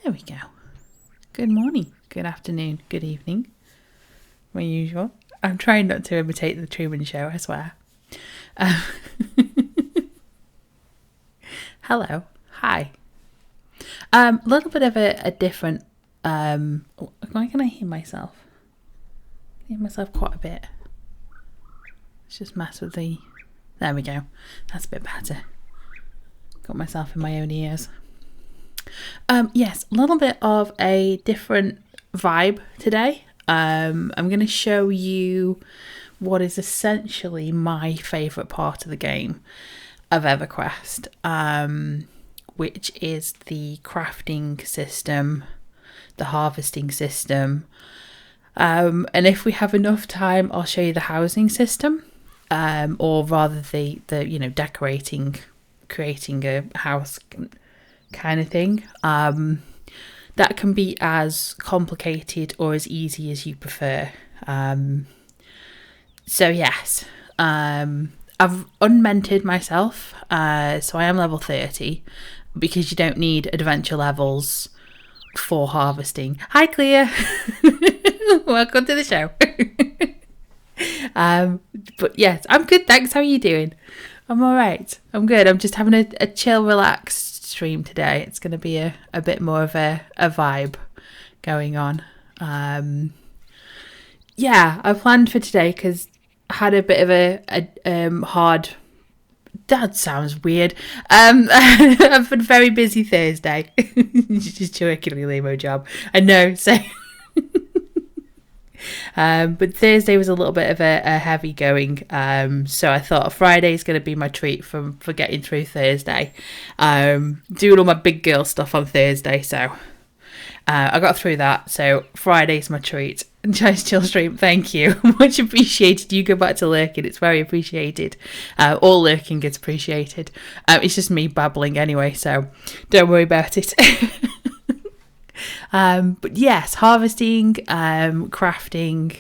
There we go. Good morning, good afternoon, good evening. My usual. I'm trying not to imitate the Truman Show, I swear. Hello. Hi. A little bit of a different... why can I hear myself? I hear myself quite a bit. Let's just mess with the... There we go. That's a bit better. Got myself in my own ears. Yes, a little bit of a different vibe today. I'm going to show you what is essentially my favourite part of the game of EverQuest, which is the crafting system, the harvesting system, and if we have enough time, I'll show you the housing system, or rather the decorating, creating a house kind of thing. That can be as complicated or as easy as you prefer. So yes, I've unmented myself, so I am level 30, because you don't need adventure levels for harvesting. Hi Clea, welcome to the show. But yes, I'm good, thanks. How are you doing? I'm alright, I'm good. I'm just having a chill, relaxed stream today. It's going to be a bit more of a vibe going on. Yeah, I planned for today because I had a bit of a hard... That sounds weird. I've been very busy Thursday. Just a regular lame job. I know, so... but Thursday was a little bit of a heavy going, so I thought Friday's going to be my treat for getting through Thursday. Doing all my big girl stuff on Thursday, so I got through that. So Friday's my treat. Nice chill stream, thank you. Much appreciated. You go back to lurking, it's very appreciated. All lurking gets appreciated. It's just me babbling anyway, so don't worry about it. But yes, harvesting, crafting,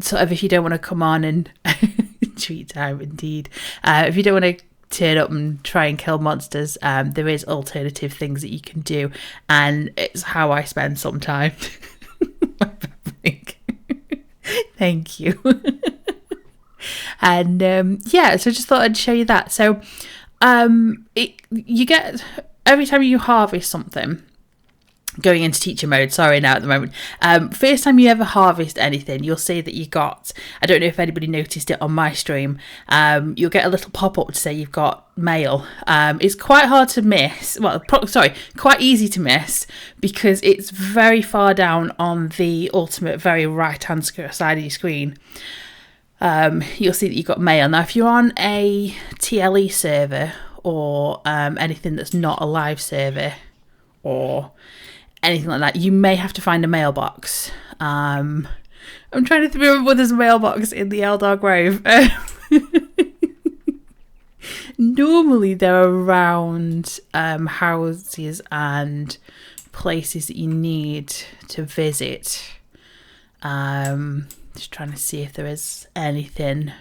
sort of if you don't want to come on and treat time indeed. If you don't want to turn up and try and kill monsters, there is alternative things that you can do, and it's how I spend some time. Thank you. And yeah, so just thought I'd show you that. So you get, every time you harvest something, going into teacher mode, sorry now at the moment, first time you ever harvest anything, you'll see that you got, I don't know if anybody noticed it on my stream, you'll get a little pop-up to say you've got mail. It's quite hard to miss, quite easy to miss, because it's very far down on the ultimate very right hand side of your screen. You'll see that you've got mail. Now if you're on a TLE server, or anything that's not a live server, or anything like that, you may have to find a mailbox. I'm trying to remember whether there's a mailbox in the Eldar Grove. Normally they're around houses and places that you need to visit. Just trying to see if there is anything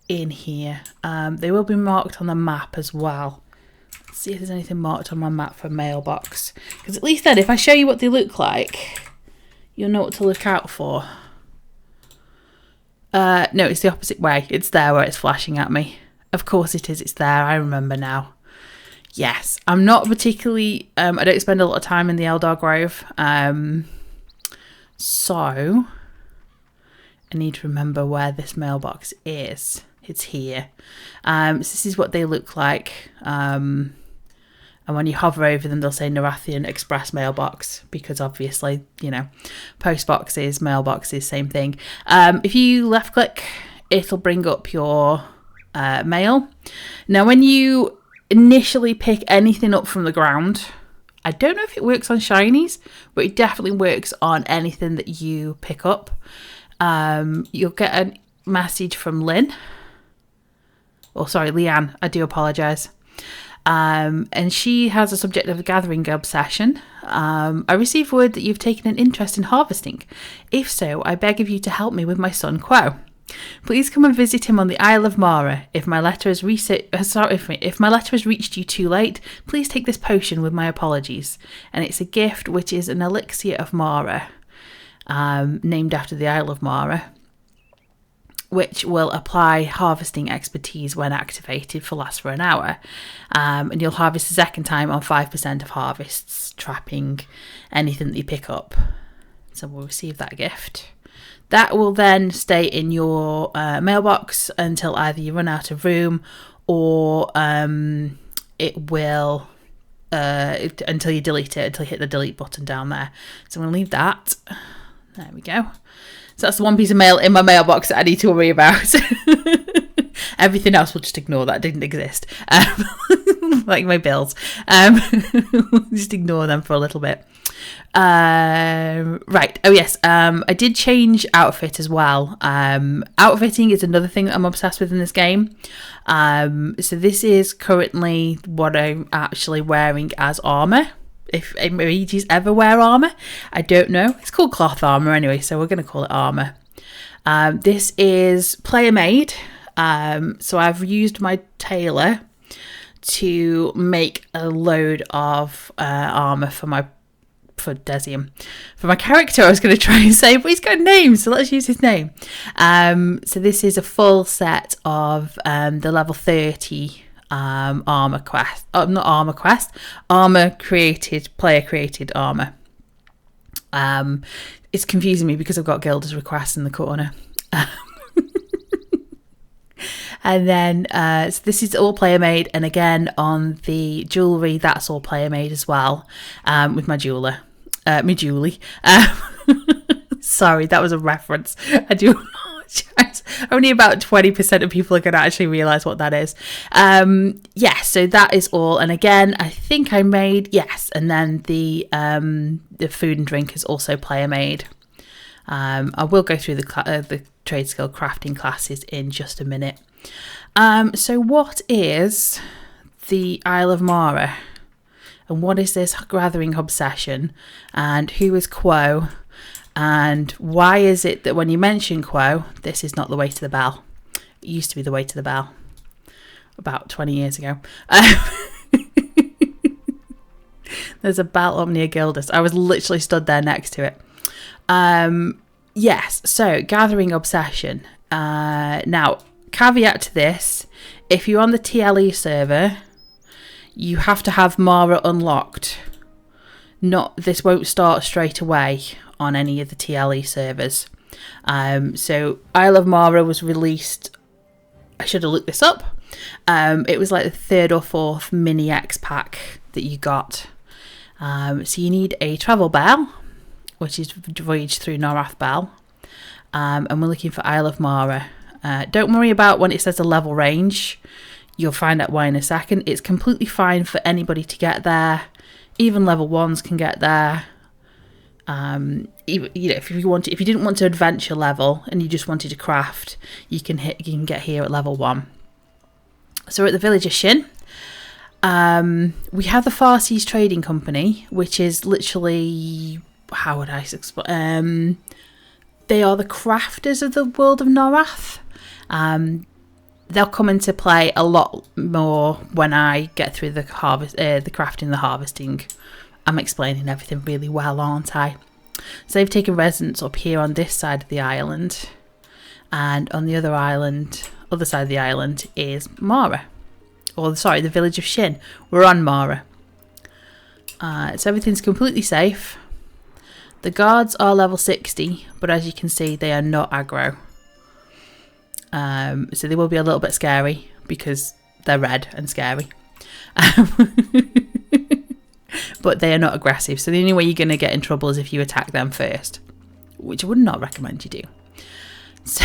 in here. They will be marked on the map as well. See if there's anything marked on my map for mailbox, because at least then if I show you what they look like, you'll know what to look out for. No, it's the opposite way. It's there where it's flashing at me. Of course it is, it's there, I remember now. Yes, I'm not particularly, I don't spend a lot of time in the Eldar Grove, so I need to remember where this mailbox is. It's here. So this is what they look like. And when you hover over them, they'll say Narathian Express Mailbox, because obviously, post boxes, mailboxes, same thing. If you left click, it'll bring up your mail. Now, when you initially pick anything up from the ground, I don't know if it works on shinies, but it definitely works on anything that you pick up. You'll get a message from Leanne, I do apologise. And she has a subject of a gathering obsession. I received word that you've taken an interest in harvesting. If so, I beg of you to help me with my son Quo. Please come and visit him on the Isle of Mara. If my letter has if my letter has reached you too late, please take this potion with my apologies. And it's a gift which is an elixir of Mara, named after the Isle of Mara, which will apply harvesting expertise when activated lasts for an hour. And you'll harvest a second time on 5% of harvests, trapping anything that you pick up. So we'll receive that gift. That will then stay in your mailbox until either you run out of room or it will until you delete it, until you hit the delete button down there. So I'm going to leave that. There we go. So that's the one piece of mail in my mailbox that I need to worry about. Everything else we'll just ignore. That didn't exist. Like my bills. Just ignore them for a little bit. Right. Oh yes. I did change outfit as well. Outfitting is another thing that I'm obsessed with in this game. So this is currently what I'm actually wearing as armour. If emojis ever wear armour, I don't know. It's called cloth armour anyway, so we're going to call it armour. This is player made. So I've used my tailor to make a load of armour for Desium. For my character, I was going to try and say, but he's got a name, so let's use his name. So this is a full set of the level 30 armor quest. Not armor quest. Player created armor. It's confusing me because I've got Gilda's request in the corner. And then so this is all player made, and again on the jewellery, that's all player made as well, with my jeweler, me Julie. Sorry, that was a reference. I do apologise. Only about 20% of people are going to actually realise what that is. Yes, so that is all. And again, I think I made, yes, and then the food and drink is also player made. I will go through the trade skill crafting classes in just a minute. So what is the Isle of Mara? And what is this gathering obsession? And who is Quo? And why is it that when you mention Quo, this is not the way to the bell? It used to be the way to the bell about 20 years ago. There's a bell up near Gildas. I was literally stood there next to it. Yes, so gathering obsession. Now, caveat to this, if you're on the TLE server, you have to have Mara unlocked. This won't start straight away on any of the TLE servers. So Isle of Mara was released, I should have looked this up. It was like the 3rd or 4th mini X pack that you got. So you need a travel bell, which is Voyage Through Norath Bell. And we're looking for Isle of Mara. Don't worry about when it says a level range. You'll find out why in a second. It's completely fine for anybody to get there. Even level 1s can get there. If you didn't want to adventure level and you just wanted to craft, you can get here at level 1. So we're at the village of Shin. We have the Far Seas Trading Company, which is literally, how would I explain? They are the crafters of the world of Norath. They'll come into play a lot more when I get through the crafting, the harvesting. I'm explaining everything really well, aren't I? So they've taken residence up here on this side of the island, and on the other side of the island is Mara, the village of Shin. We're on Mara. So everything's completely safe. The guards are level 60, but as you can see, they are not aggro. So they will be a little bit scary because they're red and scary. But they are not aggressive. So the only way you're going to get in trouble is if you attack them first, which I would not recommend you do. So,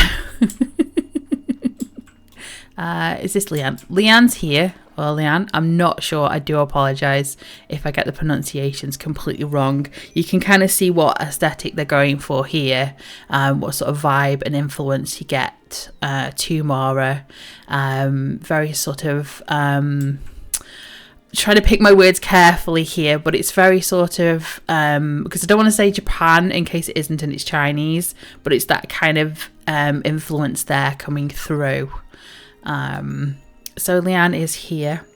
is this Leanne? Leanne's here. Or Leanne, I'm not sure. I do apologise if I get the pronunciations completely wrong. You can kind of see what aesthetic they're going for here, what sort of vibe and influence you get to Mara. Very sort of trying to pick my words carefully here, but it's very sort of because I don't want to say Japan in case it isn't and it's Chinese, but it's that kind of influence there coming through. So Leanne is here.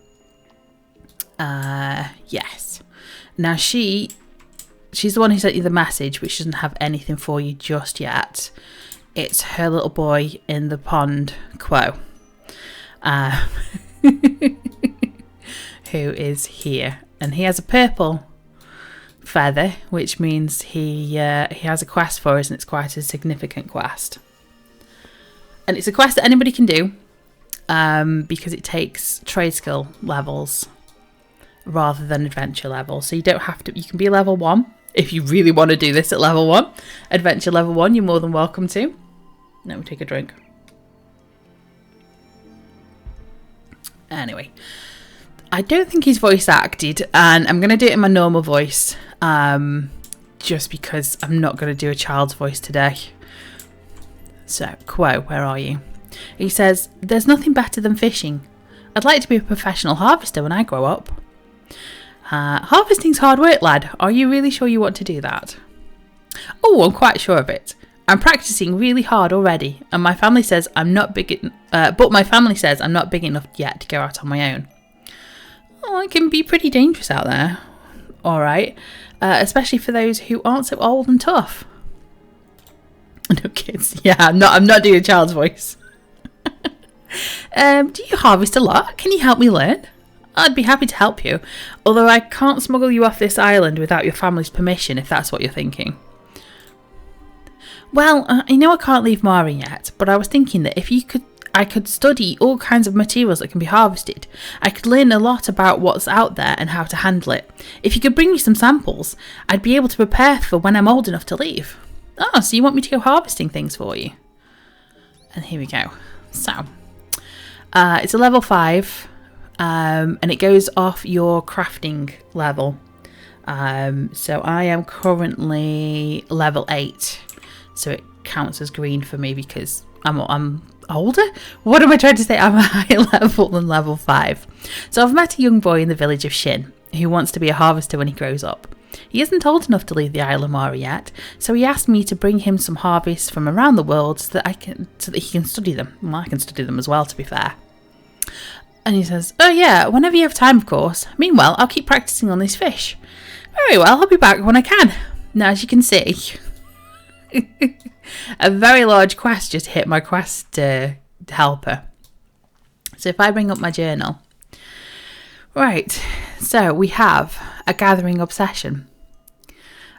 Yes. Now she's the one who sent you the message, which doesn't have anything for you just yet. It's her little boy in the pond, Quo, who is here, and he has a purple feather, which means he has a quest for us, and it's quite a significant quest. And it's a quest that anybody can do, because it takes trade skill levels rather than adventure levels. So you don't have to. You can be level 1 if you really want to do this at level 1. Adventure level 1, you're more than welcome to. Let me take a drink. Anyway, I don't think he's voice acted, and I'm going to do it in my normal voice, just because I'm not going to do a child's voice today. So, Quo, where are you? He says, "There's nothing better than fishing. I'd like to be a professional harvester when I grow up." Harvesting's hard work, lad. Are you really sure you want to do that? Oh, I'm quite sure of it. I'm practicing really hard already, and my family says I'm not big. But my family says I'm not big enough yet to go out on my own. Oh, it can be pretty dangerous out there. All right, especially for those who aren't so old and tough. No kids. Yeah, I'm not doing a child's voice. Do you harvest a lot? Can you help me learn? I'd be happy to help you, although I can't smuggle you off this island without your family's permission, if that's what you're thinking. Well, I know I can't leave Mari yet, but I was thinking that if I could study all kinds of materials that can be harvested. I could learn a lot about what's out there and how to handle it. If you could bring me some samples, I'd be able to prepare for when I'm old enough to leave. Oh, so you want me to go harvesting things for you? And here we go. So, it's a level 5. And it goes off your crafting level. So I am currently level 8, so it counts as green for me because I'm older. What am I trying to say? I'm a higher level than level 5. So I've met a young boy in the village of Shin who wants to be a harvester when he grows up. He isn't old enough to leave the Isle of Mari yet, so he asked me to bring him some harvests from around the world so that he can study them. Well, I can study them as well, to be fair. And he says, "Oh yeah, whenever you have time, of course. Meanwhile, I'll keep practicing on these fish." Very well, I'll be back when I can. Now, as you can see, a very large quest just hit my quest helper. So if I bring up my journal. Right, so we have a gathering obsession.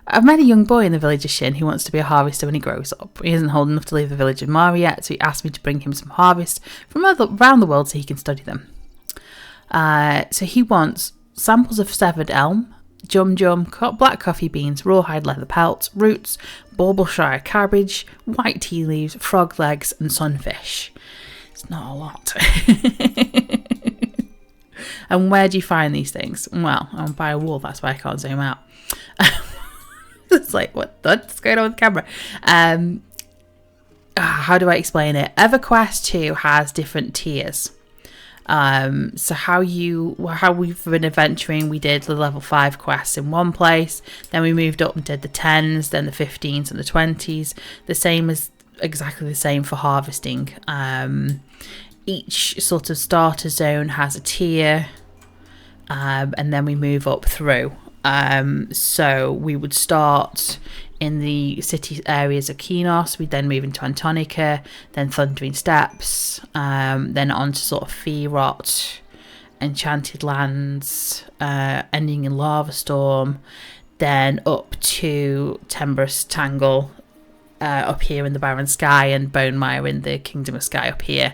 I've met a young boy in the village of Shin who wants to be a harvester when he grows up. He isn't old enough to leave the village of Mari yet, so he asked me to bring him some harvests from around the world so he can study them. So he wants samples of severed elm, jum, black coffee beans, rawhide leather pelts, roots, baubleshire cabbage, white tea leaves, frog legs, and sunfish. It's not a lot. And where do you find these things? Well, I'm by a wall, that's why I can't zoom out. It's like, what's going on with the camera? How do I explain it? EverQuest 2 has different tiers. So how we've been adventuring, we did the level 5 quests in one place, then we moved up and did the 10s, then the 15s and the 20s. Exactly the same for harvesting. Each sort of starter zone has a tier, and then we move up through. So we would start in the city areas of Kinos, we'd then move into Antonica, then Thundering Steppes, then on to sort of Fearot, Enchanted Lands, ending in Lava Storm, then up to Tembrous Tangle, up here in the Barren Sky, and Bone Mire in the Kingdom of Sky up here.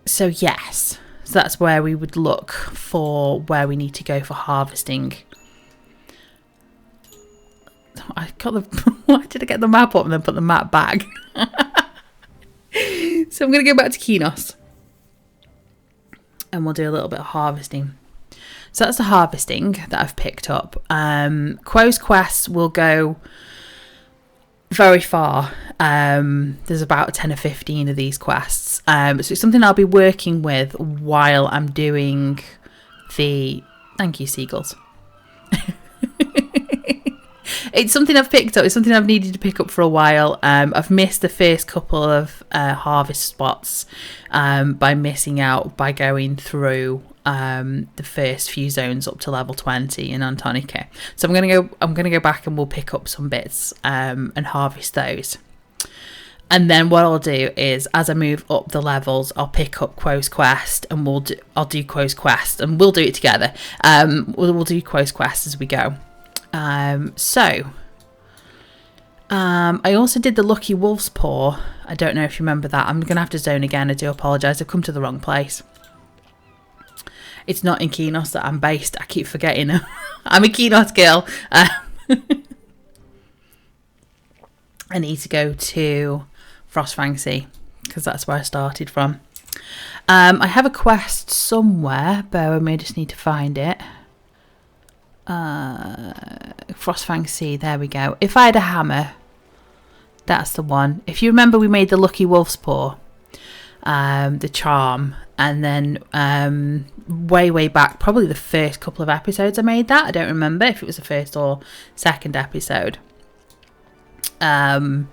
So yes, so that's where we would look for where we need to go for harvesting. Why did I get the map up and then put the map back? So I'm going to go back to Kinos and we'll do a little bit of harvesting. So that's the harvesting that I've picked up. Quo's quest will go very far. There's about 10 or 15 of these quests. So it's something I'll be working with while I'm doing the... Thank you, seagulls. It's something I've picked up. It's something I've needed to pick up for a while. I've missed the first couple of harvest spots by missing out by going through the first few zones up to level 20 in Antonica. So I'm gonna go back and we'll pick up some bits and harvest those. And then what I'll do is, as I move up the levels, I'll pick up Quo's Quest, and I'll do Quo's Quest, and we'll do it together. We'll do Quo's Quest as we go. I also did the Lucky Wolf's Paw. I don't know if you remember that. I'm going to have to zone again. I do apologise. I've come to the wrong place. It's not in Kinos that I'm based. I keep forgetting. I'm a Kinos girl. I need to go to Frostfang Sea because that's where I started from. I have a quest somewhere. Bear with me. I just need to find it. Frostfang Sea, there we go. If I had a hammer, that's the one. If you remember, we made the Lucky Wolf's Paw, the charm, and then way back, probably the first couple of episodes I made that. I don't remember if it was the first or second episode. And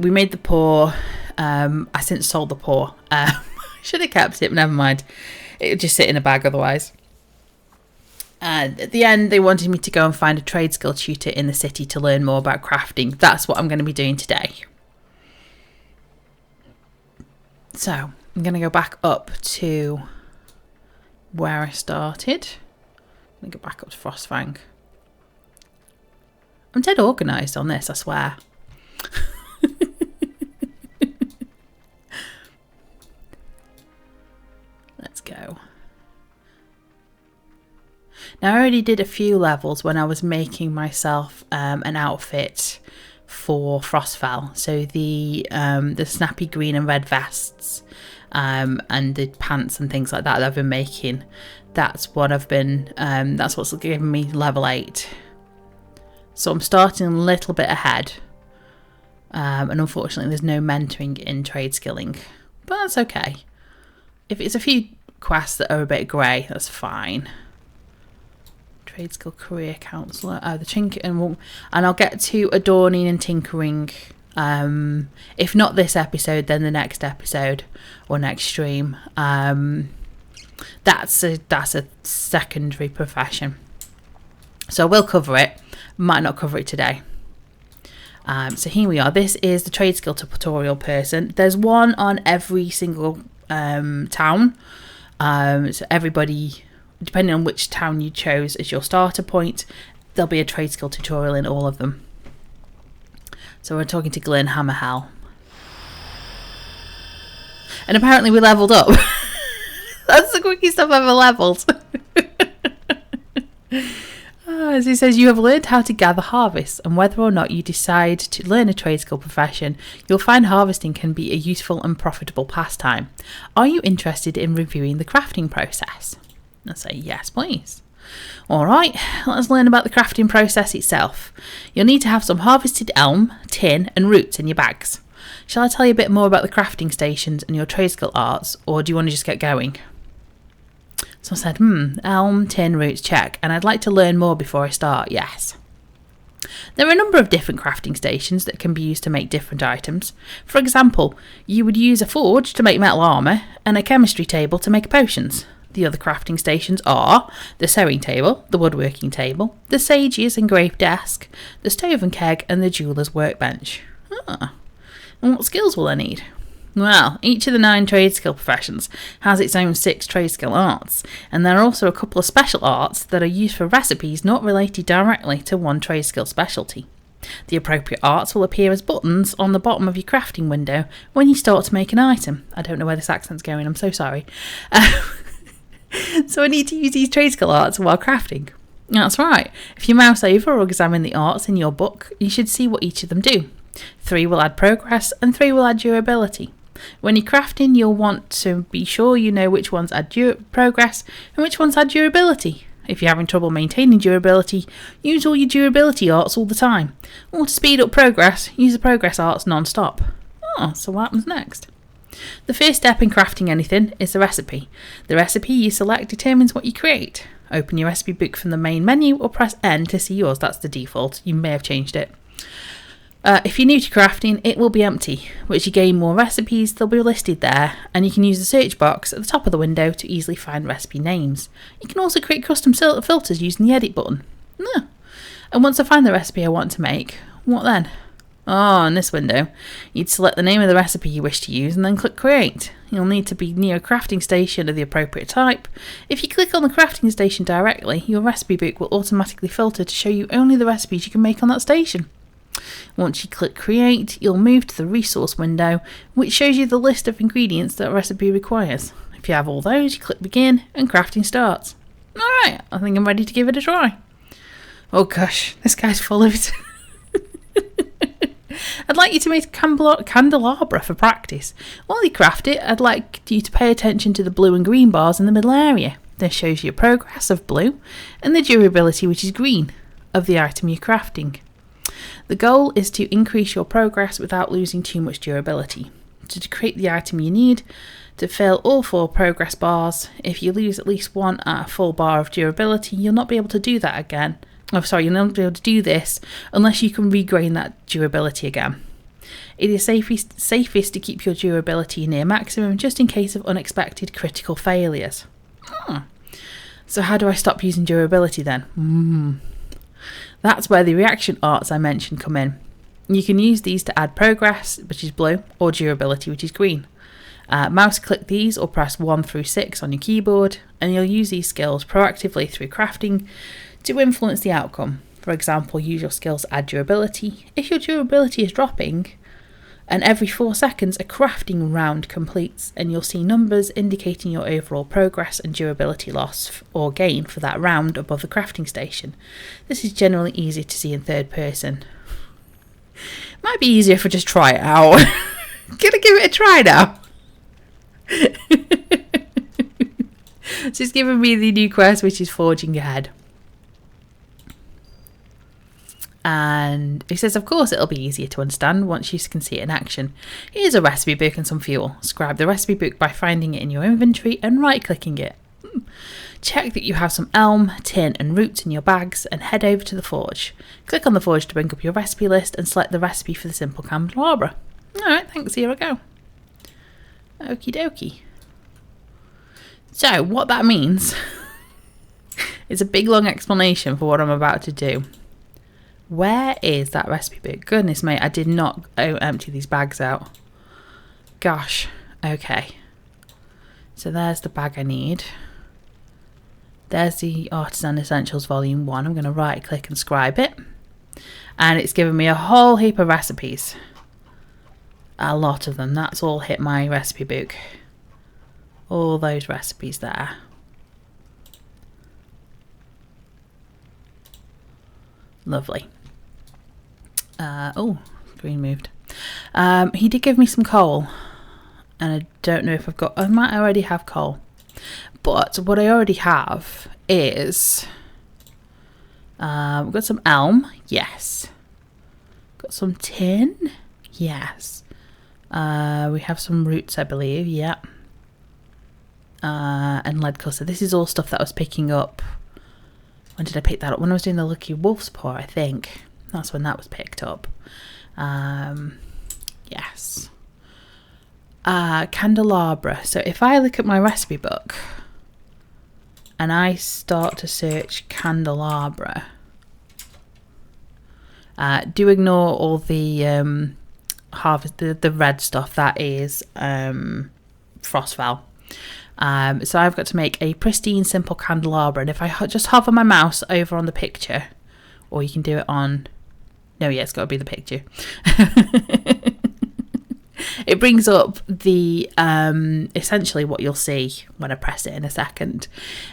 we made the paw. I since sold the paw. Should have kept it, but never mind. It would just sit in a bag otherwise. And at the end, they wanted me to go and find a trade skill tutor in the city to learn more about crafting. That's what I'm going to be doing today. So I'm going to go back up to where I started. I'm going to go back up to Frostfang. I'm dead organised on this, I swear. Let's go. Now, I already did a few levels when I was making myself an outfit for Frostfell. So the snappy green and red vests and the pants and things like that I've been making. That's what I've been. That's what's given me level 8. So I'm starting a little bit ahead. And unfortunately, there's no mentoring in trade skilling, but that's okay. If it's a few quests that are a bit grey, that's fine. Trade skill career counsellor, the chink and I'll get to adorning and tinkering. If not this episode, then the next episode or next stream. That's a secondary profession, so I will cover it. Might not cover it today. So here we are. This is the trade skill tutorial person. There's one on every single town. So everybody, depending on which town you chose as your starter point, there'll be a trade skill tutorial in all of them. So we're talking to Glyn Hammerhell. And apparently we leveled up. That's the quickest I've ever leveled. As he says, you have learned how to gather harvests, and whether or not you decide to learn a trade skill profession, you'll find harvesting can be a useful and profitable pastime. Are you interested in reviewing the crafting process? I say, yes, please. Alright, let's learn about the crafting process itself. You'll need to have some harvested elm, tin and roots in your bags. Shall I tell you a bit more about the crafting stations and your trade skill arts, or do you want to just get going? So I said, elm, tin, roots, check, and I'd like to learn more before I start, yes. There are a number of different crafting stations that can be used to make different items. For example, you would use a forge to make metal armour and a chemistry table to make potions. The other crafting stations are the sewing table, the woodworking table, the sage's engraved desk, the stove and keg, and the jeweller's workbench. And what skills will I need? Well, each of the 9 trade skill professions has its own 6 trade skill arts, and there are also a couple of special arts that are used for recipes not related directly to one trade skill specialty. The appropriate arts will appear as buttons on the bottom of your crafting window when you start to make an item. I don't know where this accent's going, I'm so sorry. So I need to use these trade skill arts while crafting. That's right. If you mouse over or examine the arts in your book, you should see what each of them do. 3 will add progress and 3 will add durability. When you're crafting, you'll want to be sure you know which ones add progress and which ones add durability. If you're having trouble maintaining durability, use all your durability arts all the time. Or to speed up progress, use the progress arts non-stop. Oh, so what happens next? The first step in crafting anything is the recipe. The recipe you select determines what you create. Open your recipe book from the main menu or press N to see yours. That's the default. You may have changed it. If you're new to crafting, it will be empty. As you gain more recipes, they'll be listed there, and you can use the search box at the top of the window to easily find recipe names. You can also create custom filters using the edit button. And once I find the recipe I want to make, what then? Oh, in this window, you'd select the name of the recipe you wish to use and then click create. You'll need to be near a crafting station of the appropriate type. If you click on the crafting station directly, your recipe book will automatically filter to show you only the recipes you can make on that station. Once you click create, you'll move to the resource window, which shows you the list of ingredients that a recipe requires. If you have all those, you click begin and crafting starts. Alright, I think I'm ready to give it a try. Oh gosh, this guy's full of it. I'd like you to make a candelabra for practice. While you craft it, I'd like you to pay attention to the blue and green bars in the middle area. This shows you progress of blue and the durability, which is green, of the item you're crafting. The goal is to increase your progress without losing too much durability. To create the item you need to fill all 4 progress bars, if you lose at least one at a full bar of durability, you'll not be able to do that again. You'll not be able to do this unless you can regain that durability again. It is safest to keep your durability near maximum just in case of unexpected critical failures. So how do I stop using durability then? That's where the reaction arts I mentioned come in. You can use these to add progress, which is blue, or durability, which is green. Mouse click these or press 1 through 6 on your keyboard, and you'll use these skills proactively through crafting to influence the outcome. For example, use your skills to add durability. If your durability is dropping, and every 4 seconds a crafting round completes, and you'll see numbers indicating your overall progress and durability loss or gain for that round above the crafting station. This is generally easier to see in third person. Might be easier if I just try it out. Gonna give it a try now. So it's given me the new quest, which is forging ahead. And it says, of course, it'll be easier to understand once you can see it in action. Here's a recipe book and some fuel. Scribe the recipe book by finding it in your inventory and right-clicking it. Check that you have some elm, tin and roots in your bags and head over to the forge. Click on the forge to bring up your recipe list and select the recipe for the simple candelabra. Alright, thanks, here I go. Okie dokie. So, what that means is a big long explanation for what I'm about to do. Where is that recipe book? Goodness me, I did not empty these bags out. Gosh, okay. So there's the bag I need. There's the Artisan Essentials Volume 1. I'm going to right click and scribe it. And it's given me a whole heap of recipes. A lot of them. That's all hit my recipe book. All those recipes there. Lovely. Oh, green moved. He did give me some coal. And I don't know if I might already have coal. But what I already have is... we've got some elm. Yes. Got some tin. Yes. We have some roots, I believe. Yeah. And lead cluster. This is all stuff that I was picking up. When did I pick that up? When I was doing the Lucky Wolf's Paw, I think. That's when that was picked up. Yes. Candelabra. So if I look at my recipe book and I start to search candelabra, do ignore all the harvest, the red stuff. That is Frostval. So I've got to make a pristine, simple candelabra, and if I just hover my mouse over on the picture, or you can do it on... No, yeah, it's got to be the picture. It brings up the essentially what you'll see when I press it in a second.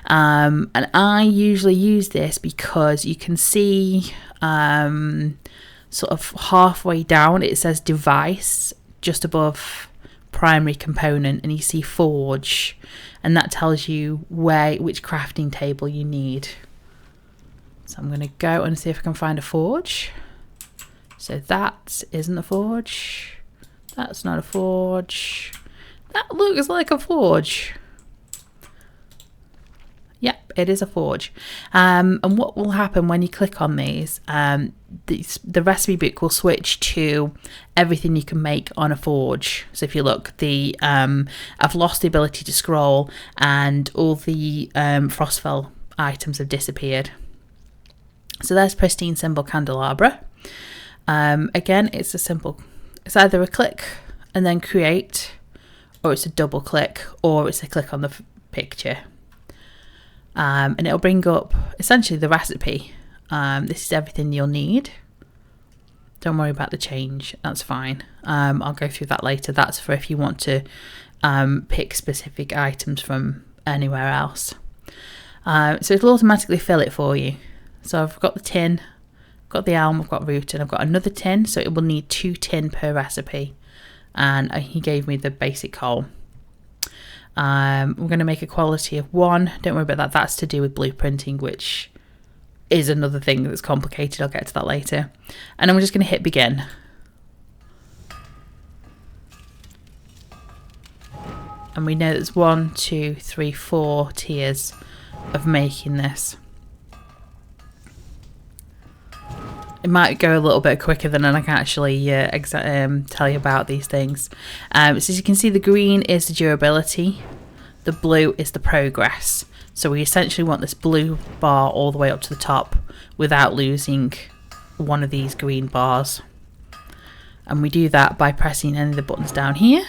And I usually use this because you can see sort of halfway down it says device just above primary component, and you see forge, and that tells you which crafting table you need. So I'm going to go and see if I can find a forge. So that isn't a forge. That's not a forge. That looks like a forge. Yep, it is a forge. And what will happen when you click on these, the recipe book will switch to everything you can make on a forge. So if you look, I've lost the ability to scroll, and all the Frostfell items have disappeared. So there's pristine symbol candelabra. Again, it's either a click and then create, or it's a double click, or it's a click on the picture. And it'll bring up essentially the recipe. This is everything you'll need. Don't worry about the change, that's fine. I'll go through that later. That's for if you want to pick specific items from anywhere else. So it'll automatically fill it for you. So I've got the tin, I've got the elm, I've got root, and I've got another tin, so it will need 2 tin per recipe. And he gave me the basic coal. We're going to make a quality of 1. Don't worry about that. That's to do with blueprinting, which is another thing that's complicated. I'll get to that later. And then we're just going to hit begin. And we know there's 1, 2, 3, 4 tiers of making this. It might go a little bit quicker than I can actually tell you about these things. So as you can see, the green is the durability, the blue is the progress. So we essentially want this blue bar all the way up to the top without losing one of these green bars. And we do that by pressing any of the buttons down here.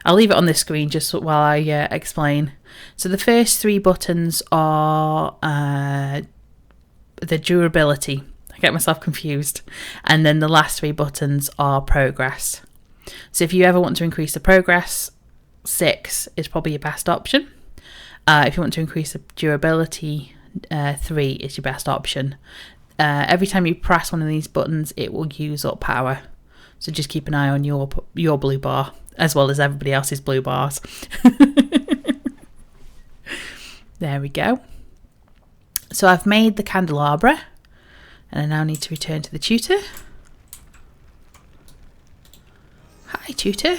I'll leave it on this screen just while I explain. So the first 3 buttons are the durability. Get myself confused, and then the last 3 buttons are progress. So if you ever want to increase the progress, 6 is probably your best option. If you want to increase the durability, 3 is your best option. Every time you press one of these buttons, it will use up power, so just keep an eye on your blue bar as well as everybody else's blue bars. There we go. So I've made the candelabra. And I now need to return to the tutor. Hi, tutor.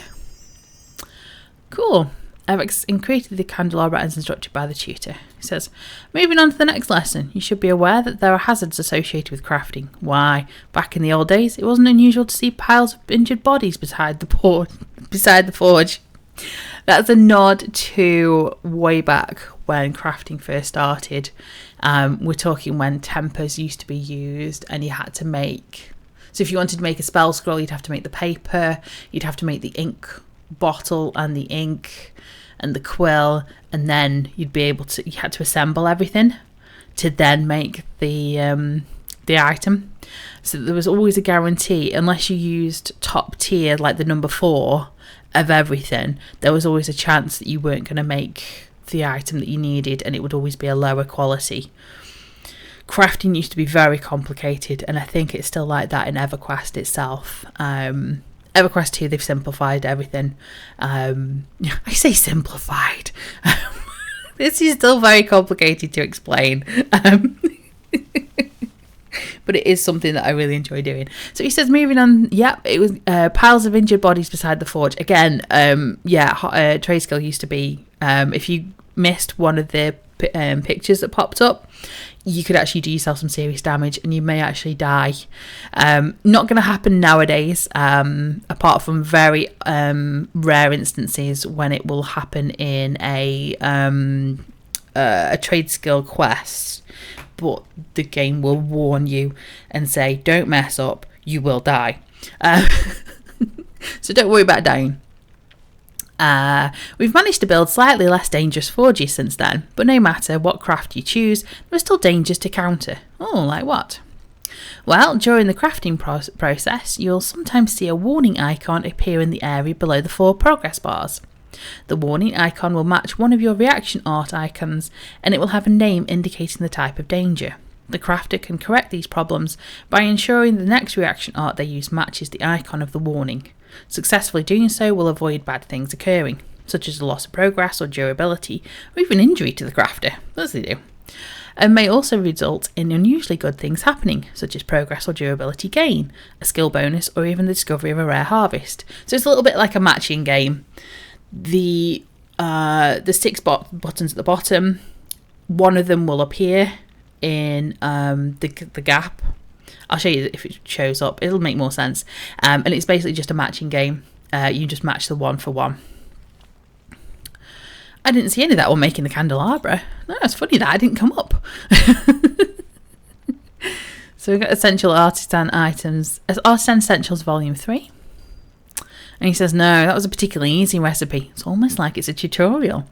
Cool. I've created the candelabra as instructed by the tutor. He says, moving on to the next lesson, you should be aware that there are hazards associated with crafting. Why? Back in the old days, it wasn't unusual to see piles of injured bodies beside the forge. That's a nod to way back when crafting first started. We're talking when tempers used to be used, and you had to make... So if you wanted to make a spell scroll, you'd have to make the paper, you'd have to make the ink bottle and the ink and the quill, and then you had to assemble everything to then make the item. So there was always a guarantee, unless you used top tier, like the number 4 of everything, there was always a chance that you weren't going to make the item that you needed, and it would always be a lower quality. Crafting used to be very complicated, and I think it's still like that in EverQuest itself. EverQuest 2, they've simplified everything. I say simplified. This is still very complicated to explain. But it is something that I really enjoy doing. So he says, moving on, it was piles of injured bodies beside the forge. Again, trade skill used to be, if you missed one of the pictures that popped up, you could actually do yourself some serious damage and you may actually die. Not going to happen nowadays, apart from very rare instances when it will happen in a trade skill quest. But the game will warn you and say, don't mess up, you will die. So don't worry about dying. We've managed to build slightly less dangerous forges since then, but no matter what craft you choose, there are still dangers to counter. Oh, like what? Well, during the crafting process, you'll sometimes see a warning icon appear in the area below the 4 progress bars. The warning icon will match one of your reaction art icons, and it will have a name indicating the type of danger. The crafter can correct these problems by ensuring the next reaction art they use matches the icon of the warning. Successfully doing so will avoid bad things occurring, such as a loss of progress or durability, or even injury to the crafter, as they do. and may also result in unusually good things happening, such as progress or durability gain, a skill bonus, or even the discovery of a rare harvest. So it's a little bit like a matching game. The 6 buttons at the bottom, one of them will appear in the gap. I'll show you if it shows up. It'll make more sense. And it's basically just a matching game. You just match the 1 for 1. I didn't see any of that one making the candelabra. No, it's funny that I didn't come up. So we've got Essential Artisan Items. Artisan Essentials Volume 3. And he says, no, that was a particularly easy recipe. It's almost like it's a tutorial.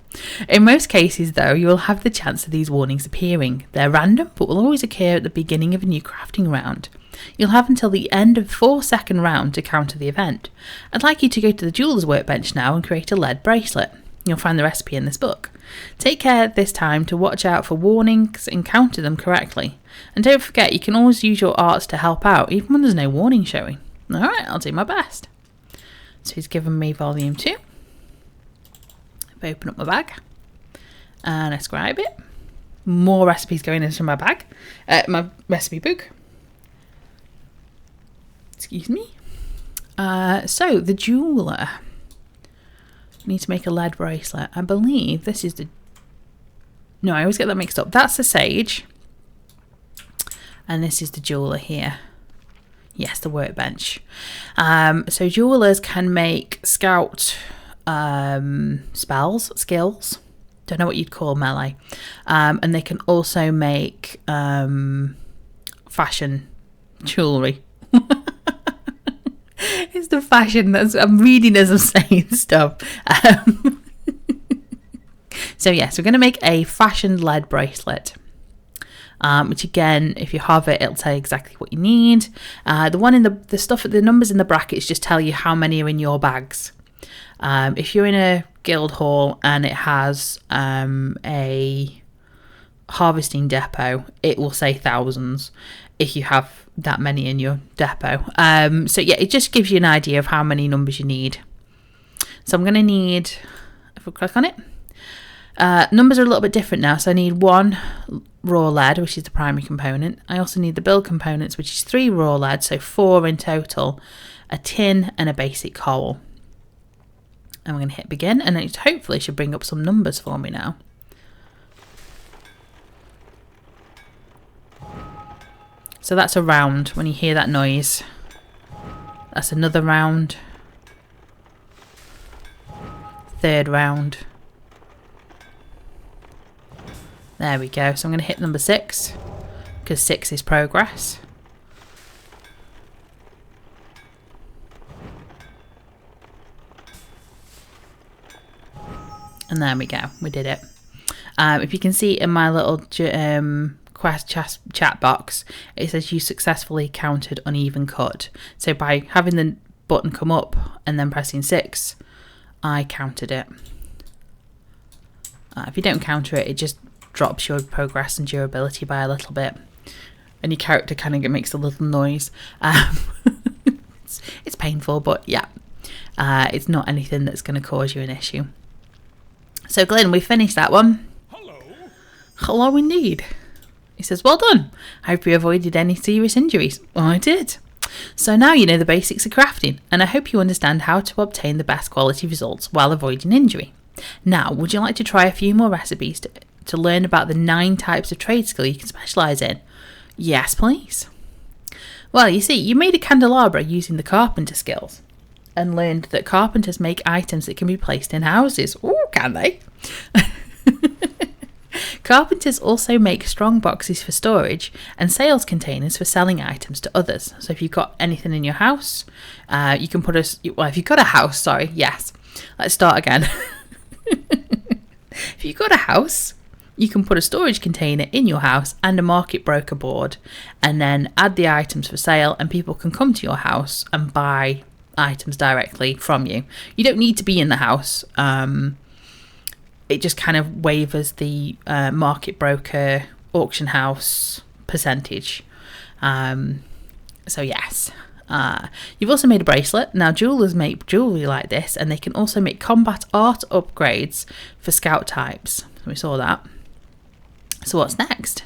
In most cases, though, you will have the chance of these warnings appearing. They're random, but will always occur at the beginning of a new crafting round. You'll have until the end of the 4-second round to counter the event. I'd like you to go to the jeweler's workbench now and create a lead bracelet. You'll find the recipe in this book. Take care this time to watch out for warnings and counter them correctly. And don't forget, you can always use your arts to help out, even when there's no warning showing. Alright, I'll do my best. So he's given me volume 2. If I open up my bag and I scribe it, more recipes going into my bag, my recipe book. Excuse me. So the jeweler. Need to make a lead bracelet. I believe this is the... No, I always get that mixed up. That's the sage. And this is the jeweler here. Yes, the workbench. So jewelers can make scout spells, skills. Don't know what you'd call melee. And they can also make fashion jewellery. It's the fashion that's I'm reading as I'm saying stuff. So yes, we're going to make a fashion lead bracelet. Which again, if you have it, it'll tell you exactly what you need. The one in the stuff, the numbers in the brackets just tell you how many are in your bags. If you're in a guild hall and it has a harvesting depot, it will say thousands if you have that many in your depot. So yeah, it just gives you an idea of how many numbers you need. So I'm going to need, if I click on it, numbers are a little bit different now. So I need 1 raw lead, which is the primary component. I also need the build components, which is 3 raw lead, so 4 in total, a tin and a basic coal. And we're going to hit begin, and it hopefully should bring up some numbers for me now. So that's a round. When you hear that noise, that's another round. 3rd round. There we go. So I'm going to hit number 6 because 6 is progress. And there we go. We did it. If you can see in my little quest chat box, it says you successfully countered uneven cut. So by having the button come up and then pressing 6, I countered it. If you don't counter it, it just drops your progress and durability by a little bit, and your character kind of makes a little noise. It's painful, but yeah, it's not anything that's going to cause you an issue. So Glenn, we finished that one. Hello indeed. He says, well done. I hope you avoided any serious injuries. Well, I did. So now you know the basics of crafting, and I hope you understand how to obtain the best quality results while avoiding injury. Now, would you like to try a few more recipes to learn about the 9 types of trade skill you can specialise in? Yes, please. Well, you see, you made a candelabra using the carpenter skills and learned that carpenters make items that can be placed in houses. Ooh, can they? Carpenters also make strong boxes for storage and sales containers for selling items to others. So if you've got anything in your house, you can put if you've got a house, yes. Let's start again. If you've got a house, you can put a storage container in your house and a market broker board, and then add the items for sale, and people can come to your house and buy items directly from you. You don't need to be in the house. It just kind of waivers the market broker auction house percentage. So yes. You've also made a bracelet. Now jewelers make jewellery like this, and they can also make combat art upgrades for scout types. So we saw that. So what's next?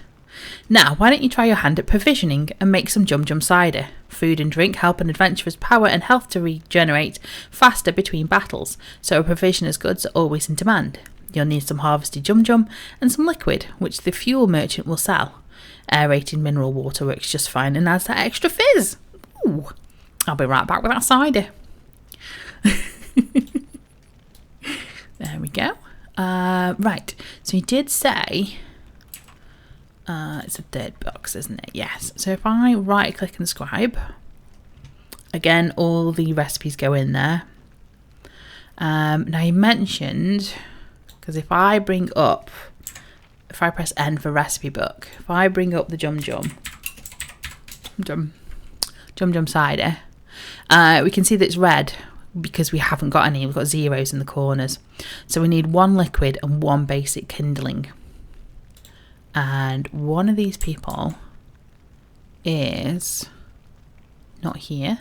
Now, why don't you try your hand at provisioning and make some Jum Jum cider? Food and drink help an adventurer's power and health to regenerate faster between battles, so a provisioner's goods are always in demand. You'll need some harvested Jum Jum and some liquid, which the fuel merchant will sell. Aerated mineral water works just fine and adds that extra fizz. Ooh, I'll be right back with that cider. There we go. Right, so he did say... it's a third box, isn't it? Yes. So if I right click and scribe, again, all the recipes go in there. Now you mentioned, because if I press N for recipe book, if I bring up the Jum Jum cider, we can see that it's red because we haven't got any. We've got zeros in the corners. So we need 1 liquid and 1 basic kindling. And one of these people is not here.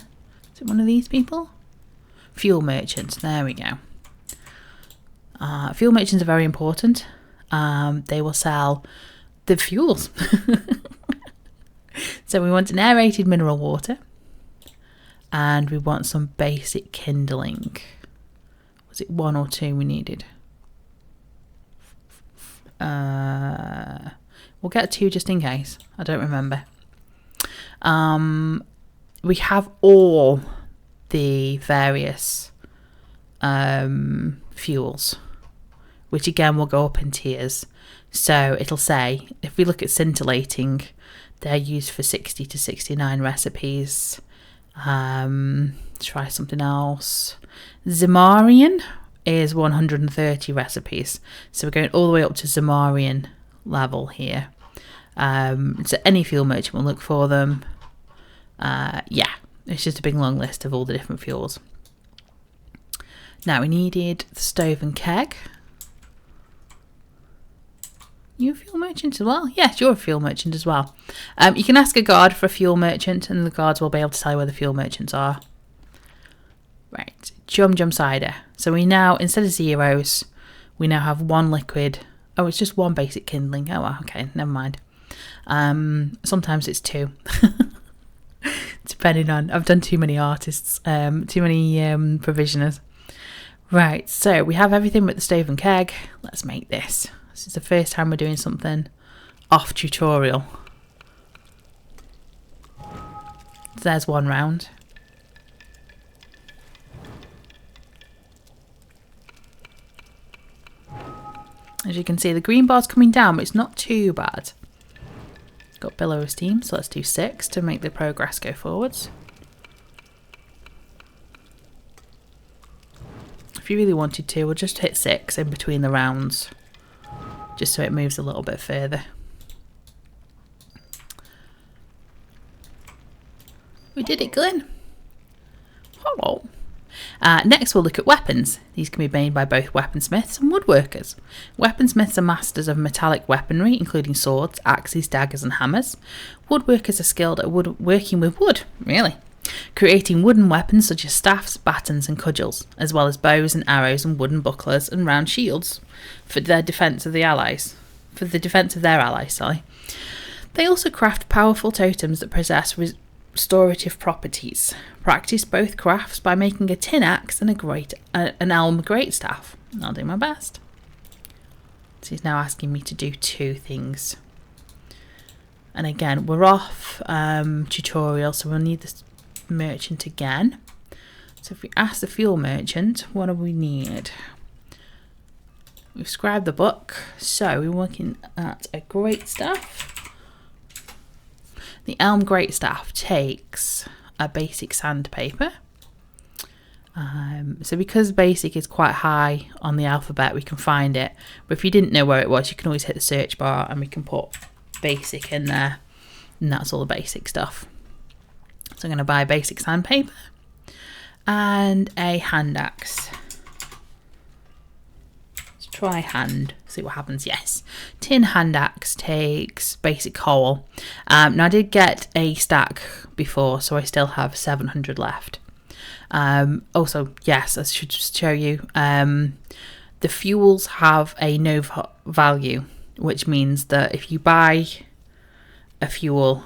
Is it one of these people? Fuel merchants. There we go. Fuel merchants are very important. They will sell the fuels. So we want an aerated mineral water. And we want some basic kindling. Was it 1 or 2 we needed? We'll get 2 just in case. I don't remember. We have all the various fuels, which again will go up in tiers. So it'll say, if we look at scintillating, they're used for 60 to 69 recipes. Try something else. Zamarian is 130 recipes. So we're going all the way up to Zamarian level here. So any fuel merchant will look for them. Yeah, it's just a big long list of all the different fuels. Now we needed the stove and keg. You a fuel merchant as well? Yes, you're a fuel merchant as well. You can ask a guard for a fuel merchant and the guards will be able to tell you where the fuel merchants are. Right, Jum Jum cider. So we now, instead of zeros, we now have 1 liquid. Oh, it's just 1 basic kindling. Oh, well, okay, never mind. Sometimes it's 2. Depending on, I've done too many artists, too many provisioners. Right, so we have everything but the stove and keg. Let's make this. This is the first time we're doing something off tutorial. There's 1 round. As you can see, the green bar's coming down, but it's not too bad. Got billow of steam, so let's do 6 to make the progress go forwards. If you really wanted to, we'll just hit 6 in between the rounds, just so it moves a little bit further. We did it, Glenn. Hello. Next we'll look at weapons. These can be made by both weaponsmiths and woodworkers. Weaponsmiths are masters of metallic weaponry, including swords, axes, daggers and hammers. Woodworkers are skilled at working with wood, creating wooden weapons such as staffs, batons and cudgels, as well as bows and arrows and wooden bucklers and round shields for their defence of their allies. They also craft powerful totems that possess restorative properties. Practice both crafts by making a tin axe and an elm greatstaff. I'll do my best. So he's now asking me to do 2 things. And again, we're off tutorial, so we'll need this merchant again. So if we ask the fuel merchant, what do we need? We've scribed the book, so we're looking at a greatstaff. The elm greatstaff takes a basic sandpaper. So because basic is quite high on the alphabet, we can find it. But if you didn't know where it was, you can always hit the search bar and we can put basic in there. And that's all the basic stuff. So I'm going to buy basic sandpaper and a hand axe. Let's try hand, see what happens. Yes, tin hand axe takes basic coal. Now I did get a stack before, so I still have 700 left. Also, yes, I should just show you, the fuels have a no value. which means that if you buy a fuel,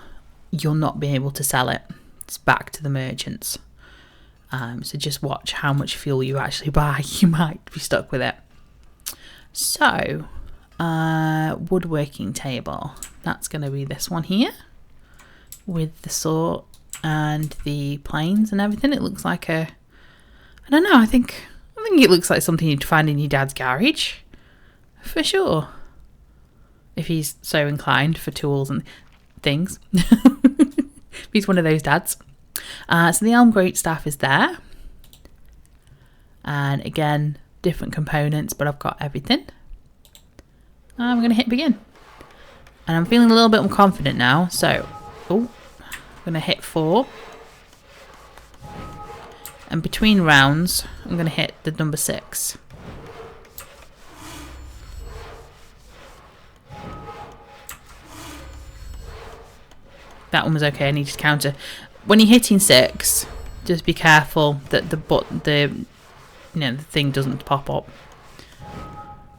you'll not be able to sell it. It's back to the merchants. So just watch how much fuel you actually buy. You might be stuck with it. So, woodworking table. That's going to be this one here, with the saw and the planes and everything. It looks like I don't know, I think it looks like something you'd find in your dad's garage, for sure, if he's so inclined for tools and things. He's one of those dads. So the elm greatstaff is there, and again, different components, but I've got everything. I'm going to hit begin, and I'm feeling a little bit more confident now. So, I'm going to hit 4, and between rounds, I'm going to hit the number 6. That one was okay. I need to counter. When you're hitting 6, just be careful that the thing doesn't pop up.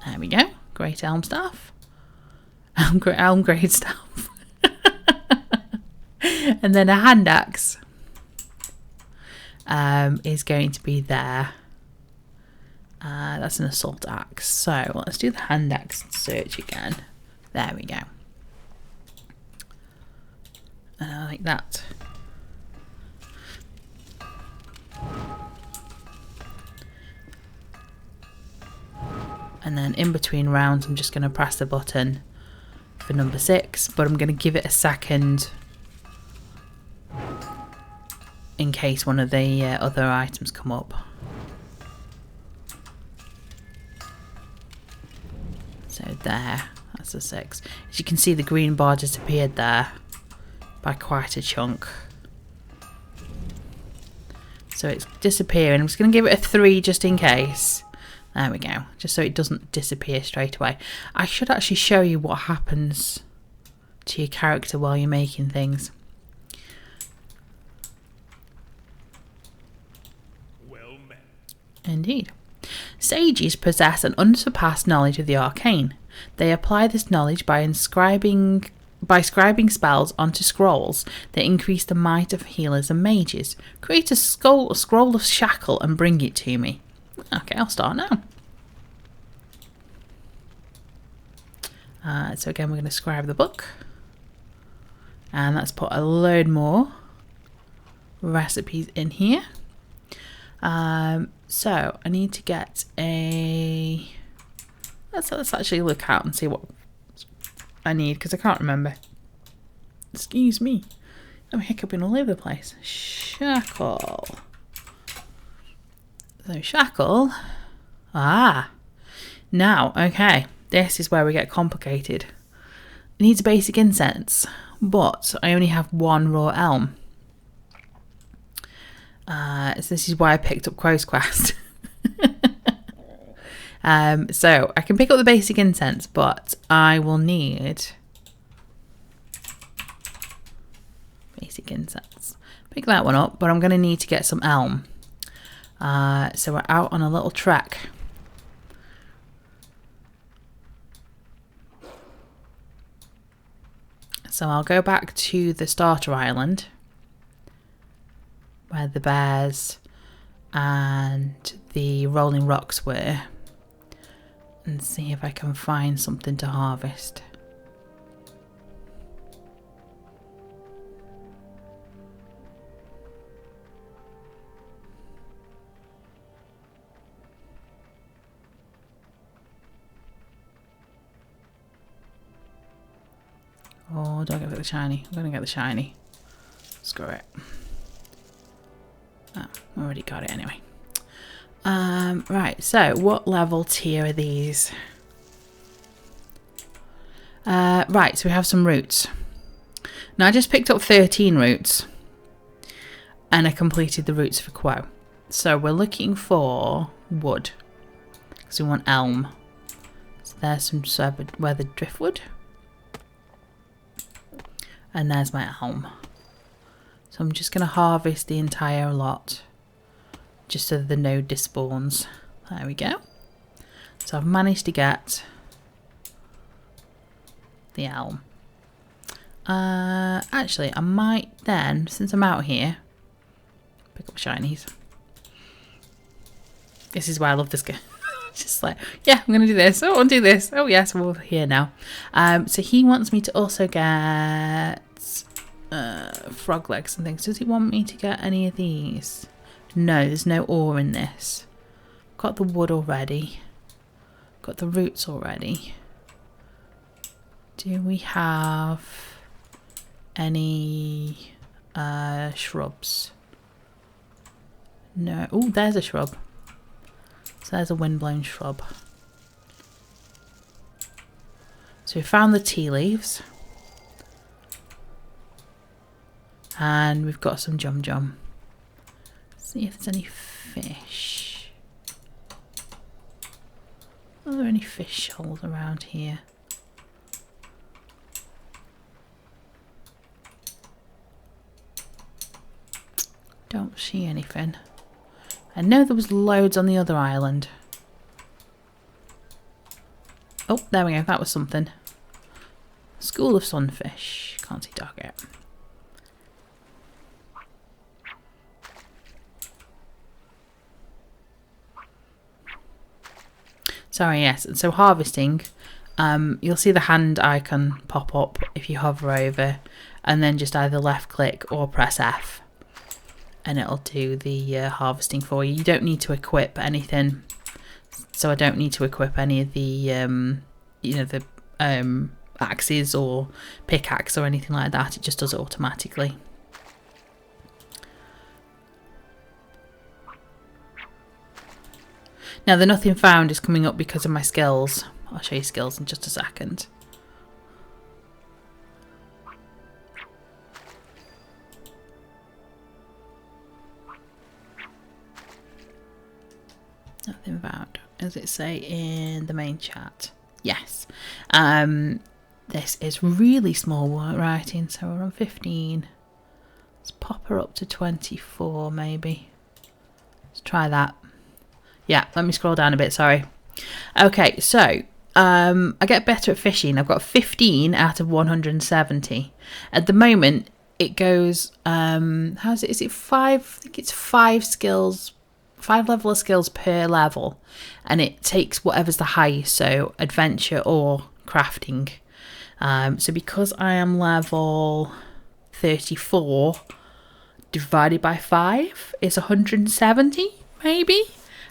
There we go. Great elm staff. Elm great staff. And then a hand axe is going to be there. That's an assault axe. So let's do the hand axe search again. There we go. And I like that. And then in between rounds, I'm just going to press the button for number 6, but I'm going to give it a second in case one of the other items come up. So there, that's a 6. As you can see, the green bar disappeared there by quite a chunk. So it's disappearing. I'm just going to give it a 3 just in case. There we go. Just so it doesn't disappear straight away. I should actually show you what happens to your character while you're making things. Well met. Indeed. Sages possess an unsurpassed knowledge of the arcane. They apply this knowledge by scribing spells onto scrolls that increase the might of healers and mages. Create a scroll of shackle and bring it to me. Okay, I'll start now. So again, we're going to scribe the book. And let's put a load more recipes in here. So I need to get a... Let's actually look out and see what I need, because I can't remember. Excuse me. I'm hiccuping all over the place. Shackle. So shackle. Now, okay. This is where we get complicated. It needs a basic incense, but I only have 1 raw elm. So this is why I picked up EverQuest. So I can pick up the basic incense, but I will need basic incense. Pick that one up, but I'm going to need to get some elm. So we're out on a little trek. So I'll go back to the starter island where the bears and the rolling rocks were, and see if I can find something to harvest. Oh, do I get the shiny? I'm going to get the shiny. Screw it. Oh, I already got it anyway. Right, so what level tier are these? Right, so we have some roots. Now I just picked up 13 roots and I completed the roots for Quo. So we're looking for wood because we want elm. So there's some weathered driftwood. And there's my elm. So I'm just going to harvest the entire lot just so the node despawns. There we go. So I've managed to get the elm. Actually, I might then, since I'm out here, pick up shinies. This is why I love this game. Just like, yeah, I'm going to do this. Oh, I'll do this. Oh, yes, we're here now. So he wants me to also get frog legs and things. Does he want me to get any of these? No, there's no ore in this. Got the wood already. Got the roots already. Do we have any shrubs? No. Oh, there's a shrub. So there's a windblown shrub. So we found the tea leaves. And we've got some jum jum. See if there's any fish. Are there any fish shoals around here? Don't see anything. I know there was loads on the other island. Oh, there we go. That was something. School of sunfish. Can't see target. Sorry, yes. And so harvesting, you'll see the hand icon pop up if you hover over and then just either left click or press F. And it'll do the harvesting for you. You don't need to equip anything. So I don't need to equip any of the, you know, the axes or pickaxe or anything like that. It just does it automatically. Now the nothing found is coming up because of my skills. I'll show you skills in just a second. Nothing found. As it say in the main chat? Yes. This is really small writing, so we're on 15. Let's pop her up to 24 maybe. Let's try that. Yeah, let me scroll down a bit, sorry. Okay, so I get better at fishing. I've got 15 out of 170. At the moment, it goes, how is it? Is it 5? I think it's 5 skills, 5 level of skills per level. And it takes whatever's the highest, so adventure or crafting. So because I am level 34, divided by 5 is 170, maybe?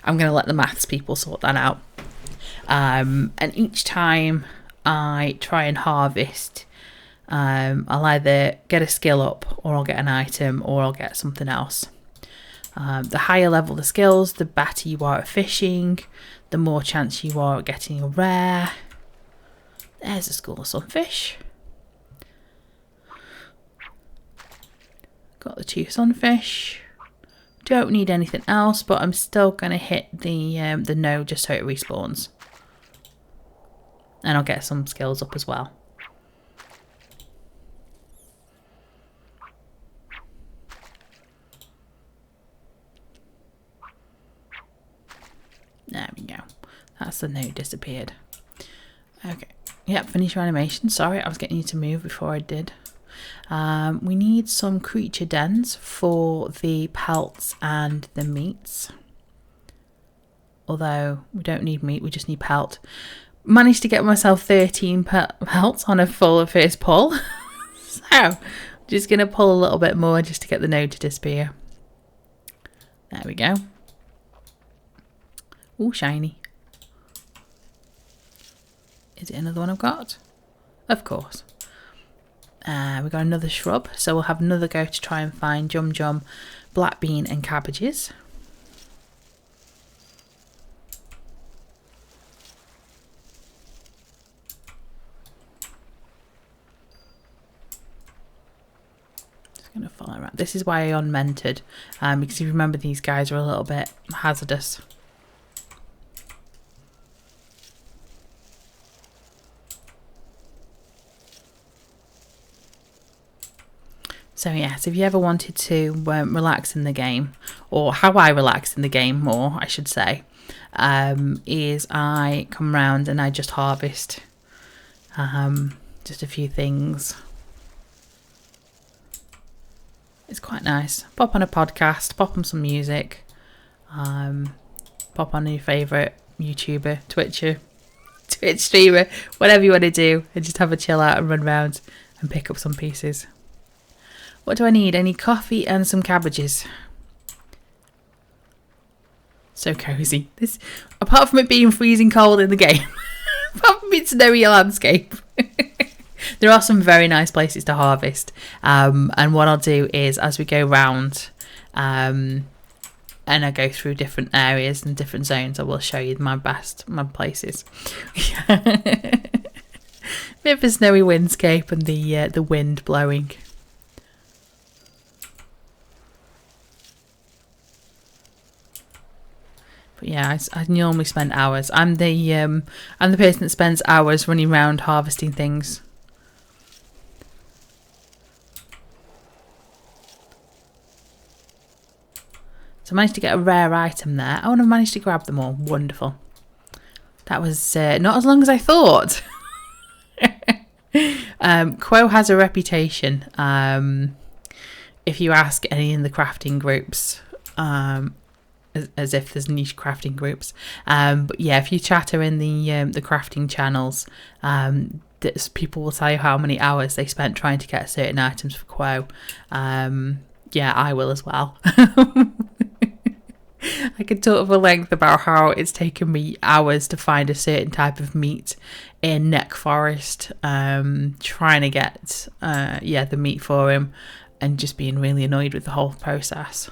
I'm going to let the maths people sort that out. And each time I try and harvest, I'll either get a skill up or I'll get an item or I'll get something else. The higher level the skills, the better you are at fishing, the more chance you are at getting a rare. There's a school of sunfish. Got the 2 sunfish. Don't need anything else, but I'm still going to hit the node just so it respawns. And I'll get some skills up as well. There we go. That's the node disappeared. Okay. Yep, finish your animation. Sorry, I was getting you to move before I did. We need some creature dens for the pelts and the meats. Although we don't need meat, we just need pelt. Managed to get myself 13 pelts on a full first pull. So I'm just going to pull a little bit more just to get the node to disappear. There we go. Oh, shiny. Is it another one I've got? Of course. We've got another shrub, so we'll have another go to try and find jum jum, black bean and cabbages. Just going to follow around. This is why I unmentored, because you remember these guys are a little bit hazardous. So yes, if you ever wanted to relax in the game, or how I relax in the game more, I should say, is I come round and I just harvest. just a few things. It's quite nice. Pop on a podcast, pop on some music, pop on your favourite YouTuber, Twitch streamer, whatever you want to do, and just have a chill out and run around and pick up some pieces. What do I need? I need coffee and some cabbages. So cozy. This, apart from it being freezing cold in the game, apart from its snowy landscape, there are some very nice places to harvest. And what I'll do is, as we go round, and I go through different areas and different zones, I will show you my places. Bit of a snowy windscape and the wind blowing. But yeah, I normally spend hours. I'm the person that spends hours running around harvesting things. So I managed to get a rare item there. Oh, and I've managed to grab them all. Wonderful. That was not as long as I thought. Quo has a reputation. If you ask any in the crafting groups, as if there's niche crafting groups, but yeah, if you chatter in the crafting channels, people will tell you how many hours they spent trying to get certain items for Quo. Yeah, I will as well. I could talk for length about how it's taken me hours to find a certain type of meat in Neck Forest, trying to get the meat for him, and just being really annoyed with the whole process.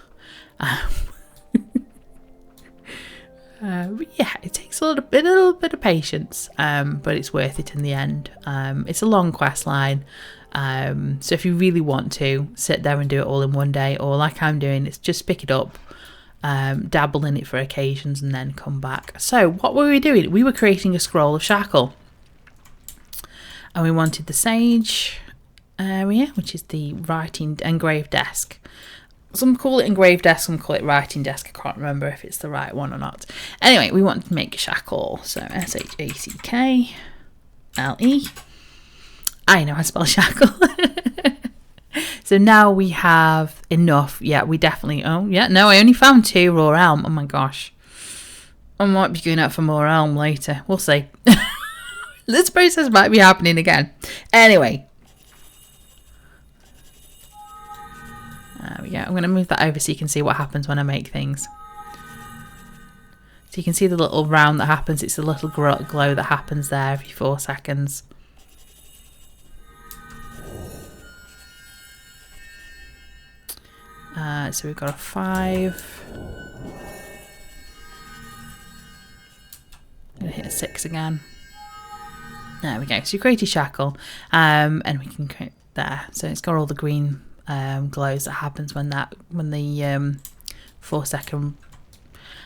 But yeah, it takes a little bit of patience, but it's worth it in the end. It's a long quest line, so if you really want to sit there and do it all in one day, or like I'm doing, it's just pick it up, dabble in it for occasions, and then come back. So what were we doing? We were creating a scroll of shackle, and we wanted the sage area, which is the writing engraved desk. Some call it engraved desk, some call it writing desk. I can't remember if it's the right one or not. Anyway, we want to make a shackle. So SHACKLE. I know how to spell shackle. So now we have enough. Yeah, we definitely... Oh, yeah. No, I only found 2 raw elm. Oh, my gosh. I might be going out for more elm later. We'll see. This process might be happening again. Anyway. There we go. I'm going to move that over so you can see what happens when I make things. So you can see the little round that happens. It's a little glow that happens there every 4 seconds. So we've got a 5. I'm going to hit a 6 again. There we go. So you create a shackle, and we can create there. So it's got all the green glows that happens when the 4 second,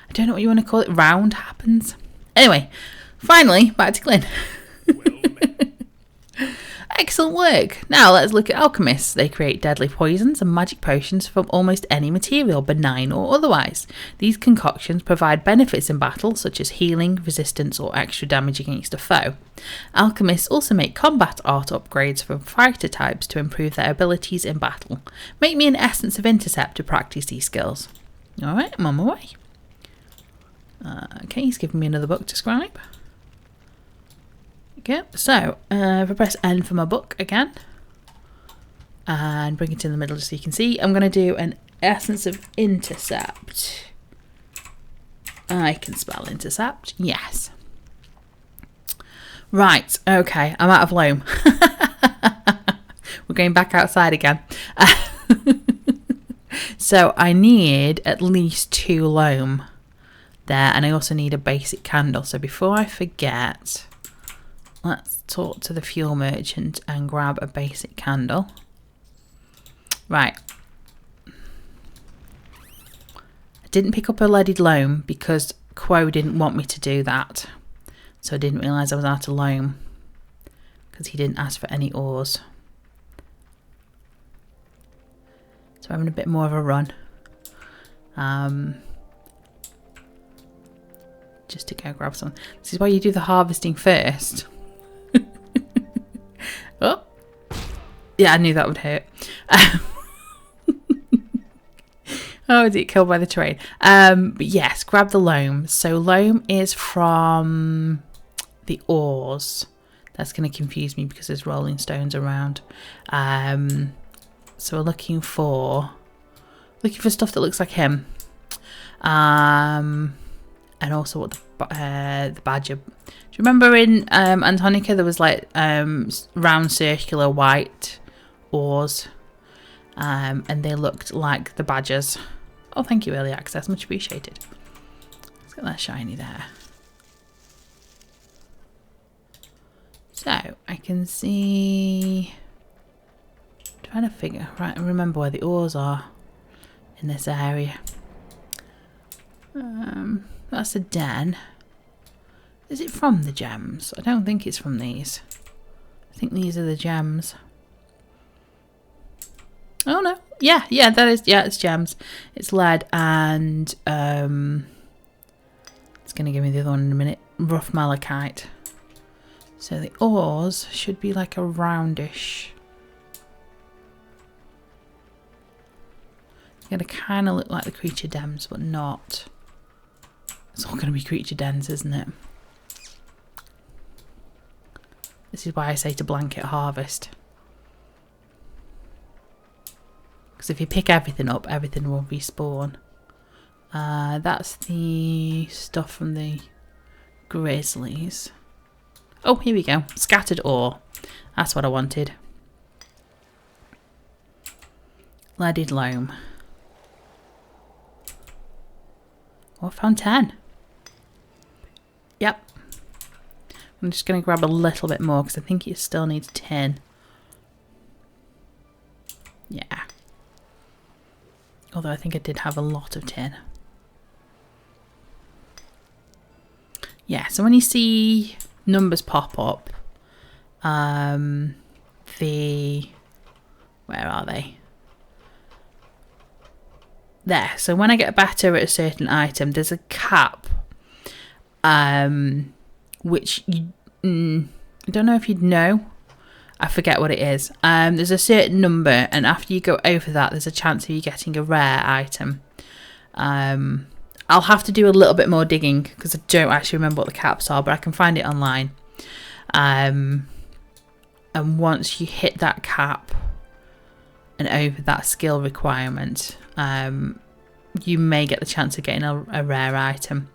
I don't know what you want to call it, round happens. Anyway, finally back to Glyn. Excellent work. Now let's look at alchemists. They create deadly poisons and magic potions from almost any material, benign or otherwise. These concoctions provide benefits in battle, such as healing, resistance, or extra damage against a foe. Alchemists also make combat art upgrades for fighter types to improve their abilities in battle. Make me an essence of intercept to practice these skills. Alright, I'm on my way. Okay, he's giving me another book to scribe. Okay, so if I press N for my book again and bring it in the middle just so you can see, I'm going to do an essence of intercept. I can spell intercept, yes. Right, okay, I'm out of loam. We're going back outside again. So I need at least 2 loam there, and I also need a basic candle. So before I forget, let's talk to the fuel merchant and grab a basic candle. Right. I didn't pick up a leaded loam because Quo didn't want me to do that. So I didn't realise I was out of loam because he didn't ask for any ores. So I'm having a bit more of a run. Just to go grab some. This is why you do the harvesting first. Oh, Yeah, I knew that would hurt. Oh, is it killed by the train? But yes, grab the loam. So loam is from the oars. That's going to confuse me because there's rolling stones around. So we're looking for stuff that looks like him. And also what the badger. Do you remember in Antonica there was like round circular white oars, and they looked like the badgers. Oh, thank you, early access, much appreciated. Let's get that shiny there. So I can see. I'm trying to figure remember where the oars are in this area. That's a den. Is it from the gems? I don't think it's from these. I think these are the gems. Oh no. Yeah, that is, it's gems. It's lead and it's gonna give me the other one in a minute. Rough malachite. So the oars should be like a roundish. It's gonna kinda look like the creature dens, but not. It's all gonna be creature dens, isn't it? This is why I say to blanket harvest. Because if you pick everything up, everything will respawn. That's the stuff from the grizzlies. Oh, here we go. Scattered ore. That's what I wanted. Leaded loam. Oh, I found 10. Yep. I'm just going to grab a little bit more because I think it still needs 10. Yeah. Although I think I did have a lot of tin. Yeah, so when you see numbers pop up, where are they? There. So when I get better at a certain item, there's a cap, which you, I don't know if you'd know. I forget what it is. There's a certain number, and after you go over that, there's a chance of you getting a rare item. I'll have to do a little bit more digging because I don't actually remember what the caps are, but I can find it online. And once you hit that cap and over that skill requirement, you may get the chance of getting a rare item,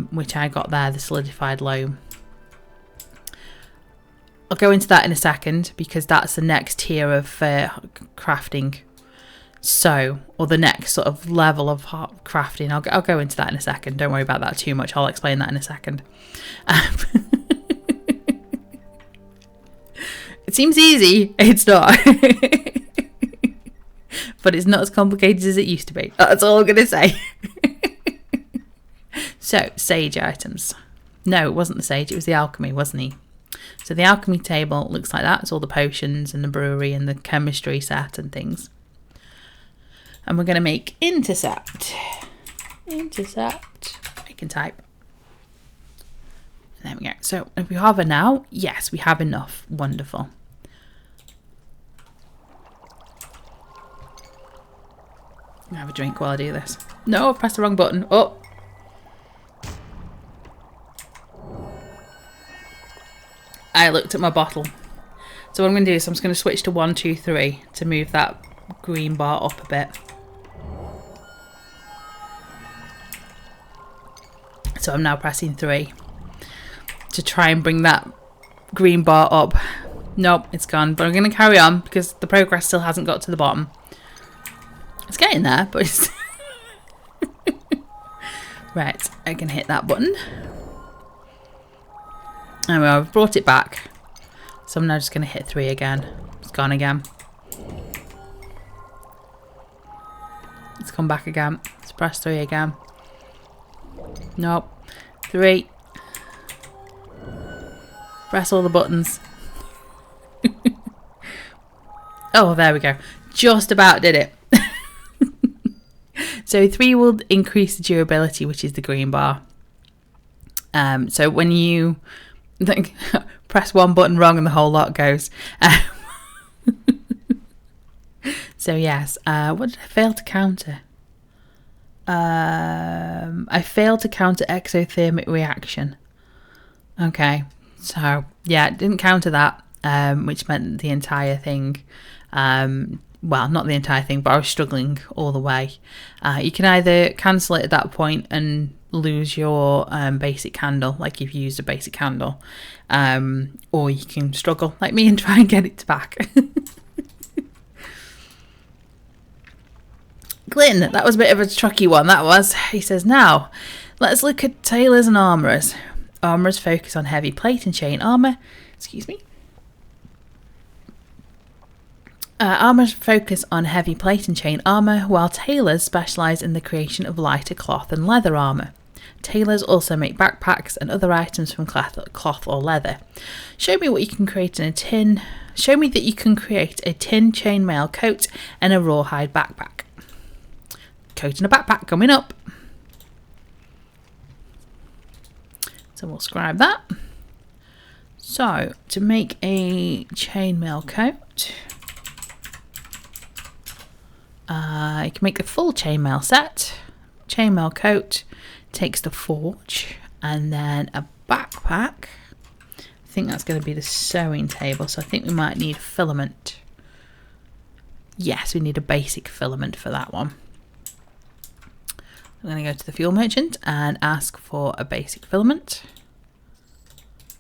which I got there, the solidified loam. I'll go into that in a second because that's the next tier of crafting. So, or the next sort of level of crafting. I'll go into that in a second. Don't worry about that too much. I'll explain that in a second. It seems easy. It's not. But it's not as complicated as it used to be. That's all I'm going to say. So, sage items. No, it wasn't the sage. It was the alchemy, wasn't he? So the alchemy table looks like that. It's all the potions and the brewery and the chemistry set and things. And we're going to make intercept. Intercept. I can type. There we go. So if we hover now, yes, we have enough. Wonderful. I'm going to have a drink while I do this. No, I've pressed the wrong button. Oh. I looked at my bottle. So what I'm going to do is I'm just going to switch to 1, 2, 3 to move that green bar up a bit. So I'm now pressing 3 to try and bring that green bar up. Nope, it's gone. But I'm going to carry on because the progress still hasn't got to the bottom. It's getting there, but it's... Right, I can hit that button. Anyway, I've brought it back. So I'm now just going to hit 3 again. It's gone again. It's come back again. Let's press 3 again. Nope. 3. Press all the buttons. Oh, there we go. Just about did it. So 3 will increase the durability, which is the green bar. So when you... press one button wrong and the whole lot goes. So yes, what did I fail to counter? I failed to counter exothermic reaction. Okay, so yeah, didn't counter that, which meant the entire thing, well, not the entire thing, but I was struggling all the way. You can either cancel it at that point and lose your basic candle, like you've used a basic candle, or you can struggle like me and try and get it back. Glyn, that was a bit of a tricky one, that was. He says, now, let's look at tailors and armourers. Armourers focus on heavy plate and chain armour. Excuse me. Armourers focus on heavy plate and chain armour, while tailors specialise in the creation of lighter cloth and leather armour. Tailors also make backpacks and other items from cloth or leather. Show me what you can create in a tin. Show me that you can create a tin chainmail coat and a rawhide backpack. Coat and a backpack coming up. So we'll scribe that. So to make a chainmail coat, you can make the full chainmail set. Chainmail coat takes the forge, and then a backpack. I think that's going to be the sewing table, so I think we might need filament. Yes, we need a basic filament for that one. I'm going to go to the fuel merchant and ask for a basic filament.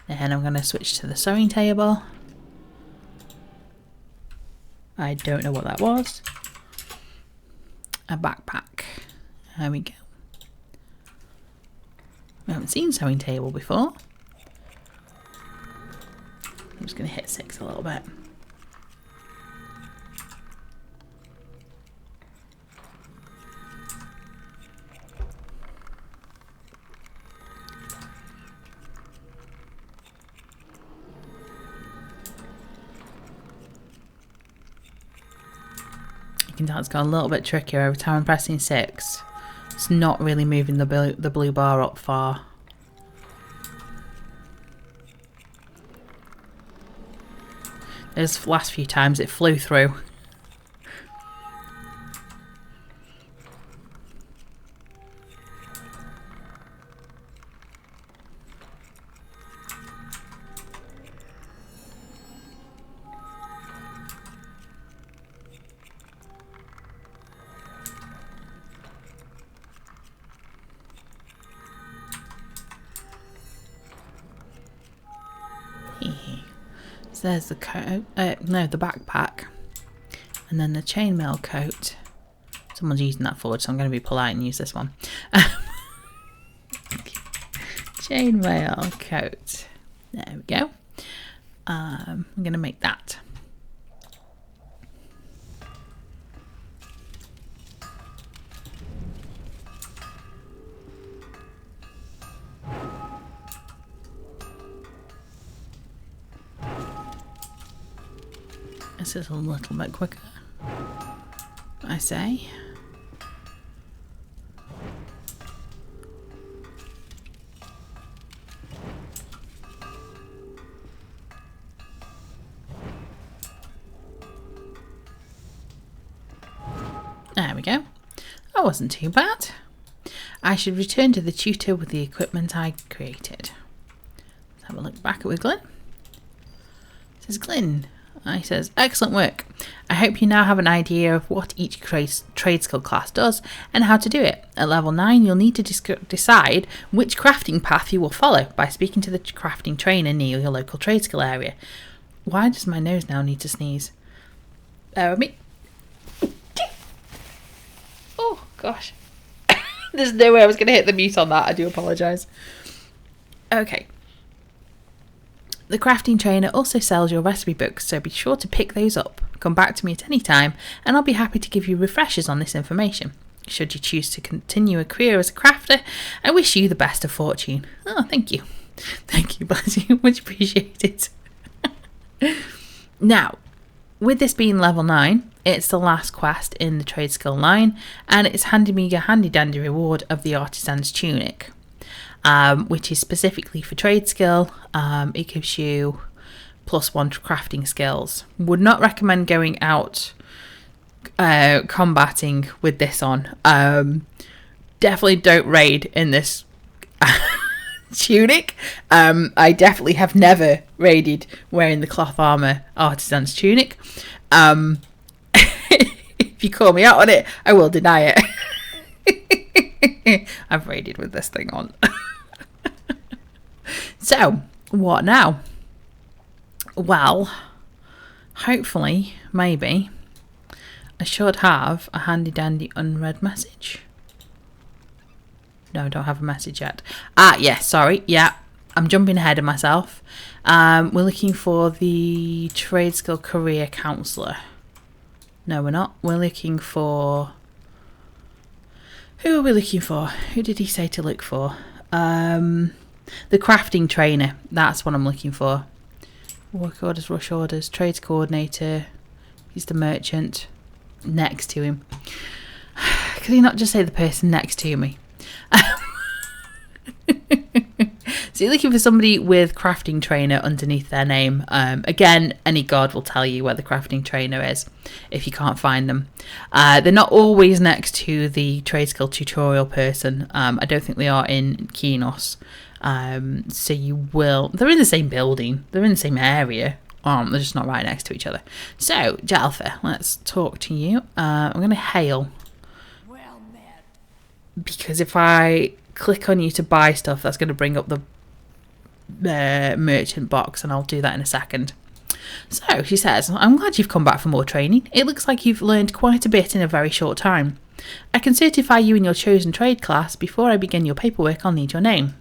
Then I'm going to switch to the sewing table. I don't know what that was. A backpack. There we go. We haven't seen sewing table before. I'm just going to hit 6 a little bit. You can tell it's got a little bit trickier every time I'm pressing 6. It's not really moving the blue bar up far. Those last few times it flew through. So there's the coat, no, the backpack, and then the chainmail coat. Someone's using that forward, so I'm going to be polite and use this one. Chainmail coat. There we go. I'm going to make that. This is a little bit quicker, I say. There we go. That wasn't too bad. I should return to the tutor with the equipment I created. Let's have a look back at Glyn. It says, Glyn. He says, excellent work. I hope you now have an idea of what each trade skill class does and how to do it. At level 9, you'll need to decide which crafting path you will follow by speaking to the crafting trainer near your local trade skill area. Why does my nose now need to sneeze? Bear with me. Oh, gosh. There's no way I was going to hit the mute on that. I do apologise. Okay. The crafting trainer also sells your recipe books, so be sure to pick those up. Come back to me at any time, and I'll be happy to give you refreshers on this information. Should you choose to continue a career as a crafter, I wish you the best of fortune. Oh, thank you. Thank you, bless you. Much appreciated. Now, with this being level 9, it's the last quest in the trade skill line, and it's handed me a handy dandy reward of the artisan's tunic. Which is specifically for trade skill. It gives you +1 to crafting skills. Would not recommend going out combating with this on. Definitely don't raid in this tunic. I definitely have never raided wearing the cloth armor artisan's tunic. If you call me out on it, I will deny it. I've raided with this thing on. So, what now? Well, hopefully, maybe, I should have a handy dandy unread message. No, I don't have a message yet. Yes, sorry. Yeah, I'm jumping ahead of myself. We're looking for the trade skill career counsellor. No, we're not. We're looking for... Who are we looking for? Who did he say to look for? The crafting trainer. That's what I'm looking for. Work orders, rush orders, trades coordinator. He's the merchant. Next to him. Could he not just say the person next to me? So you're looking for somebody with crafting trainer underneath their name. Again, any god will tell you where the crafting trainer is if you can't find them. They're not always next to the trade skill tutorial person. I don't think they are in Kinos. So you will... They're in the same building. They're in the same area. They're just not right next to each other. So, Jalfa, let's talk to you. I'm going to hail. Well met. Because if I click on you to buy stuff, that's going to bring up the merchant box, and I'll do that in a second. So, she says, I'm glad you've come back for more training. It looks like you've learned quite a bit in a very short time. I can certify you in your chosen trade class. Before I begin your paperwork, I'll need your name.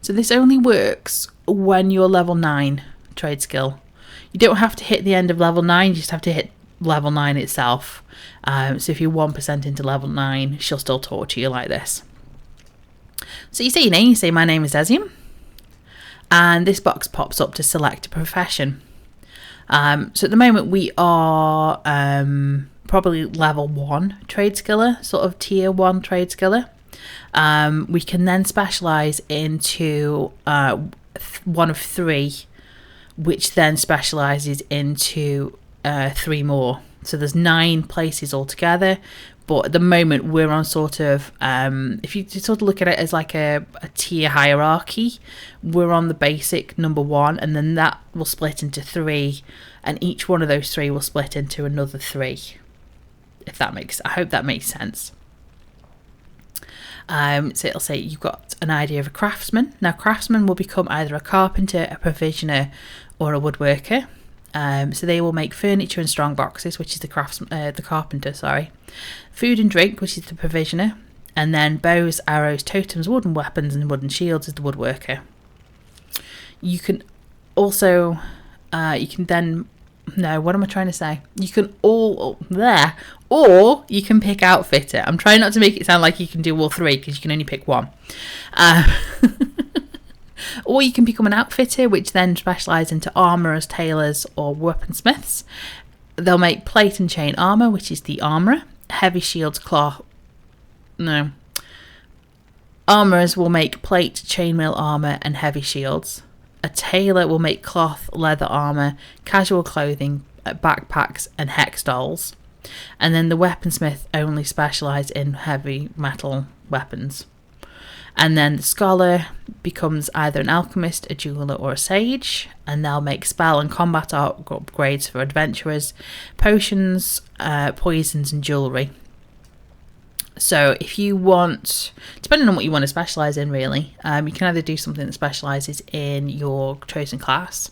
So this only works when you're level 9 trade skill. You don't have to hit the end of level 9, you just have to hit level 9 itself. So if you're 1% into level 9, she'll still talk to you like this. So you say your name, you say, my name is Desium. And this box pops up to select a profession. So at the moment we are probably level 1 trade skiller, sort of tier 1 trade skiller. We can then specialise into one of 3, which then specialises into 3 more. So there's 9 places altogether, but at the moment we're on sort of, if you sort of look at it as like a tier hierarchy, we're on the basic number 1, and then that will split into 3, and each one of those 3 will split into another 3. If that makes, I hope that makes sense. So it'll say you've got an idea of a craftsman. Now craftsmen will become either a carpenter, a provisioner, or a woodworker. So they will make furniture and strong boxes, which is the carpenter, sorry. Food and drink, which is the provisioner. And then bows, arrows, totems, wooden weapons, and wooden shields is the woodworker. You can also, no, what am I trying to say? You can or you can pick outfitter. I'm trying not to make it sound like you can do all 3 because you can only pick 1. Or you can become an outfitter, which then specialise into armourers, tailors, or weaponsmiths. They'll make plate and chain armour, which is the armourer. Heavy shields, cloth. No. Armourers will make plate, chainmail armour, and heavy shields. A tailor will make cloth, leather armour, casual clothing, backpacks, and hex dolls. And then the weaponsmith only specialise in heavy metal weapons. And then the scholar becomes either an alchemist, a jeweller, or a sage, and they'll make spell and combat art upgrades for adventurers, potions, poisons, and jewellery. So if you want, depending on what you want to specialise in really, you can either do something that specialises in your chosen class.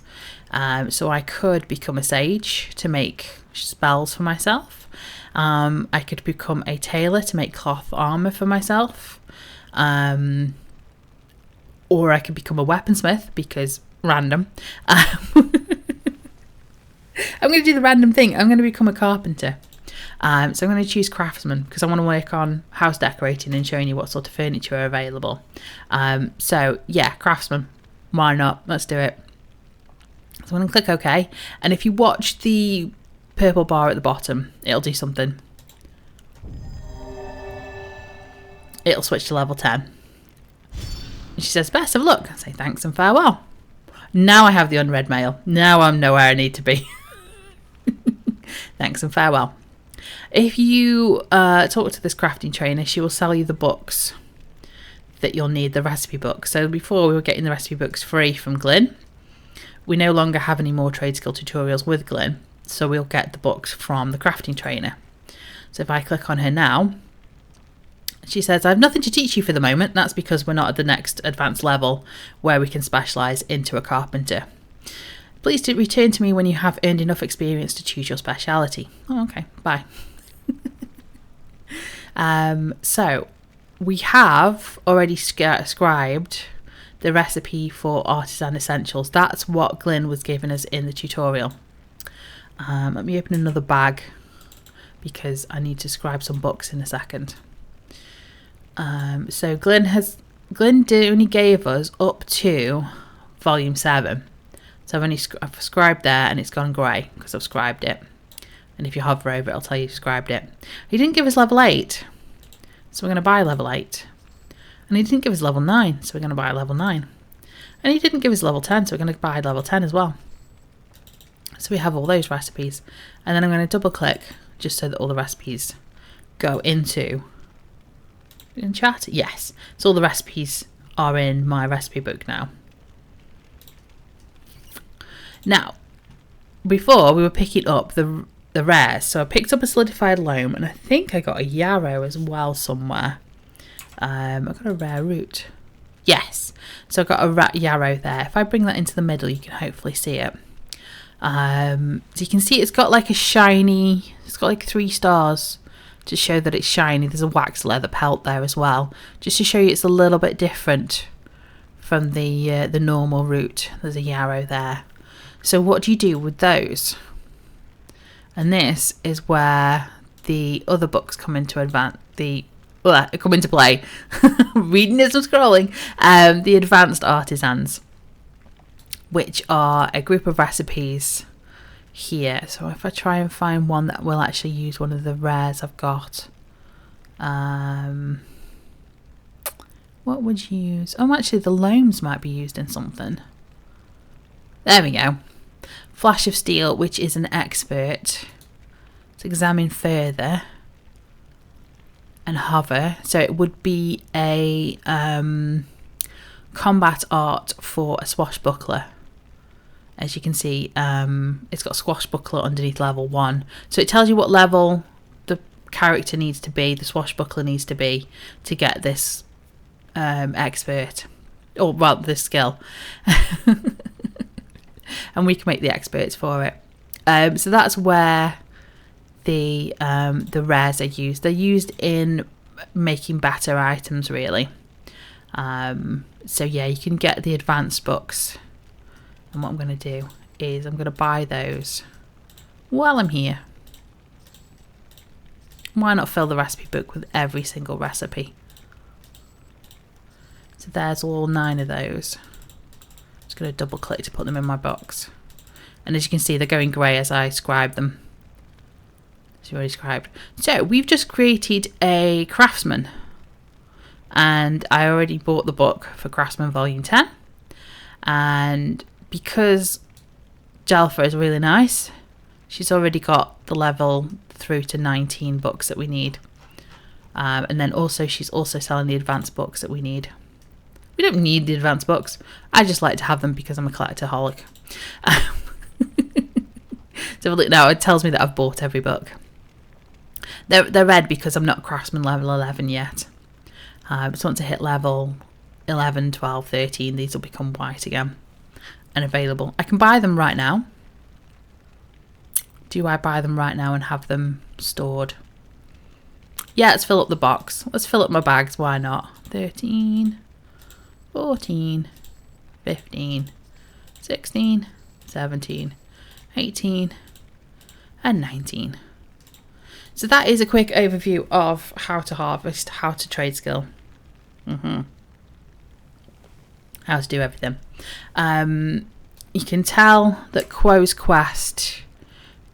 So I could become a sage to make spells for myself. I could become a tailor to make cloth armour for myself. Or I could become a weaponsmith because random. I'm going to do the random thing. I'm going to become a carpenter. So I'm going to choose craftsman because I want to work on house decorating and showing you what sort of furniture are available. So yeah, craftsman. Why not? Let's do it. So I'm going to click OK. And if you watch the purple bar at the bottom, it'll do something. It'll switch to level 10. She says, best of luck. I say thanks and farewell. Now I have the unread mail. Now I know where I need to be. Thanks and farewell. If you talk to this crafting trainer, she will sell you the books that you'll need, the recipe books. So before we were getting the recipe books free from Glyn. We no longer have any more trade skill tutorials with Glyn, so we'll get the books from the crafting trainer. So if I click on her now, she says, I have nothing to teach you for the moment. That's because we're not at the next advanced level where we can specialise into a carpenter. Please return to me when you have earned enough experience to choose your speciality. Oh, okay, bye. So we have already scribed the recipe for artisan essentials. That's what Glyn was giving us in the tutorial. Let me open another bag because I need to scribe some books in a second. So Glyn only gave us up to volume 7. So I've scribed there and it's gone grey because I've scribed it. And if you hover over it, it'll tell you scribed it. He didn't give us level 8, so we're going to buy level 8. And he didn't give us level 9, so we're going to buy level 9. And he didn't give us level 10, so we're going to buy level 10 as well. So we have all those recipes. And then I'm going to double click just so that all the recipes go into... In chat? Yes. So all the recipes are in my recipe book now. Now, before we were picking up the rares. So I picked up a solidified loam and I think I got a yarrow as well somewhere. I got a rare root. Yes. So I got a yarrow there. If I bring that into the middle, you can hopefully see it. So you can see it's got like a shiny, it's got like 3 stars to show that it's shiny. There's a wax leather pelt there as well, just to show you it's a little bit different from the normal root. There's a yarrow there. So what do you do with those? And this is where the other books come into come into play. Reading as I'm scrolling. The advanced artisans, which are a group of recipes here. So if I try and find one that will actually use one of the rares I've got, what would you use? Oh, actually the loams might be used in something. There we go. Flash of Steel, which is an expert. Let's examine further and hover. So it would be a combat art for a swashbuckler. As you can see, it's got swashbuckler underneath level 1. So it tells you what level the character needs to be, the swashbuckler needs to be, to get this expert. Or, well, this skill. And we can make the experts for it. So that's where the rares are used. They're used in making better items, really. So yeah, you can get the advanced books. And what I'm going to do is I'm going to buy those while I'm here. Why not fill the recipe book with every single recipe? So there's all 9 of those. Just going to double click to put them in my box. And as you can see, they're going grey as I scribe them. So already scribed. So we've just created a craftsman. And I already bought the book for Craftsman Volume 10. And because Jalfa is really nice, she's already got the level through to 19 books that we need. And then also she's also selling the advanced books that we need. We don't need the advanced books. I just like to have them because I'm a collectaholic. So look now, it tells me that I've bought every book. They're red because I'm not craftsman level 11 yet. So once I hit level 11, 12, 13, these will become white again and available. I can buy them right now. Do I buy them right now and have them stored? Yeah, let's fill up the box. Let's fill up my bags, why not? 13, 14, 15, 16, 17, 18, and 19. So that is a quick overview of how to harvest, how to trade skill. How to do everything. You can tell that Quo's quest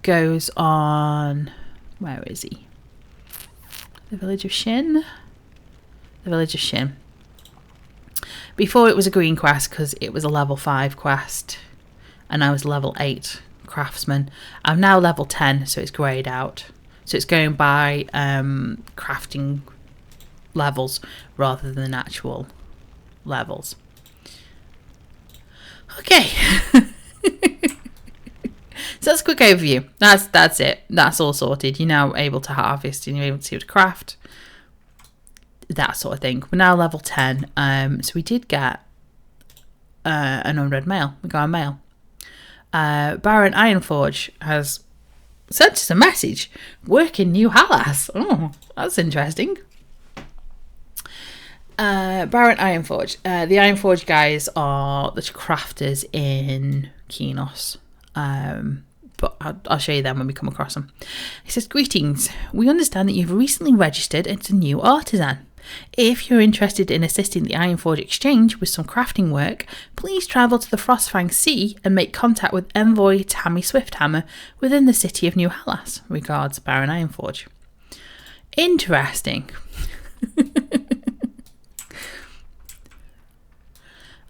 goes on... Where is he? The village of Shin? The village of Shin. Before it was a green quest because it was a level 5 quest. And I was level 8 craftsman. I'm now level 10, so it's greyed out. So it's going by crafting levels rather than actual levels. Okay. So that's a quick overview. That's it. That's all sorted. You're now able to harvest and you're able to see what to craft. That sort of thing. We're now level 10. So we did get an unread mail. We got a mail. Baron Ironforge has sent us a message. Work in New Hallas. Oh, that's interesting. Baron Ironforge. The Ironforge guys are the crafters in Kenos. But I'll show you them when we come across them. He says, greetings. We understand that you've recently registered as a new artisan. If you're interested in assisting the Ironforge Exchange with some crafting work, please travel to the Frostfang Sea and make contact with Envoy Tammy Swifthammer within the city of New Hallas. Regards, Baron Ironforge. Interesting.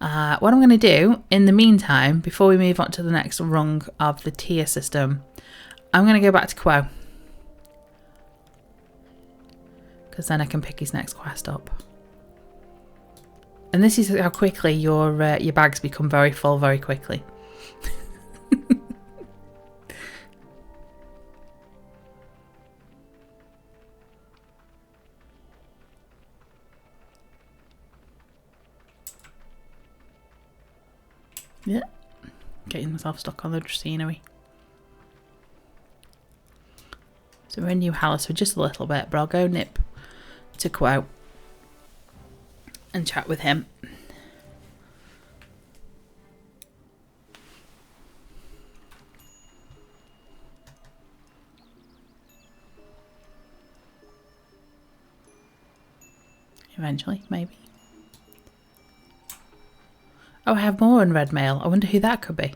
What I'm going to do in the meantime, before we move on to the next rung of the tier system, I'm going to go back to Quo. Because then I can pick his next quest up. And this is how quickly your bags become very full very quickly. Yeah, getting myself stuck on the scenery. So we're in New Hallas for just a little bit, but I'll go nip to Quo and chat with him. Eventually, maybe. Oh, I have more unread mail. I wonder who that could be.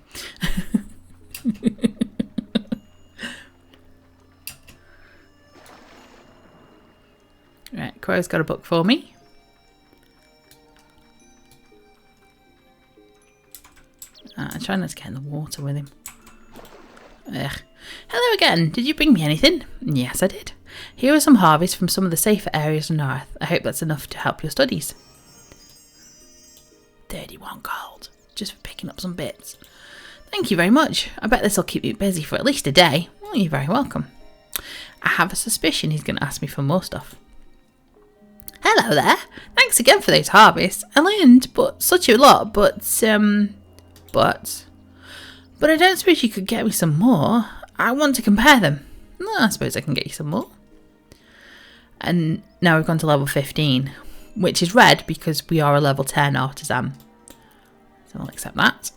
Right, Quo's got a book for me. I'm trying not to get in the water with him. Ugh. Hello again. Did you bring me anything? Yes, I did. Here are some harvests from some of the safer areas of North. I hope that's enough to help your studies. 31 gold, just for picking up some bits. Thank you very much. I bet this will keep you busy for at least a day. Well, you're very welcome. I have a suspicion he's going to ask me for more stuff. Hello there. Thanks again for those harvests. I learned such a lot, but I don't suppose you could get me some more. I want to compare them. Well, I suppose I can get you some more. And now we've gone to level 15, which is red because we are a level 10 artisan. So I'll accept that.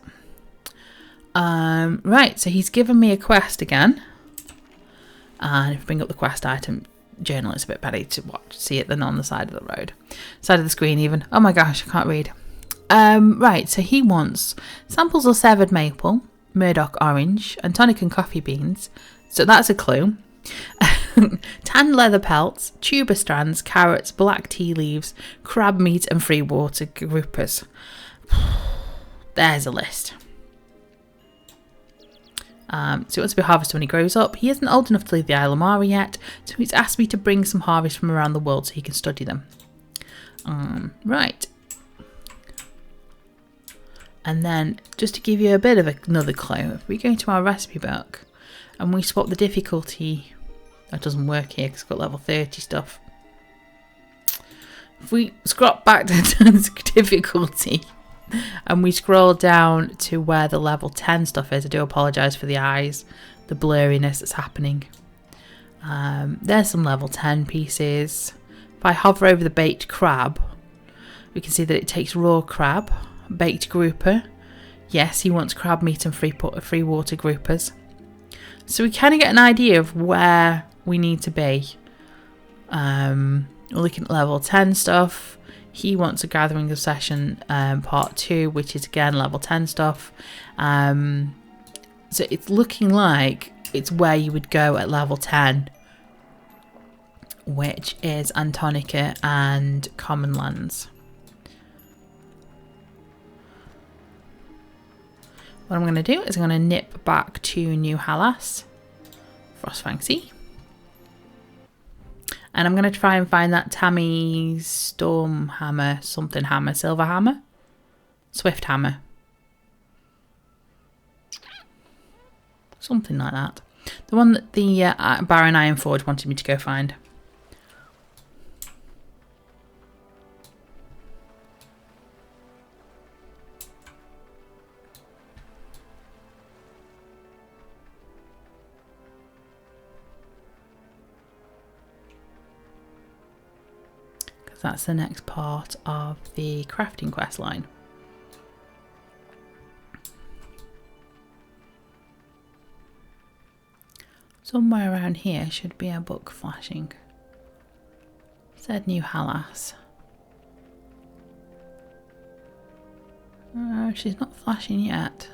Right, so he's given me a quest again. And if I bring up the quest item journal, it's a bit better to see it than on the side of the road. Side of the screen even. Oh my gosh, I can't read. Right, so he wants samples of severed maple, Murdoch orange, and tonic and coffee beans. So that's a clue. Tanned leather pelts, tuber strands, carrots, black tea leaves, crab meat and free water groupers. There's a list. So he wants to be harvested when he grows up. He isn't old enough to leave the Isle of Mara yet, so he's asked me to bring some harvests from around the world so he can study them. Right. And then, just to give you a bit of another clue, if we go to our recipe book and we swap the difficulty, that doesn't work here because it's got level 30 stuff. If we scrop back to difficulty and we scroll down to where the level 10 stuff is, I do apologise for the eyes, the blurriness that's happening. There's some level 10 pieces. If I hover over the baked crab, we can see that it takes raw crab, baked grouper. Yes, he wants crab meat and free water groupers. So we kind of get an idea of where we need to be. We're looking at level 10 stuff. He wants a Gathering of Session part 2, which is again level 10 stuff. So it's looking like it's where you would go at level 10, which is Antonica and Common Lands. What I'm going to do is I'm going to nip back to New Hallas, Frostfang Sea. And I'm going to try and find that Tammy Storm Hammer, something hammer, Silver Hammer, Swift Hammer. Something like that. The one that the Baron Ironforge wanted me to go find. Because that's the next part of the crafting quest line. Somewhere around here should be a book flashing. Said New Halas. She's not flashing yet.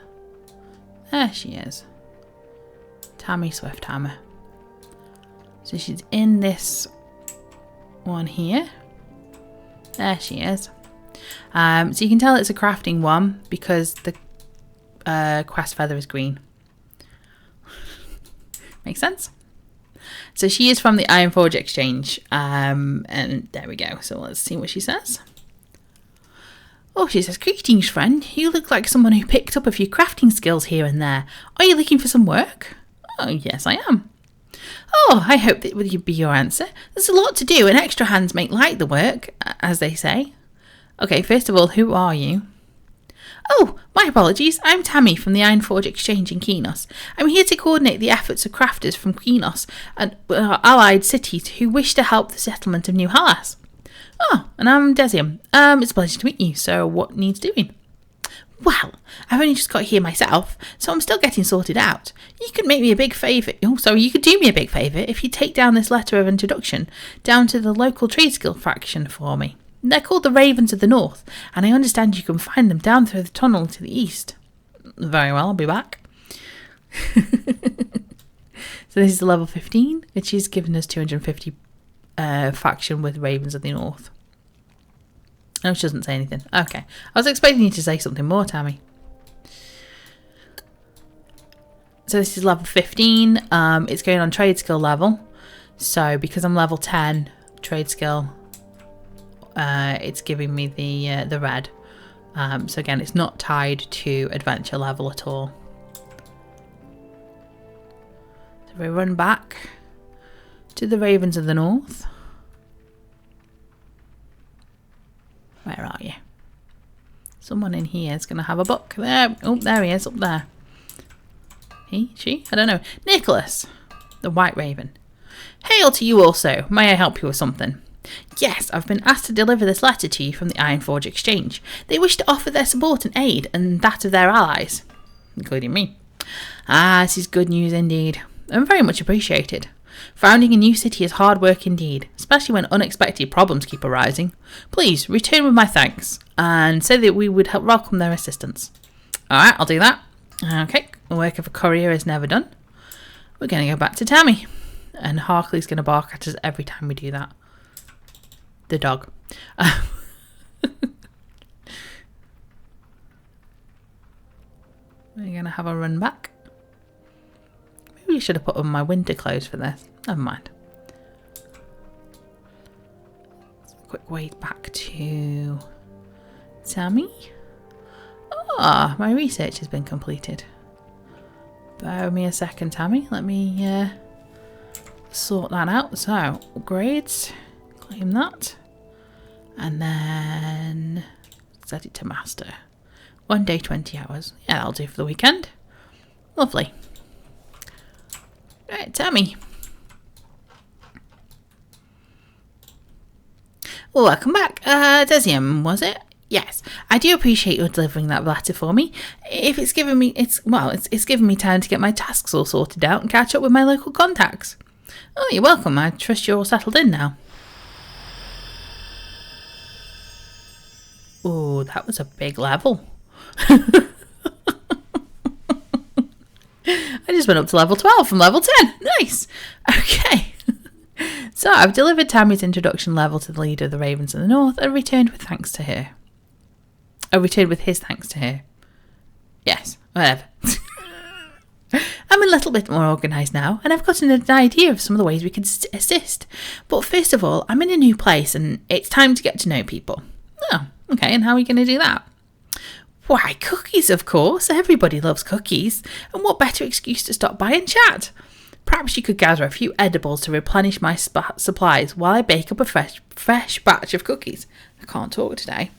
There she is. Tammy Swifthammer. So she's in this one here. There she is. So you can tell it's a crafting one because the quest feather is green. Makes sense? So she is from the Ironforge Exchange. And there we go. So let's see what she says. Oh, she says, "Greetings, friend. You look like someone who picked up a few crafting skills here and there. Are you looking for some work?" "Oh, yes, I am." "Oh, I hope that would be your answer. There's a lot to do and extra hands make light the work, as they say." "Okay, first of all, who are you?" "Oh, my apologies. I'm Tammy from the Ironforge Exchange in Kenos. I'm here to coordinate the efforts of crafters from Kenos and allied cities who wish to help the settlement of New Halas." "Oh, and I'm Desium. It's a pleasure to meet you. So what needs doing?" "Well, I've only just got here myself, so I'm still getting sorted out. You could make me a big favour. Oh, sorry, you could do me a big favour if you take down this letter of introduction down to the local trade skill faction for me. They're called the Ravens of the North, and I understand you can find them down through the tunnel to the east." "Very well, I'll be back." So this is level 15, which she's given us 250 faction with Ravens of the North. Oh, she doesn't say anything. Okay. I was expecting you to say something more, Tammy. So this is level 15. It's going on trade skill level. So because I'm level 10 trade skill, it's giving me the red. So again, it's not tied to adventure level at all. So we run back to the Ravens of the North. Where are you? Someone in here is going to have a book. There. Oh, there he is, up there. He? She? I don't know. Nicholas, the White Raven. "Hail to you also. May I help you with something?" "Yes, I've been asked to deliver this letter to you from the Ironforge Exchange. They wish to offer their support and aid, and that of their allies, including me." "Ah, this is good news indeed, and very much appreciated. Founding a new city is hard work indeed, especially when unexpected problems keep arising. Please return with my thanks, and say that we would help welcome their assistance." "Alright, I'll do that." Okay, the work of a courier is never done. We're going to go back to Tammy, and Harkley's going to bark at us every time we do that. The dog. We're going to have a run back. Maybe I should have put on my winter clothes for this. Never mind. Quick way back to Tammy. Ah, my research has been completed. Bear with me a second, Tammy. Let me sort that out. So, upgrades. Claim that. And then set it to master. 1 day, 20 hours. Yeah, that'll do for the weekend. Lovely. Right, Tammy. Welcome back. Desium, was it? Yes, I do appreciate you delivering that letter for me. If it's given me, it's given me time to get my tasks all sorted out and catch up with my local contacts. Oh, you're welcome. I trust you're all settled in now. Oh, that was a big level. I just went up to level 12 from level 10. Nice. Okay. So I've delivered Tammy's introduction level to the leader of the Ravens of the North and returned with thanks to her. I returned with his thanks to her. Yes, whatever. I'm a little bit more organised now, and I've got an idea of some of the ways we can assist. But first of all, I'm in a new place and it's time to get to know people. Oh, okay, and how are we going to do that? Why, cookies, of course. Everybody loves cookies. And what better excuse to stop by and chat? Perhaps you could gather a few edibles to replenish my supplies while I bake up a fresh batch of cookies. I can't talk today.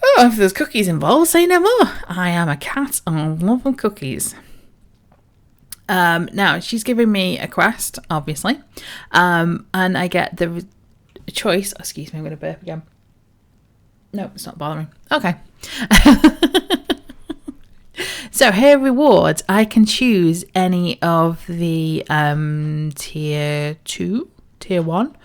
Oh, if there's cookies involved, say no more. I am a cat and I love cookies. Now, she's giving me a quest, obviously. And I get the choice. Excuse me, I'm going to burp again. No, it's not bothering. Okay. So her rewards, I can choose any of the tier 1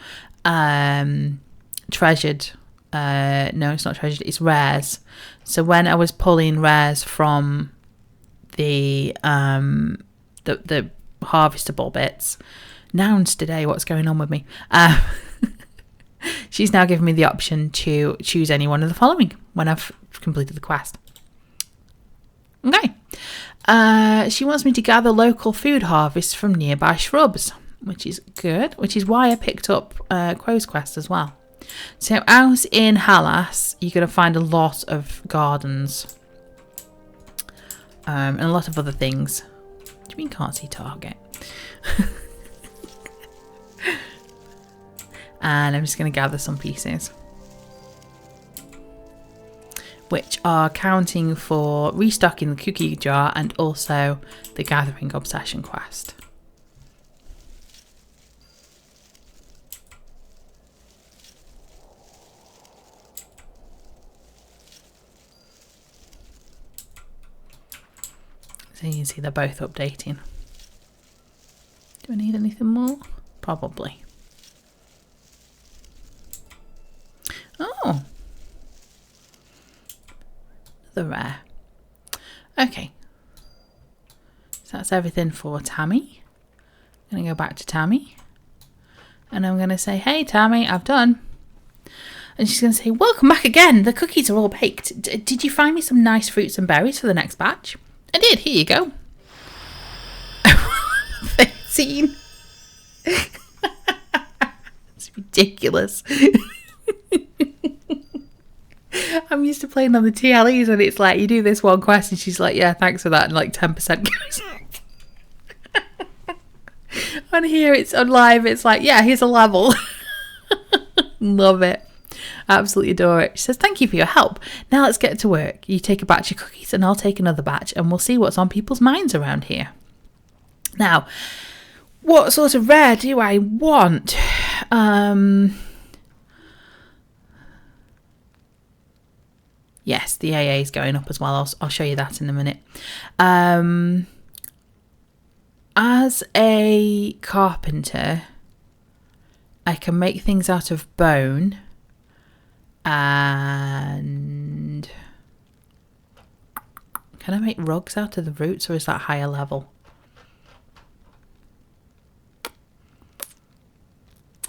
treasured. No, it's not treasured, it's rares. So when I was pulling rares from the harvestable bits, nouns today, what's going on with me? She's now given me the option to choose any one of the following when I've completed the quest. Okay. She wants me to gather local food harvests from nearby shrubs, which is good, which is why I picked up Crow's Quest as well. So out in Hallas, you're going to find a lot of gardens and a lot of other things. What do you mean can't see target? And I'm just going to gather some pieces, which are counting for restocking the cookie jar and also the gathering obsession quest. So you can see they're both updating. Do I need anything more? Probably. Oh. The rare. Okay. So that's everything for Tammy. I'm going to go back to Tammy. And I'm going to say, hey, Tammy, I've done. And she's going to say, welcome back again. The cookies are all baked. Did you find me some nice fruits and berries for the next batch? I did. Here you go. 13. It's ridiculous. I'm used to playing on the TLEs and it's like you do this one quest and she's like, yeah, thanks for that, and like 10% goes on here. It's on live, it's like, yeah, here's a level. Love it. Absolutely adore it. She says, thank you for your help. Now let's get to work. You take a batch of cookies and I'll take another batch and we'll see what's on people's minds around here. Now, what sort of rare do I want? Yes, the AA is going up as well. I'll show you that in a minute. As a carpenter, I can make things out of bone and can I make rugs out of the roots, or is that higher level?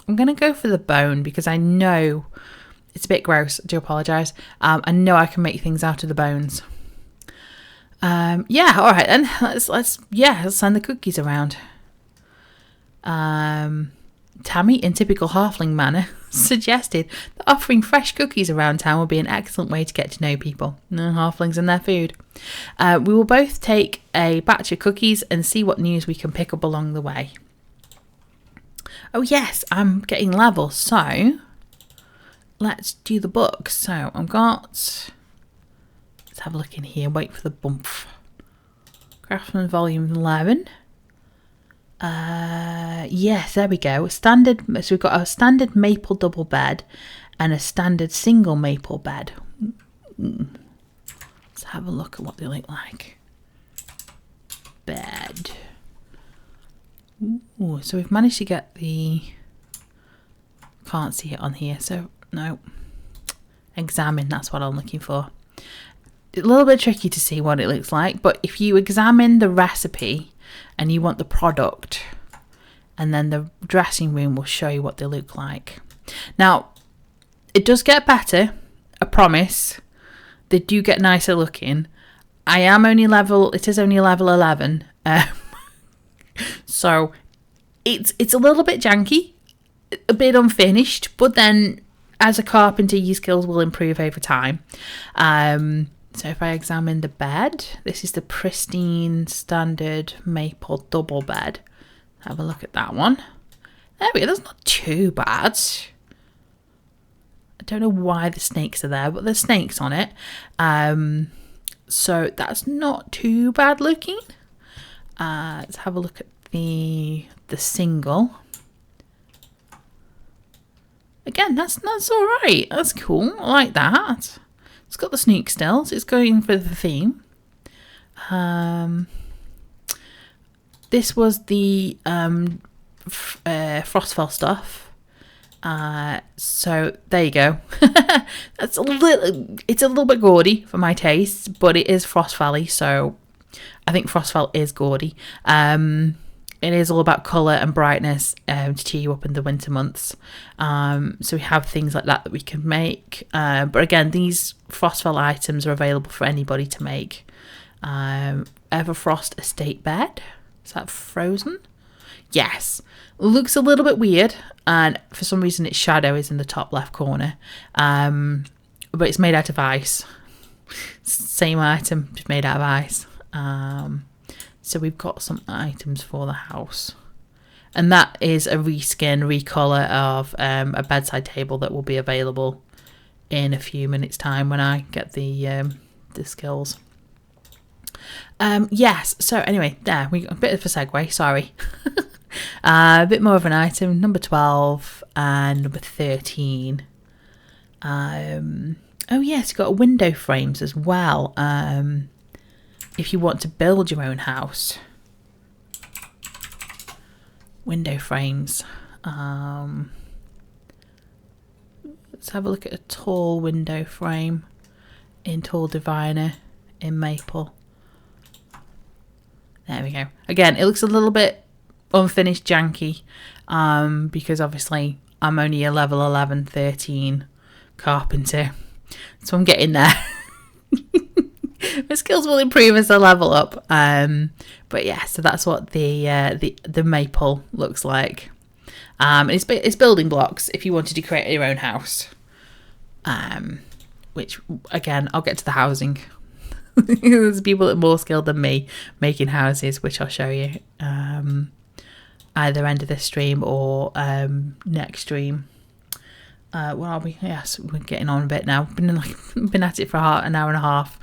I'm going to go for the bone because I know it's a bit gross. I do apologise. I know I can make things out of the bones. Yeah, all right then. Let's send the cookies around. Tammy, in typical halfling manner, suggested that offering fresh cookies around town would be an excellent way to get to know people. Halflings and their food. We will both take a batch of cookies and see what news we can pick up along the way. Oh yes, I'm getting level, so let's do the book. So I've got, let's have a look in here, wait for the bump. Craftsman Volume 11. Yes, there we go. Standard. So we've got a standard maple double bed and a standard single maple bed. Let's have a look at what they look like. Bed. Ooh, so we've managed to get the, can't see it on here, so no. Examine, that's what I'm looking for. A little bit tricky to see what it looks like, but if you examine the recipe and you want the product, and then the dressing room will show you what they look like. Now, it does get better, I promise. They do get nicer looking. It is only level 11, Um, so it's a little bit janky, a bit unfinished, but then as a carpenter, your skills will improve over time. So if I examine the bed, this is the pristine standard maple double bed. Have a look at that one. There we go, that's not too bad. I don't know why the snakes are there, but there's snakes on it. So that's not too bad looking. Let's have a look at the single. Again, that's all right. That's cool. I like that. It's got the sneak still, so it's going for the theme. This was the Frostfell stuff. So there you go. It's a little bit gaudy for my taste, but it is Frostfell-y, so I think Frostfell is gaudy. It is all about colour and brightness to cheer you up in the winter months. So we have things like that we can make. But again, these Frostfell items are available for anybody to make. Everfrost Estate Bed. Is that frozen? Yes. Looks a little bit weird. And for some reason its shadow is in the top left corner. But it's made out of ice. Same item, just made out of ice. So we've got some items for the house. And that is a reskin, recolour of a bedside table that will be available in a few minutes' time when I get the skills. Yes, so anyway, there, we got a bit of a segue, sorry. A bit more of an item, number 12 and number 13. Oh yes, you've got window frames as well. If you want to build your own house. Window frames. Let's have a look at a tall window frame in Tall Diviner in maple. There we go. Again, it looks a little bit unfinished, janky, because obviously I'm only a level 11, 13 carpenter. So I'm getting there. My skills will improve as I level up. But yeah, so that's what the maple looks like. It's building blocks if you wanted to create your own house. Which again, I'll get to the housing. There's people that are more skilled than me making houses, which I'll show you either end of this stream or next stream. Where are we? Yes, we're getting on a bit now. Been at it for an hour and a half.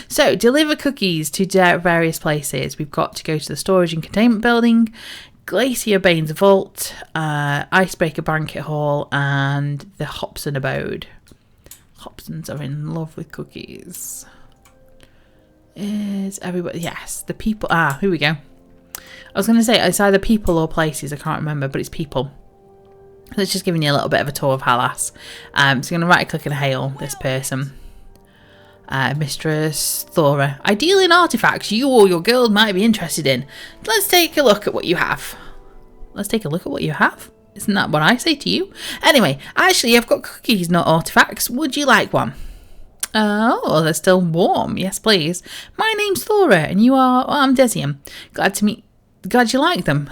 So, deliver cookies to various places. We've got to go to the storage and containment building, Glacier Baines Vault, Icebreaker Banquet Hall, and the Hobson Abode. Hobsons are in love with cookies. Is everybody? Yes, the people. Here we go. I was going to say it's either people or places. I can't remember, but it's people. So it's just giving you a little bit of a tour of Halas. So I'm going to right click and hail this person. Mistress Thora. Ideal in artifacts you or your guild might be interested in. Let's take a look at what you have. Let's take a look at what you have. Isn't that what I say to you? Anyway, actually I've got cookies, not artifacts. Would you like one? Oh, they're still warm. Yes, please. My name's Thora and you are... I'm Desium. Glad you like them.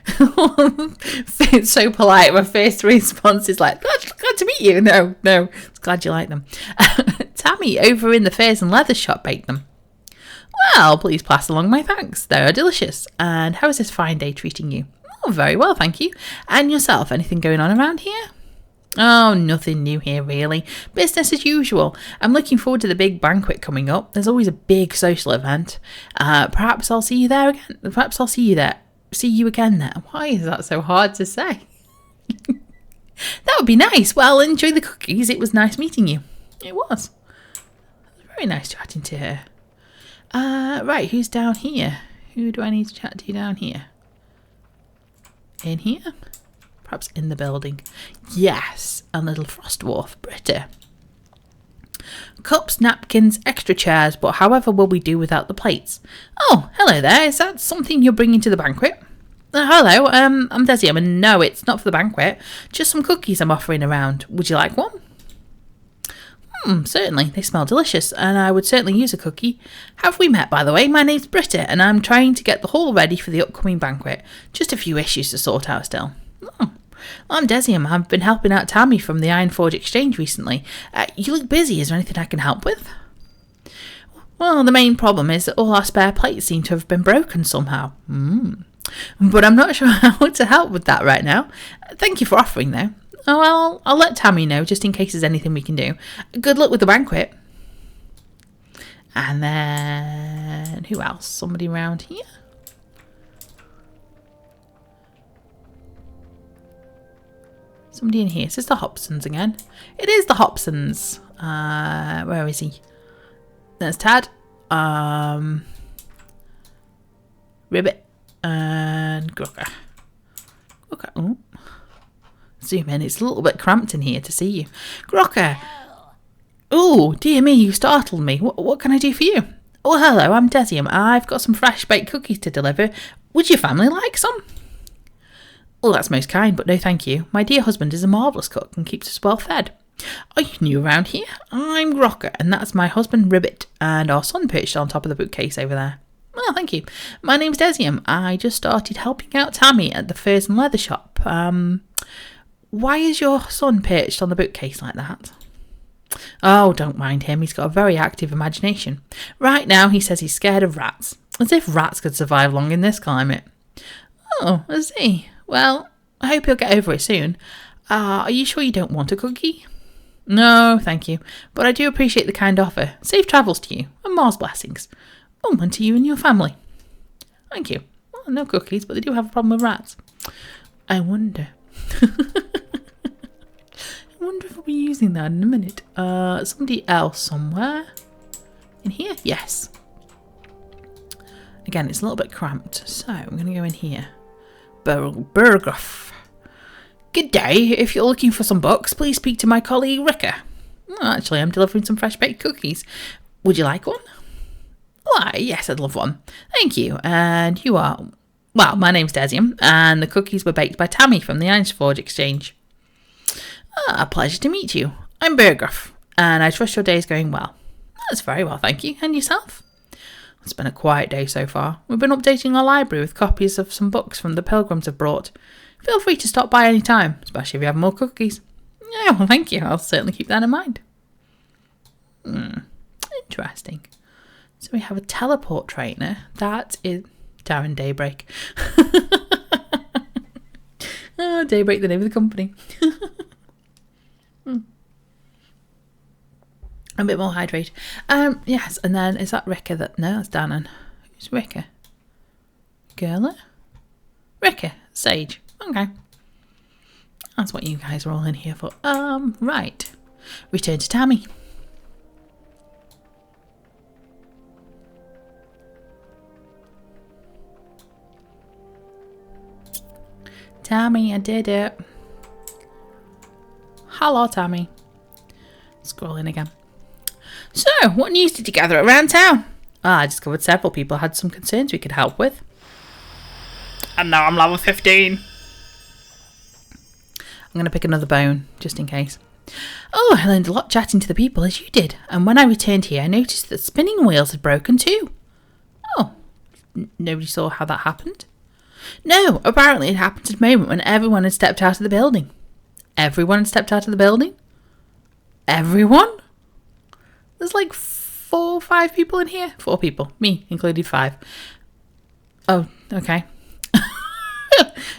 It's so polite. My first response is like, glad to meet you. No, it's glad you like them. Tammy over in the furs and leather shop baked them. Well, please pass along my thanks. They are delicious. And how is this fine day treating you? Oh, very well, thank you. And yourself, anything going on around here? Oh, nothing new here, really. Business as usual. I'm looking forward to the big banquet coming up. There's always a big social event. Perhaps I'll see you there again. Perhaps I'll see you there. See you again there. Why is that so hard to say? That would be nice. Well, enjoy the cookies. It was nice meeting you. It was. Very nice chatting to her. Right, who's down here? Who do I need to chat to down here? In here? Perhaps in the building. Yes, a little frost dwarf, Britta. Cups, napkins, extra chairs, but however will we do without the plates? Oh, hello there. Is that something you're bringing to the banquet? Hello, I'm Desium, and no, it's not for the banquet. Just some cookies I'm offering around. Would you like one? Certainly. They smell delicious, and I would certainly use a cookie. Have we met, by the way? My name's Britta, and I'm trying to get the hall ready for the upcoming banquet. Just a few issues to sort out still. Oh. I'm Desium. I've been helping out Tammy from the Ironforge Exchange recently. You look busy. Is there anything I can help with? Well, the main problem is that all our spare plates seem to have been broken somehow. But I'm not sure how to help with that right now. Thank you for offering, though. Oh, well, I'll let Tammy know, just in case there's anything we can do. Good luck with the banquet. And then... who else? Somebody around here? Somebody in here. Is this the Hobsons again? It is the Hobsons. Where is he? There's Tad. Ribbit. And Grucker. Grucker. Oh. Zoom in. It's a little bit cramped in here to see you. Grucker. Oh, dear me, you startled me. What can I do for you? Oh, hello, I'm Desium. I've got some fresh baked cookies to deliver. Would your family like some? Oh, that's most kind, but no thank you. My dear husband is a marvellous cook and keeps us well fed. Are you new around here? I'm Grocker, and that's my husband Ribbit, and our son perched on top of the bookcase over there. Well, thank you. My name's Desium. I just started helping out Tammy at the furs and leather shop. Why is your son perched on the bookcase like that? Oh, don't mind him. He's got a very active imagination. Right now, he says he's scared of rats. As if rats could survive long in this climate. Oh, I see. Well, I hope he'll get over it soon. Are you sure you don't want a cookie? No, thank you. But I do appreciate the kind offer. Safe travels to you, and Mars blessings. Oh, and to you and your family. Thank you. Well, no cookies, but they do have a problem with rats. I wonder. I wonder if I'll be using that in a minute. Somebody else somewhere. In here? Yes. Again, it's a little bit cramped, so I'm going to go in here. Burgruff. Good day. If you're looking for some books, please speak to my colleague Ricka. Oh, actually, I'm delivering some fresh baked cookies. Would you like one? Why, yes, I'd love one. Thank you. And you are... Well, my name's Desium, and the cookies were baked by Tammy from the Ironforge Exchange. A pleasure to meet you. I'm Burgruff, and I trust your day is going well. That's very well, thank you. And yourself? It's been a quiet day so far. We've been updating our library with copies of some books from the pilgrims have brought. Feel free to stop by any time, especially if you have more cookies. Yeah, well, thank you. I'll certainly keep that in mind. Interesting. So we have a teleport trainer. That is Darren Daybreak. Oh, Daybreak, the name of the company. A bit more hydrate. Yes, and then is that Ricka that... No, that's Dannon. Who's Ricka? Gerla? Ricka. Sage. Okay. That's what you guys are all in here for. Right. Return to Tammy. Tammy, I did it. Hello, Tammy. Scrolling again. So, what news did you gather around town? I discovered several people had some concerns we could help with. And now I'm level 15. I'm going to pick another bone, just in case. Oh, I learned a lot chatting to the people, as you did. And when I returned here, I noticed that spinning wheels had broken too. Oh, nobody saw how that happened? No, apparently it happened at a moment when everyone had stepped out of the building. Everyone had stepped out of the building? Everyone? There's like 4 or 5 people in here. 4 people. Me included 5. Oh, okay.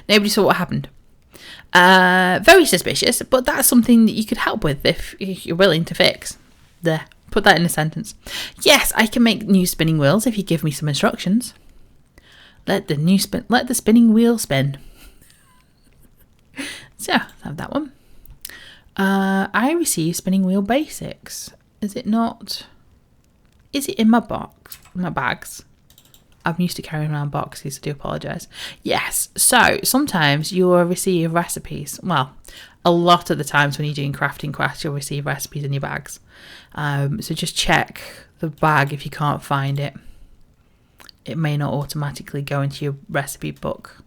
Nobody saw what happened. Very suspicious, but that's something that you could help with if you're willing to fix. There. Put that in a sentence. Yes, I can make new spinning wheels if you give me some instructions. Let the spinning wheel spin. So, have that one. I received spinning wheel basics. Is it not? Is it in my box? My bags? I'm used to carrying around boxes, I do apologise. Yes, so sometimes you'll receive recipes. Well, a lot of the times when you're doing crafting quests, you'll receive recipes in your bags. So just check the bag if you can't find it. It may not automatically go into your recipe book.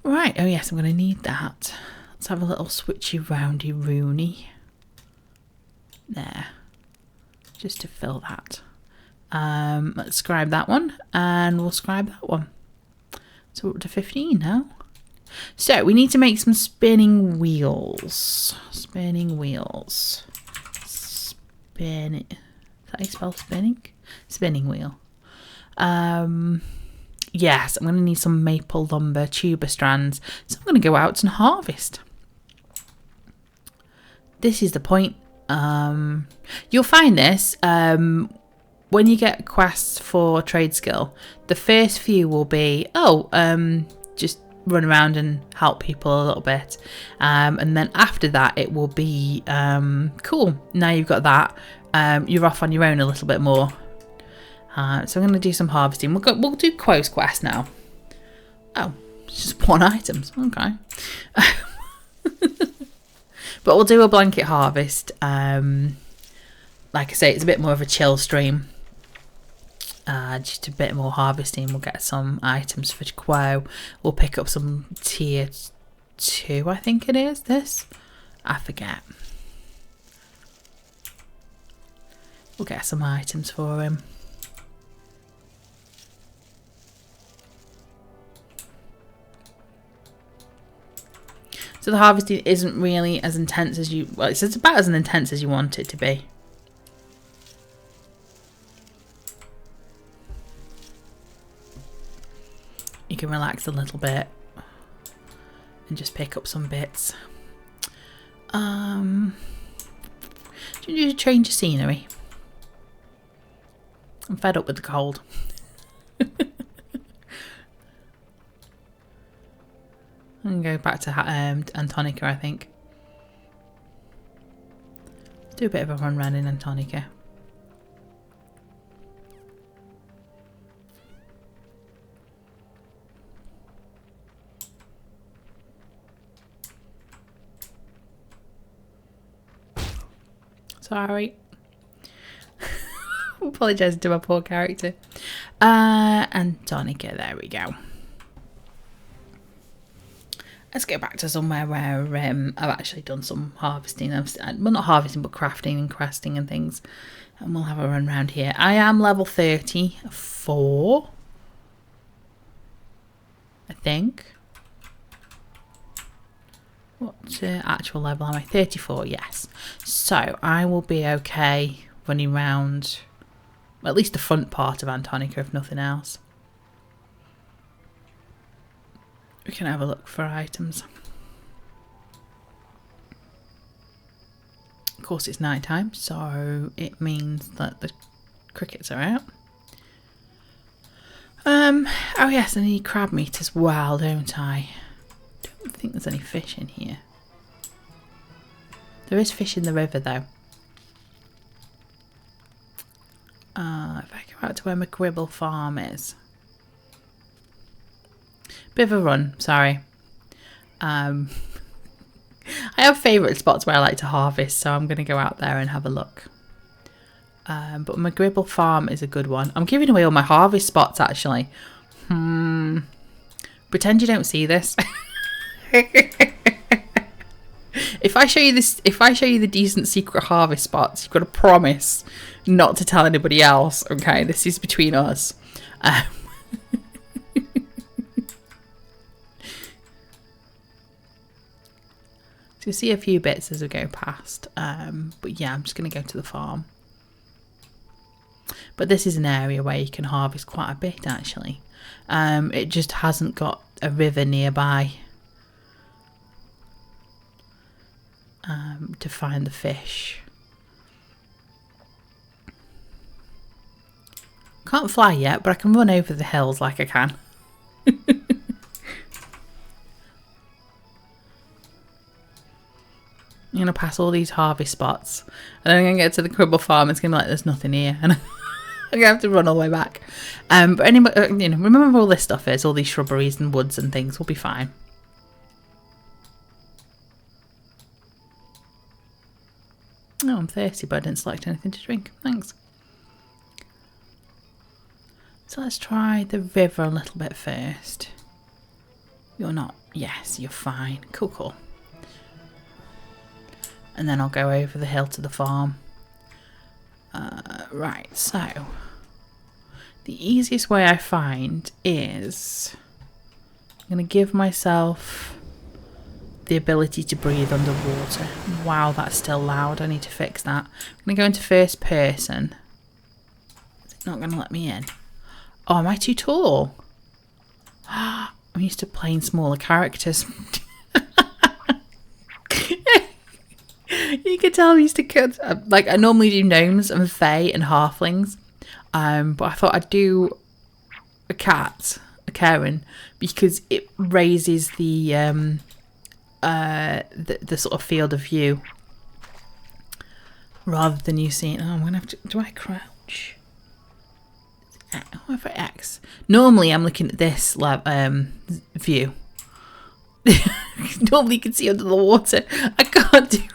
Right, oh yes, I'm going to need that. Let's have a little switchy roundy rooney. there, just to fill that. Let's scribe that one, and we'll scribe that one. So we're up to 15 now. So we need to make some spinning wheels. Spinning wheels. Spin it. Is that how you spell spinning? Spinning wheel. Yes, I'm going to need some maple lumber tuber strands. So I'm going to go out and harvest. This is the point. You'll find this when you get quests for trade skill. The first few will be, just run around and help people a little bit. And then after that, it will be, cool. Now you've got that. You're off on your own a little bit more. So I'm going to do some harvesting. We'll do close quest now. Oh, it's just 1 item. Okay. But we'll do a blanket harvest. Like I say, it's a bit more of a chill stream. Just a bit more harvesting. We'll get some items for Quo. We'll pick up some tier 2, I think it is. This? I forget. We'll get some items for him. So the harvesting isn't really as intense as you... Well, it's about as intense as you want it to be. You can relax a little bit and just pick up some bits. Do you need to change your scenery? I'm fed up with the cold. I'm going to go back to Antonica, I think. Do a bit of a run round in Antonica. Sorry. Apologise to my poor character. Antonica, there we go. Let's go back to somewhere where I've actually done some harvesting. Well, not harvesting, but crafting and questing and things. And we'll have a run around here. I am level 34. I think. What actual level am I? 34, yes. So I will be okay running around, well, at least the front part of Antonica, if nothing else. We can have a look for items. Of course, it's night time, so it means that the crickets are out. Oh yes, I need crab meat as well, don't I? Don't think there's any fish in here. There is fish in the river though. If I go out to where my Gribble farm is. Bit of a run, sorry. I have favourite spots where I like to harvest, so I'm going to go out there and have a look. But my Gribble farm is a good one. I'm giving away all my harvest spots actually. Pretend you don't see this. If I show you this, if I show you the decent secret harvest spots, you've got to promise not to tell anybody else. Okay, this is between us. So you'll see a few bits as we go past. But yeah, I'm just going to go to the farm. But this is an area where you can harvest quite a bit actually. It just hasn't got a river nearby to find the fish. Can't fly yet, but I can run over the hills like I can. I'm going to pass all these harvest spots. And then I'm going to get to the Gribble farm. It's going to be like, there's nothing here. And I'm going to have to run all the way back. But anyway, you know, remember where all this stuff is. All these shrubberies and woods and things. We'll be fine. Oh, I'm thirsty, but I didn't select anything to drink. Thanks. So let's try the river a little bit first. You're not. Yes, you're fine. Cool, cool. And then I'll go over the hill to the farm. Right, so the easiest way I find is I'm going to give myself the ability to breathe underwater. Wow, that's still loud. I need to fix that. I'm going to go into first person. Is it not going to let me in? Oh, am I too tall? I'm used to playing smaller characters. You can tell I'm used to kids. Like, I normally do gnomes and fae and halflings. But I thought I'd do a cat, a Karen, because it raises the sort of field of view rather than you seeing. Oh, I'm gonna have to. Do I crouch? Oh, if I X. Normally, I'm looking at this view. Normally, you can see under the water. I can't do it.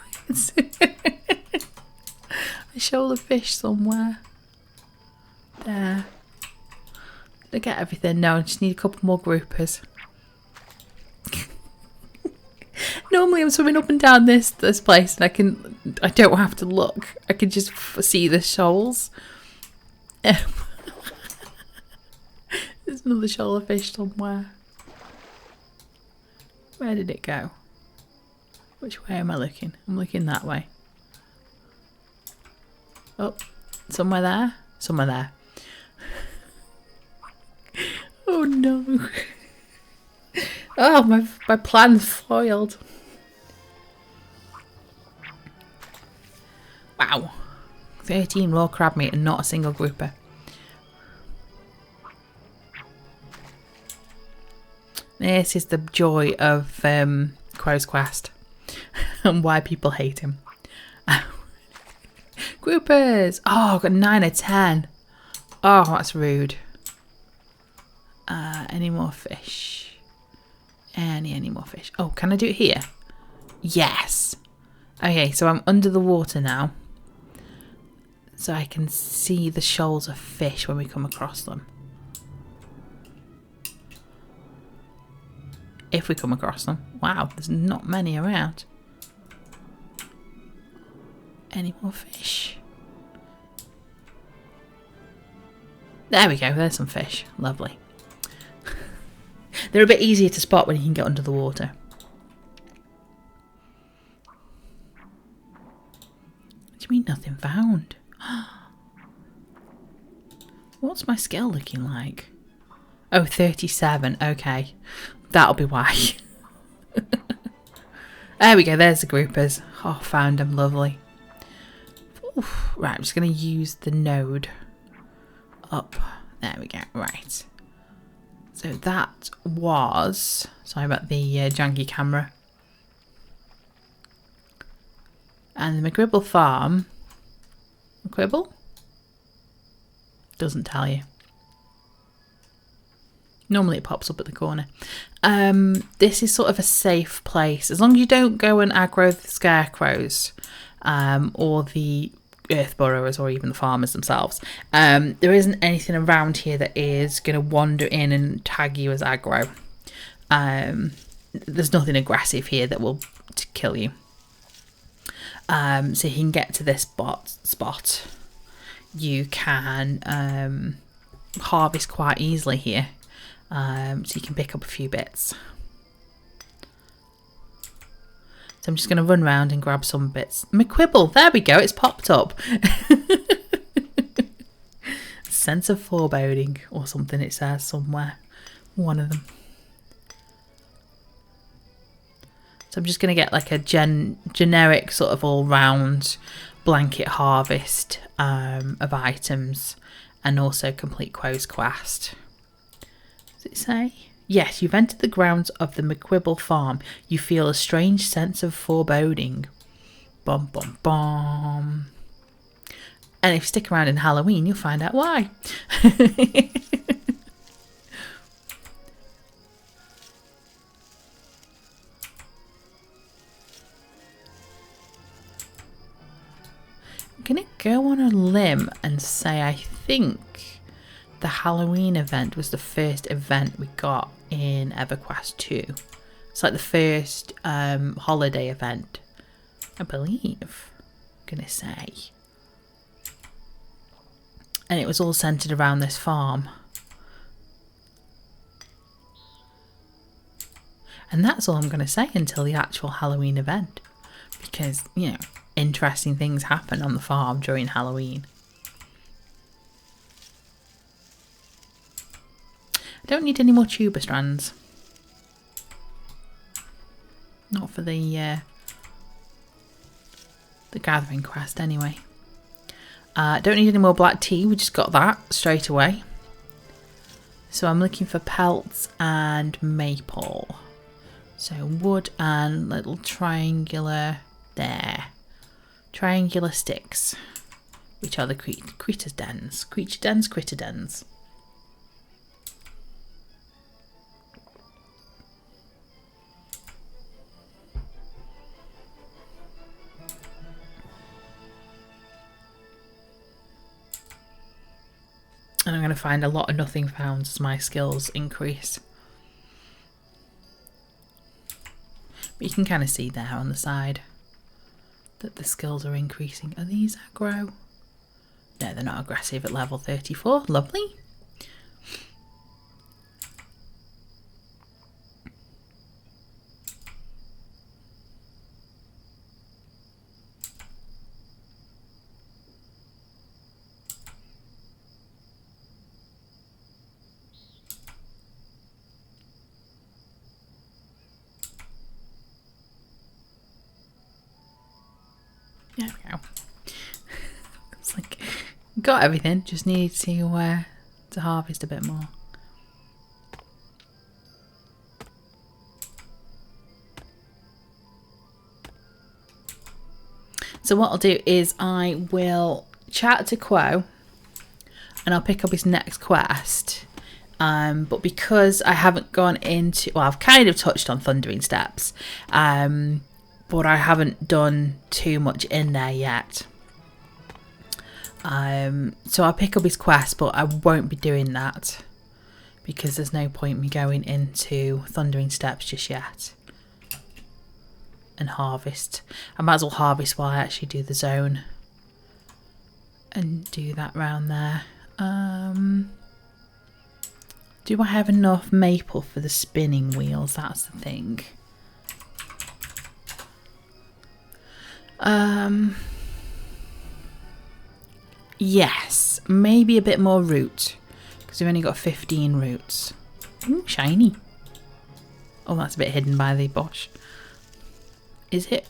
I show a fish somewhere. There. Did I get everything? No, I just need a couple more groupers. Normally I'm swimming up and down this place and I don't have to look. I can just see the shoals. There's another shoal of fish somewhere. Where did it go? Which way am I looking? I'm looking that way. Oh, somewhere there? Somewhere there. Oh no. Oh, my plan's foiled. Wow. 13 raw crab meat and not a single grouper. This is the joy of Crow's Quest and why people hate him. Groupers! Oh, I've got 9 of 10. Oh, that's rude. Any more fish? Any more fish? Oh, can I do it here? Yes. Okay, so I'm under the water now. So I can see the shoals of fish when we come across them. If we come across them. Wow, there's not many around. Any more fish? There we go, there's some fish. Lovely. They're a bit easier to spot when you can get under the water. What do you mean nothing found? What's my skill looking like? Oh, 37. Okay. That'll be why. There we go. There's the groupers. Oh, found them. Lovely. Oof. Right, I'm just going to use the node up. There we go. Right. So that was... Sorry about the janky camera. And the McGribble farm... McGribble? Doesn't tell you. Normally it pops up at the corner. This is sort of a safe place. As long as you don't go and aggro the scarecrows or the earth burrowers or even the farmers themselves. There isn't anything around here that is going to wander in and tag you as aggro. There's nothing aggressive here that will kill you. So you can get to this spot. You can harvest quite easily here. So you can pick up a few bits. So I'm just going to run around and grab some bits. McQuibble, there we go, it's popped up. Sense of foreboding or something it says somewhere. One of them. So I'm just going to get like a generic sort of all-round blanket harvest of items and also complete Crow's Quest. Does it say? Yes, you've entered the grounds of the McQuibble farm. You feel a strange sense of foreboding. Bum, bum, bum. And if you stick around in Halloween, you'll find out why. I'm going to go on a limb and say I think the Halloween event was the first event we got in EverQuest 2. It's like the first holiday event, I believe. I'm going to say. And it was all centered around this farm. And that's all I'm going to say until the actual Halloween event. Because, you know, interesting things happen on the farm during Halloween. I don't need any more tuber strands. Not for the gathering quest anyway. Don't need any more black tea, we just got that straight away. So I'm looking for pelts and maple. So wood and little triangular there. Triangular sticks. Which are the critter dens. Critter dens. And I'm going to find a lot of nothing found as my skills increase. But you can kind of see there on the side that the skills are increasing. Are these aggro? No, they're not aggressive at level 34. Lovely. There we go. It's like, got everything, just need to harvest a bit more. So what I'll do is I will chat to Quo and I'll pick up his next quest. But because I haven't gone into, well, I've kind of touched on Thundering Steps, but I haven't done too much in there yet. So I'll pick up his quest, but I won't be doing that because there's no point me going into Thundering Steps just yet. And harvest. I might as well harvest while I actually do the zone. And do that round there. Do I have enough maple for the spinning wheels? That's the thing. Yes, maybe a bit more root because we've only got 15 roots. Ooh, shiny. Oh, that's a bit hidden by the bush. Is it?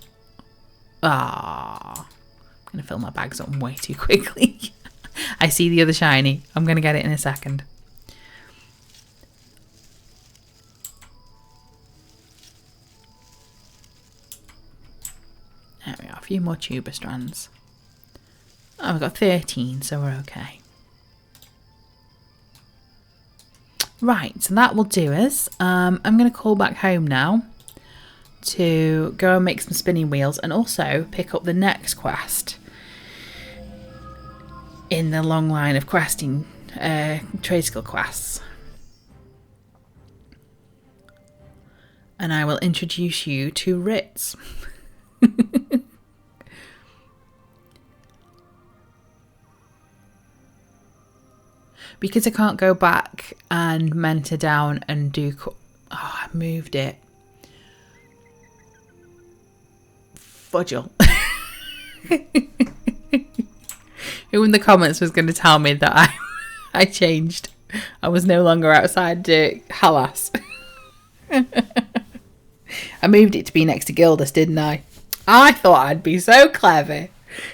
Ah, I'm gonna fill my bags up way too quickly. I see the other shiny. I'm gonna get it in a second. There we are, a few more tuber strands. Oh, we've got 13, so we're okay. Right, so that will do us. I'm going to call back home now to go and make some spinning wheels and also pick up the next quest in the long line of questing trade skill quests. And I will introduce you to Ritz. Because I can't go back and mentor down and do... Oh, I moved it. Fudgel. Who in the comments was going to tell me that I changed? I was no longer outside Hallas. I moved it to be next to Gildas, didn't I? I thought I'd be so clever.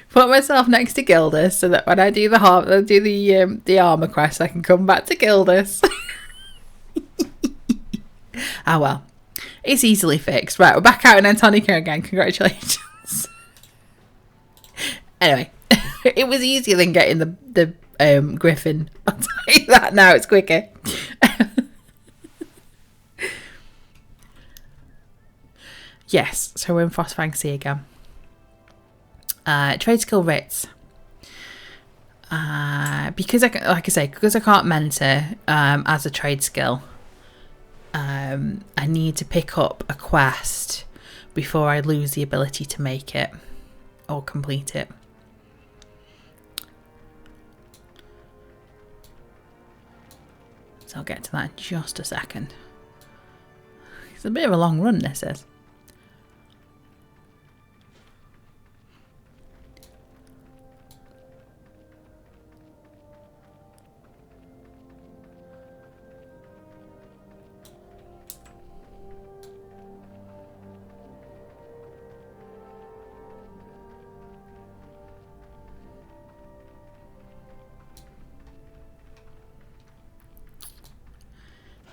Put myself next to Gildas so that when I do the armor quest, I can come back to Gildas. Ah well, it's easily fixed. Right, we're back out in Antonica again. Congratulations. Anyway, it was easier than getting the griffin. I'll tell you that now. It's quicker. Yes, so we're in Frostfang Sea again. Trade skill Ritz. Because I can't mentor as a trade skill, I need to pick up a quest before I lose the ability to make it or complete it. get to that in just a second. It's a bit of a long run, this is.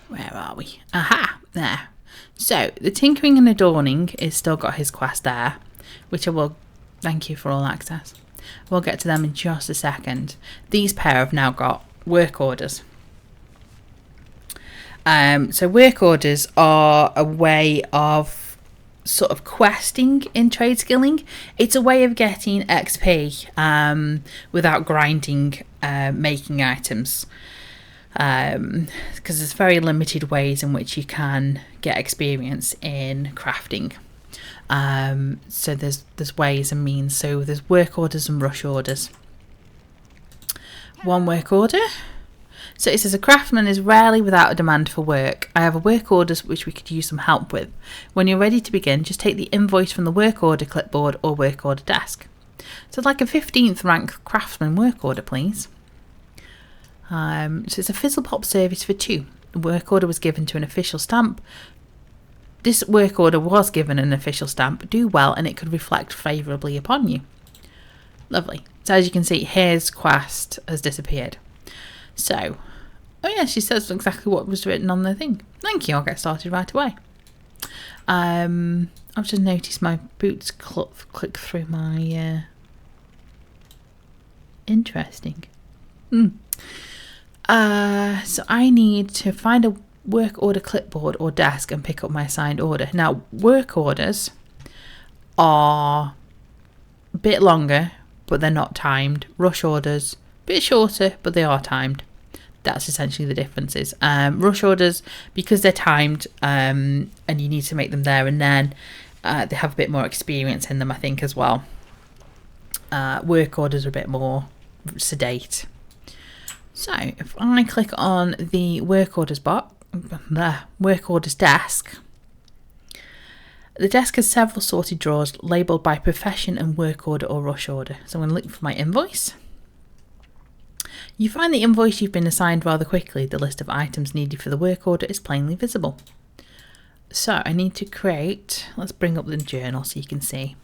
Where are we? Aha! There. So, the tinkering and adorning is still got his quest there, which I will... Thank you for all access. We'll get to them in just a second. These pair have now got work orders. So work orders are a way of sort of questing in trade skilling. It's a way of getting XP without grinding, making items. Because there's very limited ways in which you can get experience in crafting. So there's ways and means. So there's work orders and rush orders. One work order. So it says a craftsman is rarely without a demand for work. I have a work order which we could use some help with. When you're ready to begin, just take the invoice from the work order clipboard or work order desk. So I'd like a 15th rank craftsman work order, please. So it's a fizzle pop service for 2. The work order was given to an official stamp. This work order was given an official stamp. Do well and it could reflect favourably upon you. Lovely. So as you can see, his quest has disappeared. So, oh yeah, she says exactly what was written on the thing. Thank you, I'll get started right away. I've just noticed my boots click through my... Interesting. So I need to find a work order clipboard or desk and pick up my assigned order. Now, work orders are a bit longer, but they're not timed. Rush orders, a bit shorter, but they are timed. That's essentially the differences. Rush orders, because they're timed and you need to make them there and then, they have a bit more experience in them, I think, as well. Work orders are a bit more sedate. So if I click on the work orders work orders desk, the desk has several sorted drawers labelled by profession and work order or rush order. So I'm going to look for my invoice. You find the invoice you've been assigned rather quickly. The list of items needed for the work order is plainly visible. So I need to create, let's bring up the journal so you can see.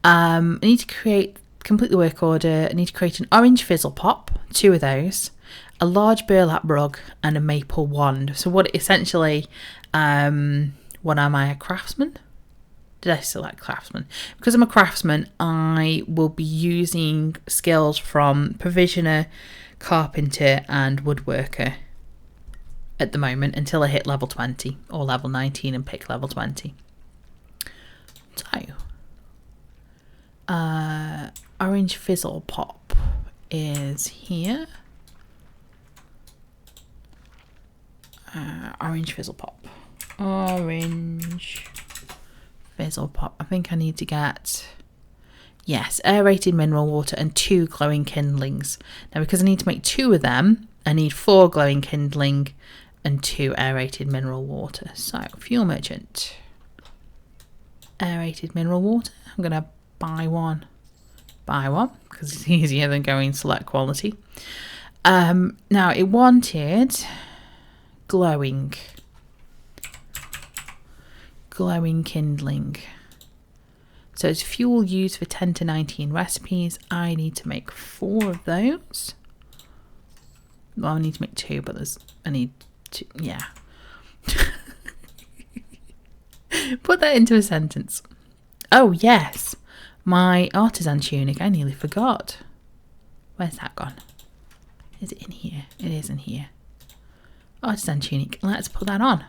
I need to complete the work order. I need to create an orange fizzle pop, 2 of those, a large burlap rug and a maple wand. So what essentially, what am I, a craftsman? Did I select craftsman? Because I'm a craftsman, I will be using skills from provisioner, carpenter and woodworker at the moment until I hit level 20 or level 19 and pick level 20. So, orange fizzle pop is here. Orange fizzle pop. Orange fizzle pop. I think I need to get, yes, aerated mineral water and 2 glowing kindlings. Now because I need to make 2 of them, I need 4 glowing kindling and 2 aerated mineral water. So fuel merchant, aerated mineral water. I'm going to buy one because it's easier than going select quality. Now it wanted glowing kindling. So it's fuel used for 10 to 19 recipes. I need to make 4 of those. Well, I need to make 2, but I need 2, yeah. Put that into a sentence. Oh yes, my artisan tunic, I nearly forgot. Where's that gone? Is it in here? It is in here. Artisan tunic, let's put that on.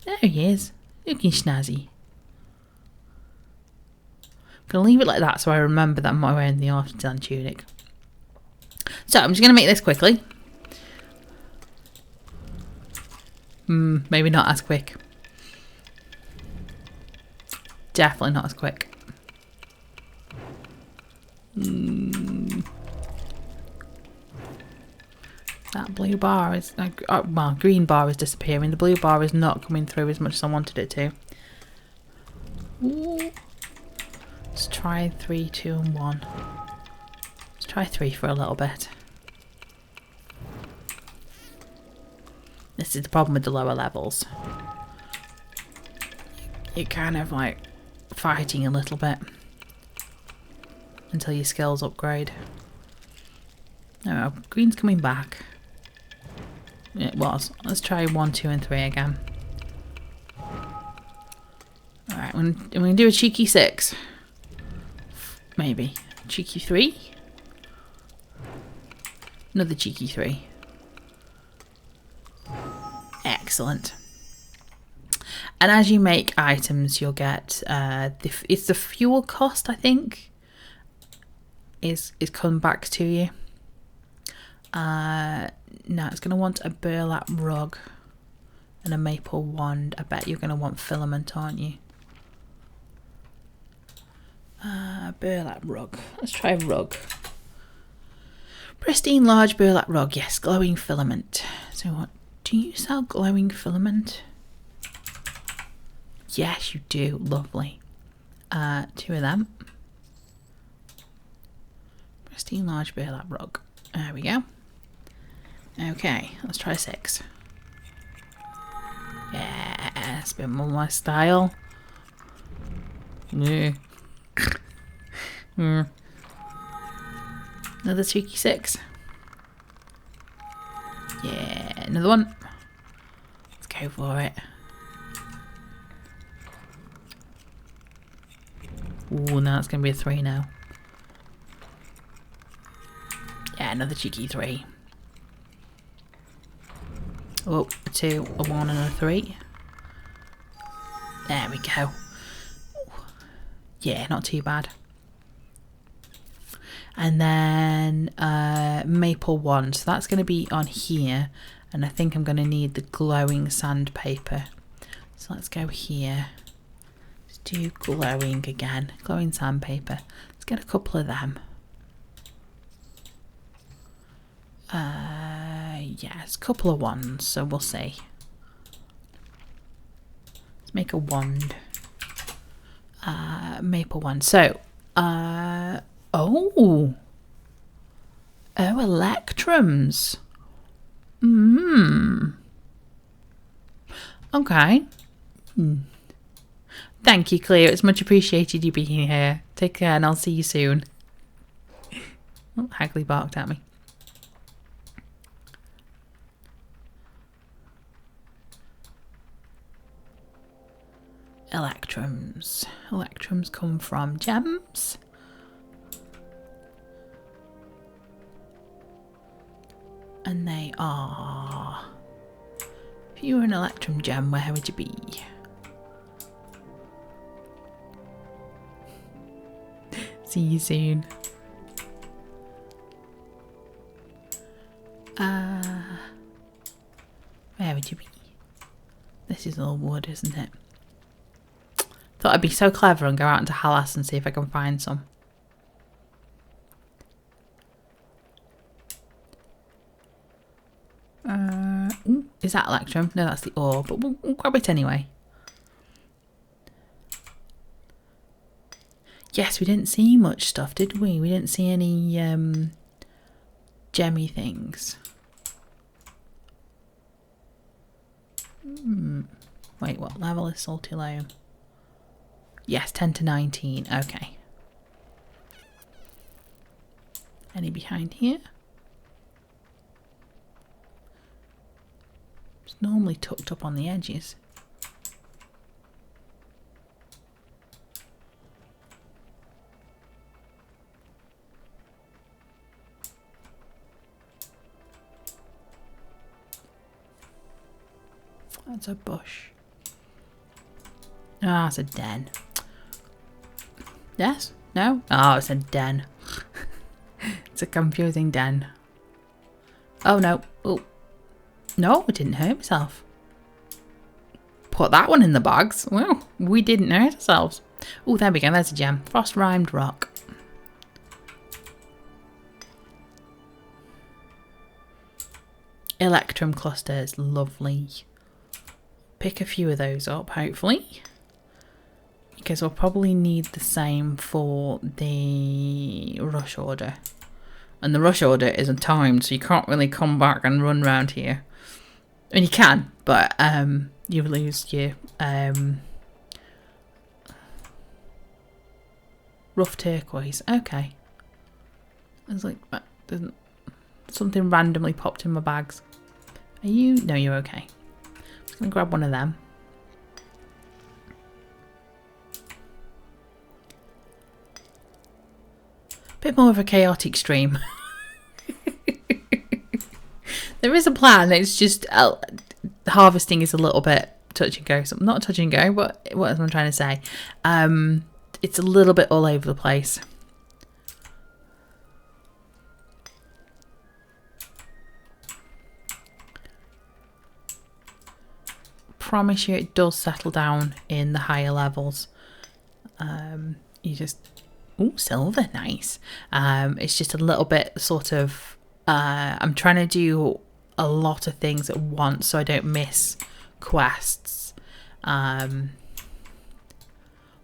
There he is, looking snazzy. I'm going to leave it like that so I remember that I'm wearing the artisan tunic. So I'm just going to make this quickly. Maybe not as quick. Definitely not as quick. That blue bar is... well, green bar is disappearing. The blue bar is not coming through as much as I wanted it to. Ooh. Let's try 3, 2 and 1. Let's try 3 for a little bit. This is the problem with the lower levels. You're kind of like fighting a little bit until your skills upgrade. No, green's coming back. It was. Let's try 1, 2 and 3 again. Alright, I'm going to do a cheeky 6. Maybe. Cheeky 3. Another cheeky 3. Excellent. And as you make items, you'll get it's the fuel cost, I think, is come back to you. Now it's going to want a burlap rug and a maple wand. I bet you're going to want filament, aren't you? Burlap rug. Let's try rug. Pristine large burlap rug. Yes, glowing filament. So what? Do you sell glowing filament? Yes, you do. Lovely. 2 of them. Pristine large burlap rug. There we go. Okay, let's try 6. Yes, a bit more my style. Yeah. Another cheeky 6. Yeah, another one. Let's go for it. Ooh, now it's going to be a 3 now. Yeah, another cheeky 3. Oh, a 2, a 1 and a 3. There we go. Yeah, not too bad. And then maple wand. So that's going to be on here. And I think I'm going to need the glowing sandpaper. So let's go here. Let's do glowing again. Glowing sandpaper. Let's get a couple of them. Yes, a couple of wands. So we'll see. Let's make a wand. Maple wand. So, oh, electrums. Okay. Thank you, Cleo. It's much appreciated you being here. Take care and I'll see you soon. Oh, Hagley barked at me. Electrums. Electrums come from gems. And they are... If you were an electrum gem, where would you be? See you soon. Where would you be? This is all wood, isn't it? Thought I'd be so clever and go out into Hallas and see if I can find some. Ooh, is that electrum? No, that's the ore, but we'll grab it anyway. Yes, we didn't see much stuff, did we? We didn't see any gemmy things. Wait, what level is salty loam? Yes, 10 to 19. Okay. Any behind here? It's normally tucked up on the edges. That's a bush. Ah, it's a den. Yes? No? Oh, it's a den. It's a confusing den. Oh, no. Oh. No, I didn't hurt myself. Put that one in the bags. Well, we didn't hurt ourselves. Oh, there we go. There's a gem. Frost rimed rock. spectrum clusters. Lovely. Pick a few of those up, hopefully. Because we'll probably need the same for the rush order. And the rush order isn't timed, so you can't really come back and run around here. I mean, you can, but you lose your rough turquoise. Okay. It's like something randomly popped in my bags. Are you? No, you're okay. I'm just gonna grab one of them. Bit more of a chaotic stream. There is a plan. It's just harvesting is a little bit touch and go. So not touch and go, but what am I trying to say? It's a little bit all over the place. Promise you it does settle down in the higher levels. You just... Oh, silver, nice. It's just a little bit sort of... I'm trying to do a lot of things at once so I don't miss quests. But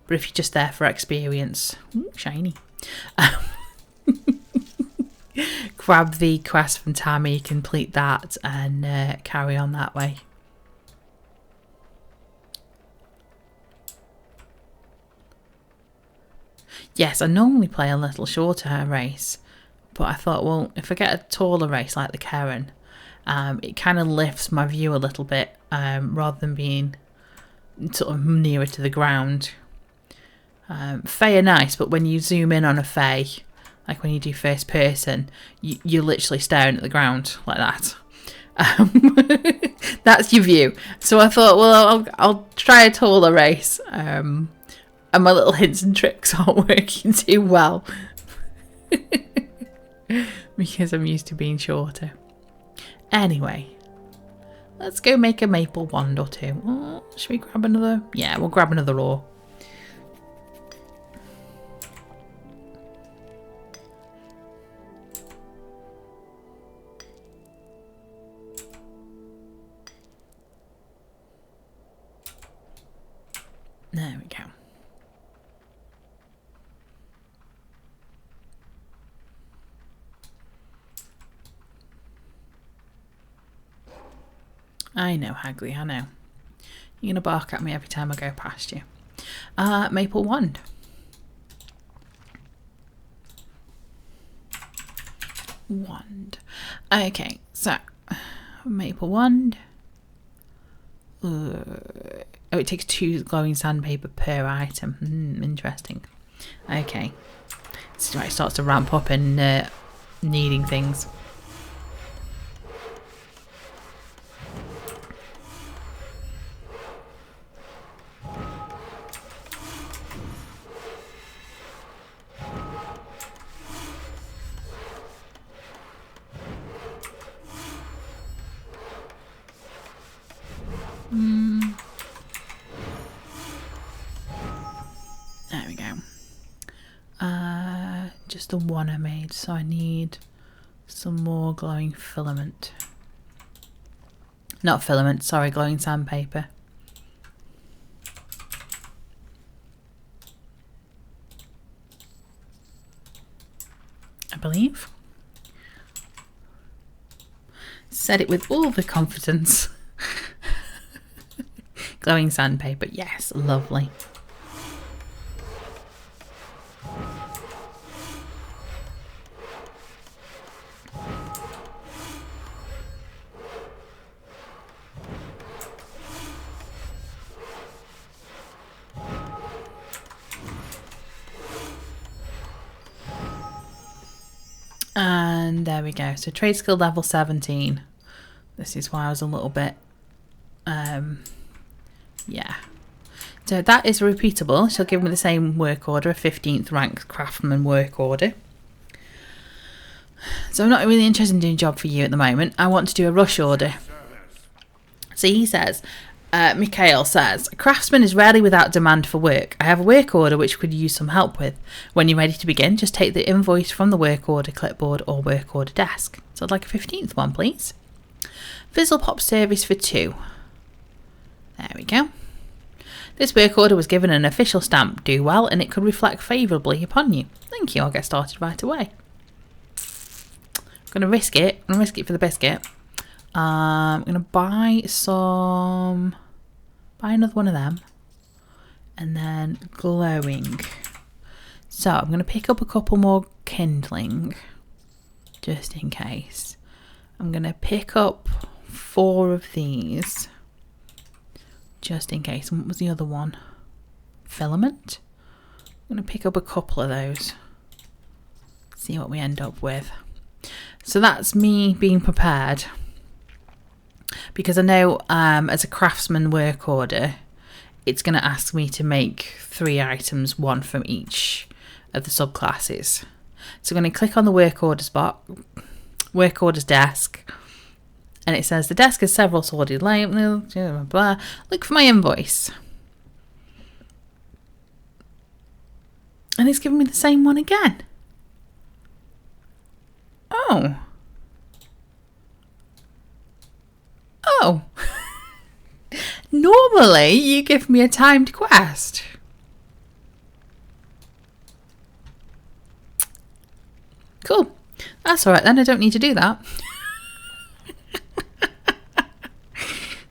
if you're just there for experience... Ooh, shiny. Grab the quest from Tammy, complete that, and carry on that way. Yes, I normally play a little shorter race, but I thought, well, if I get a taller race like the Karen, it kind of lifts my view a little bit, rather than being sort of nearer to the ground. Fae are nice, but when you zoom in on a Fae, like when you do first person, you're literally staring at the ground like that. That's your view. So I thought, well, I'll try a taller race. And my little hints and tricks aren't working too well. Because I'm used to being shorter. Anyway. Let's go make a maple wand or two. Oh, should we grab another? Yeah, we'll grab another ore. There we go. I know, Hagley, I know. You're going to bark at me every time I go past you. Maple wand. Wand. Okay, so maple wand. Oh, it takes 2 glowing sandpaper per item. Interesting. Okay. So it starts to ramp up and needing things. There we go. Just the one I made, so I need some more glowing filament. Not filament, sorry, glowing sandpaper. I believe. Said it with all the confidence. Glowing sandpaper, yes, lovely. And there we go. So trade skill level 17. This is why I was a little bit, yeah. So that is repeatable. She'll give me the same work order, a 15th rank craftsman work order. So I'm not really interested in doing a job for you at the moment. I want to do a rush order. So he says, Mikhail says, a craftsman is rarely without demand for work. I have a work order which could use some help with. When you're ready to begin, just take the invoice from the work order clipboard or work order desk. So I'd like a 15th one, please. Fizzle Pop service for 2. There we go. This work order was given an official stamp, do well, and it could reflect favourably upon you. Thank you, I'll get started right away. I'm going to risk it. I'm going to risk it for the biscuit. I'm going to buy another one of them. And then glowing. So I'm going to pick up a couple more kindling. Just in case. I'm going to pick up 4 of these. Just in case. And what was the other one? Filament. I'm going to pick up a couple of those. See what we end up with. So that's me being prepared. Because I know as a craftsman work order, it's going to ask me to make 3 items, 1 from each of the subclasses. So I'm going to click on the work orders desk. And it says the desk has several sorted labels, blah, blah. Look for my invoice. And it's giving me the same one again. Oh. Oh. Normally you give me a timed quest. Cool. That's alright then, I don't need to do that.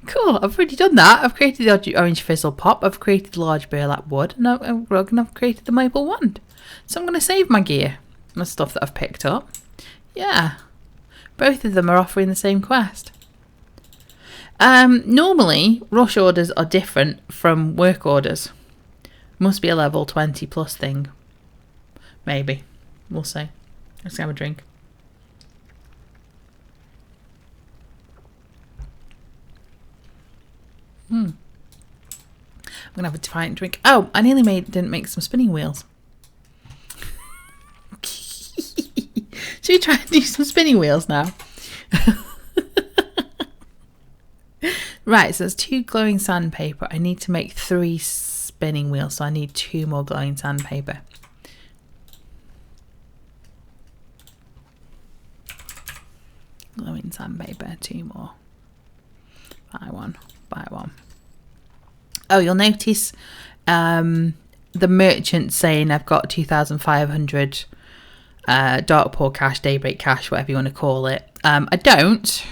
Cool, I've already done that. I've created the orange fizzle pop, I've created the large burlap wood, and I've created the maple wand. So I'm going to save my gear, my stuff that I've picked up. Yeah, both of them are offering the same quest. Normally, rush orders are different from work orders. Must be a level 20 plus thing. Maybe. We'll see. Let's have a drink. I'm gonna have a defiant drink. Oh, I nearly didn't make some spinning wheels. Should we try and do some spinning wheels now? Right, so there's 2 glowing sandpaper. I need to make 3 spinning wheels, so I need 2 more glowing sandpaper. Glowing sandpaper, 2 more. Buy one. Oh, you'll notice the merchant saying I've got 2,500 dark pool cash, daybreak cash, whatever you want to call it. I don't.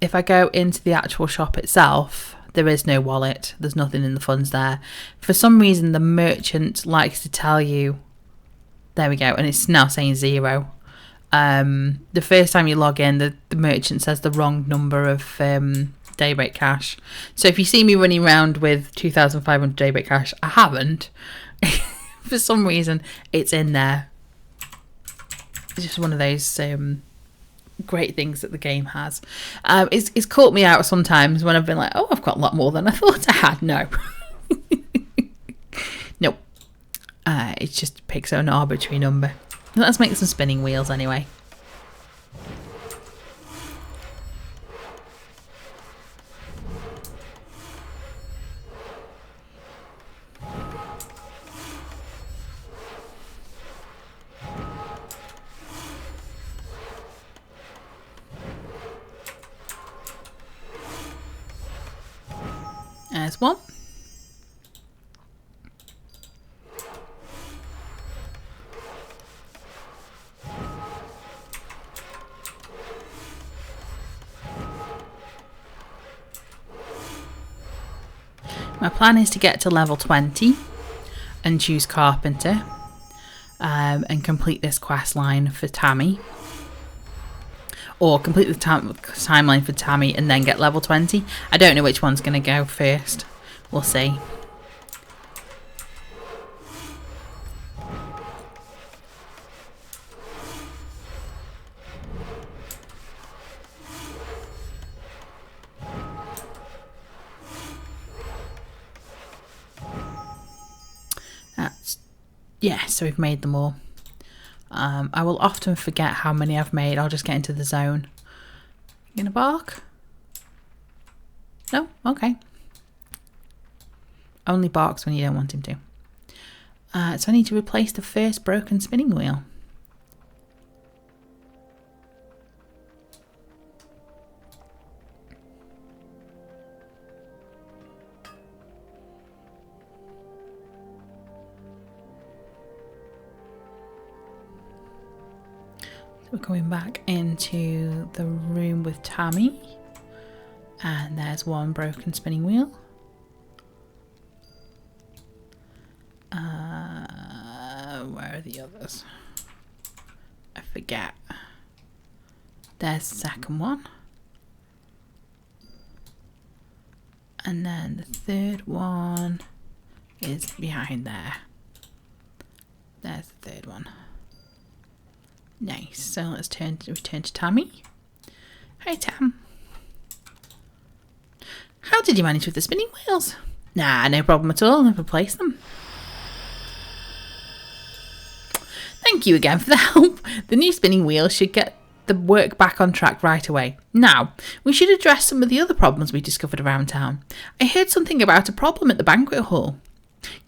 If I go into the actual shop itself, there is no wallet. There's nothing in the funds there. For some reason, the merchant likes to tell you. There we go, and it's now saying 0. The first time you log in, the merchant says the wrong number of daybreak cash. So if you see me running around with 2,500 daybreak cash, I haven't. For some reason, it's in there. It's just one of those great things that the game has. It's caught me out sometimes when I've been like, oh, I've got a lot more than I thought I had. No. Nope. It just picks an arbitrary number. Let's make some spinning wheels anyway. There's one. My plan is to get to level 20 and choose Carpenter and complete this quest line for Tammy. Or complete the timeline for Tammy and then get level 20. I don't know which one's going to go first. We'll see. Yeah, so we've made them all. I will often forget how many I've made. I'll just get into the zone. You gonna bark? No? Okay. Only barks when you don't want him to. So I need to replace the first broken spinning wheel. So we're going back into the room with Tammy. And there's one broken spinning wheel. Where are the others? I forget. There's the second one. And then the third one is behind there. There's the third one. Nice. So let's return to Tammy. Hi, Tam. How did you manage with the spinning wheels? Nah, no problem at all. I've replaced them. Thank you again for the help. The new spinning wheel should get the work back on track right away. Now, we should address some of the other problems we discovered around town. I heard something about a problem at the banquet hall.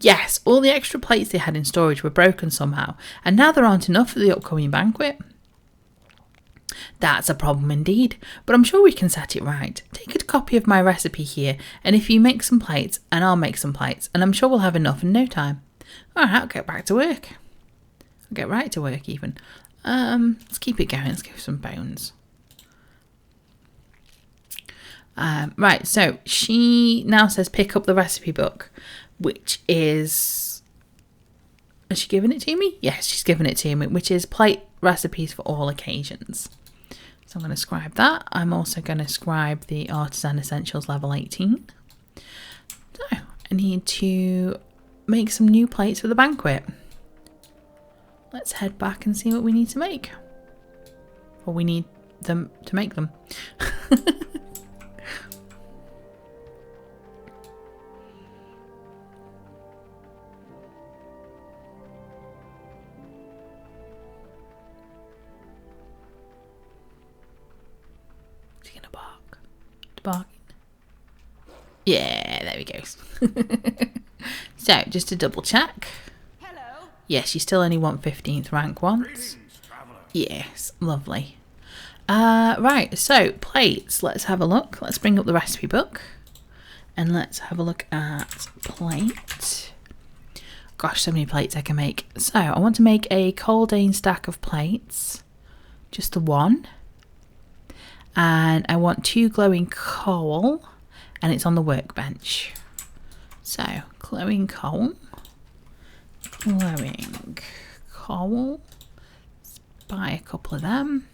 Yes, all the extra plates they had in storage were broken somehow, and now there aren't enough for the upcoming banquet. That's a problem indeed, but I'm sure we can set it right. Take a copy of my recipe here, and if you make some plates, and I'll make some plates, and I'm sure we'll have enough in no time. Alright, I'll get back to work. I'll get right to work even. Let's keep it going. Let's give some bones. Right, so she now says pick up the recipe book, which is... Has she given it to me? Yes, she's given it to me, which is plate recipes for all occasions. So I'm going to scribe that. I'm also going to scribe the Artisan Essentials level 18. So I need to make some new plates for the banquet. Let's head back and see what we need to make. Or we need them to make them. Is he gonna bark? Barking? Yeah, there we go. So, just to double check. Yes, you still only want 15th rank once. Yes, lovely. Right, so plates. Let's have a look. Let's bring up the recipe book. And let's have a look at plate. Gosh, so many plates I can make. So, I want to make a Coldane stack of plates. Just the one. And I want 2 glowing coal. And it's on the workbench. So, glowing coal. Glowing coal. Let's buy a couple of them.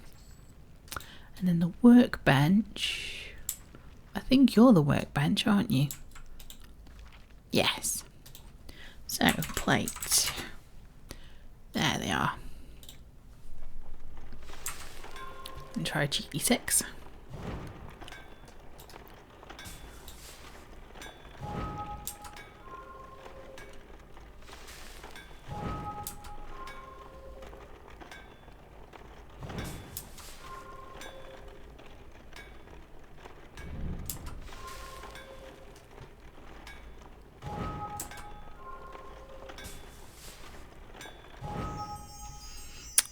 And then the workbench. I think you're the workbench, aren't you? Yes. So, plate. There they are. And try a cheeky 6.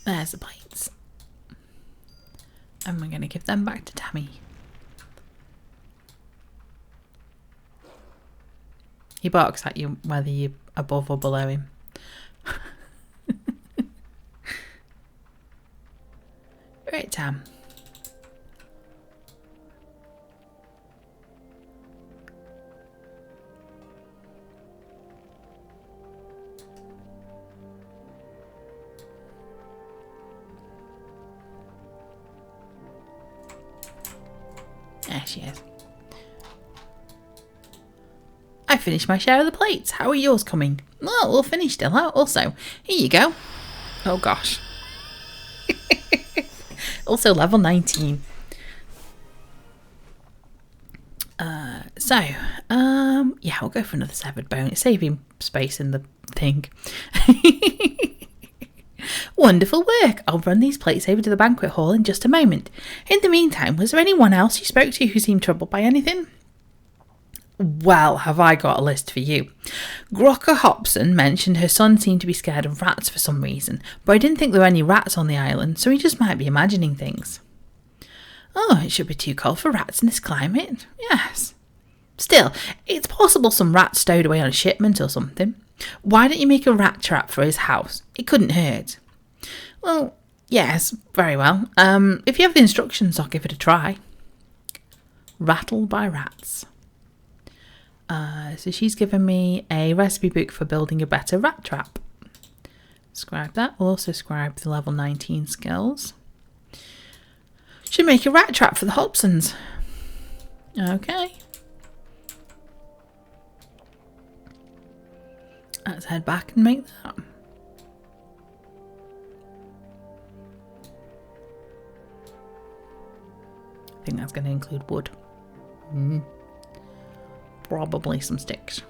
There's the plates. And we're going to give them back to Tammy. He barks at you whether you're above or below him. Right, Tam. There she is. I finished my share of the plates. How are yours coming? Oh, we'll finish still. Also, here you go. Oh gosh. Also level 19. Yeah, we'll go for another severed bone. It's saving space in the thing. Wonderful work. I'll run these plates over to the banquet hall in just a moment. In the meantime, was there anyone else you spoke to who seemed troubled by anything? Well, have I got a list for you. Grocker Hobson mentioned her son seemed to be scared of rats for some reason, but I didn't think there were any rats on the island, so he just might be imagining things. Oh, it should be too cold for rats in this climate. Yes. Still, it's possible some rats stowed away on a shipment or something. Why don't you make a rat trap for his house? It couldn't hurt. Well, Yes, very well. If you have the instructions, I'll give it a try. Rattle by rats. So she's given me a recipe book for building a better rat trap. Scribe that. We'll also scribe the level 19 skills. Should make a rat trap for the Hobsons. Okay. Let's head back and make that. I think that's going to include wood. Probably some sticks.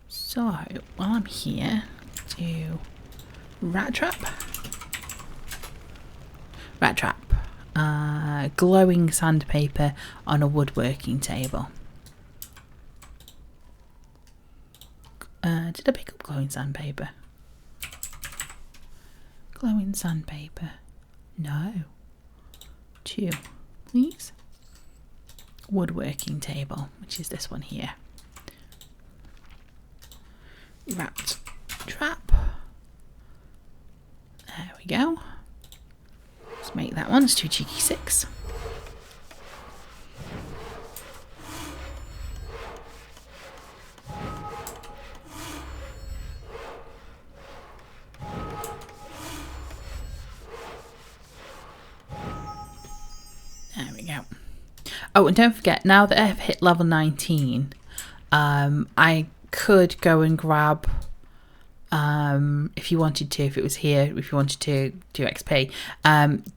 So, while I'm here, do rat trap. Rat trap. Glowing sandpaper on a woodworking table. Did I pick up glowing sandpaper? Glowing sandpaper. No. 2, please. Woodworking table, which is this one here. Rat trap. There we go. Let's make that one. It's 2 cheeky 6. There we go. Oh, and don't forget, now that I've hit level 19, I could go and grab, if you wanted to, if it was here, if you wanted to do XP,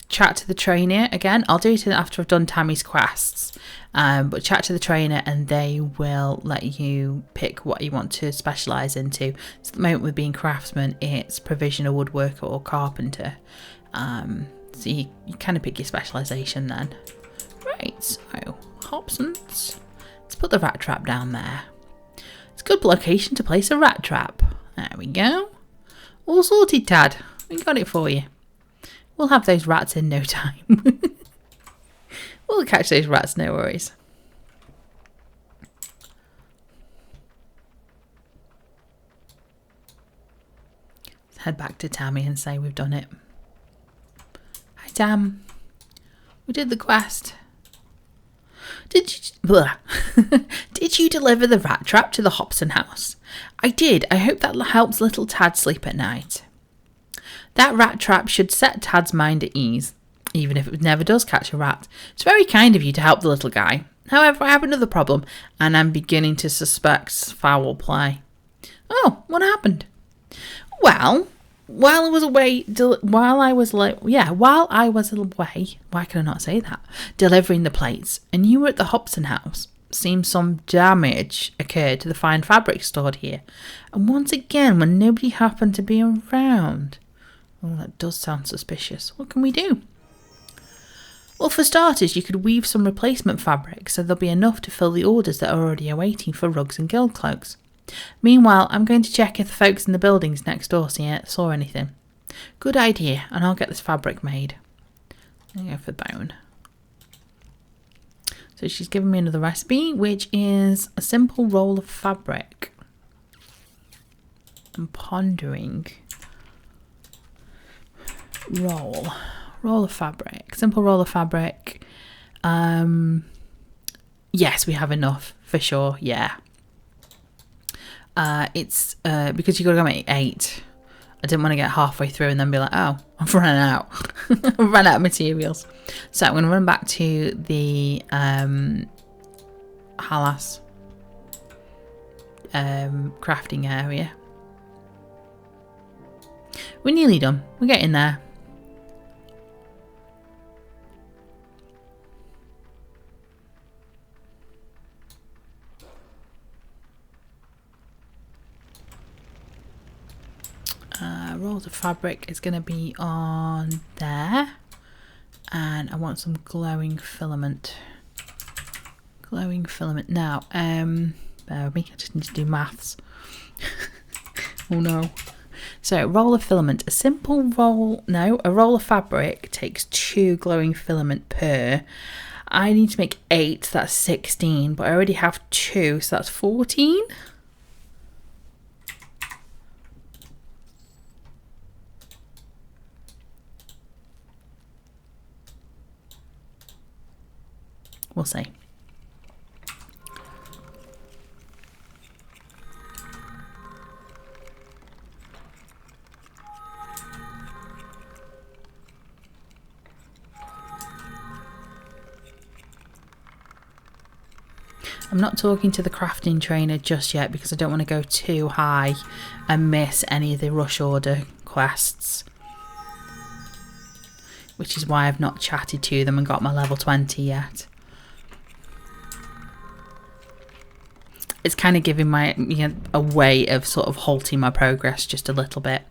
chat to the trainer again. I'll do it after I've done Tammy's quests, but chat to the trainer and they will let you pick what you want to specialise into. So at the moment with being craftsman, it's provisioner, woodworker or carpenter. So you kind of pick your specialisation then. Right, so Hobsons. Let's put the rat trap down there. It's a good location to place a rat trap. There we go. All sorted, Tad. We got it for you. We'll have those rats in no time. We'll catch those rats, no worries. Let's head back to Tammy and say we've done it. Hi, Tam. We did the quest. Did you deliver the rat trap to the Hobson house? I did. I hope that helps little Tad sleep at night. That rat trap should set Tad's mind at ease, even if it never does catch a rat. It's very kind of you to help the little guy. However, I have another problem, and I'm beginning to suspect foul play. Oh, what happened? Well, while I was away, why can I not say that? Delivering the plates, and you were at the Hobson house. Seems some damage occurred to the fine fabric stored here, and once again when nobody happened to be around. Oh, that does sound suspicious. What can we do? Well, for starters, you could weave some replacement fabric so there'll be enough to fill the orders that are already awaiting for rugs and guild cloaks. Meanwhile, I'm going to check if the folks in the buildings next door saw anything. Good idea, and I'll get this fabric made. I'll go for bone. So she's given me another recipe, which is a simple roll of fabric. I'm pondering. Roll of fabric. Simple roll of fabric. Yes, we have enough for sure. Yeah. It's because you got to go make 8. I didn't want to get halfway through and then be like, oh, I've run out. I've run out of materials. So I'm going to run back to the Halas crafting area. We're nearly done. We're getting there. Rolls of fabric is going to be on there, and I want some glowing filament. Glowing filament now. Bear with me, I just need to do maths. Oh no. So roll of filament, a roll of fabric takes 2 glowing filament per. I need to make 8, so that's 16, but I already have 2, so that's 14. We'll see. I'm not talking to the crafting trainer just yet because I don't want to go too high and miss any of the rush order quests. Which is why I've not chatted to them and got my level 20 yet. It's kind of giving my a way of sort of halting my progress just a little bit.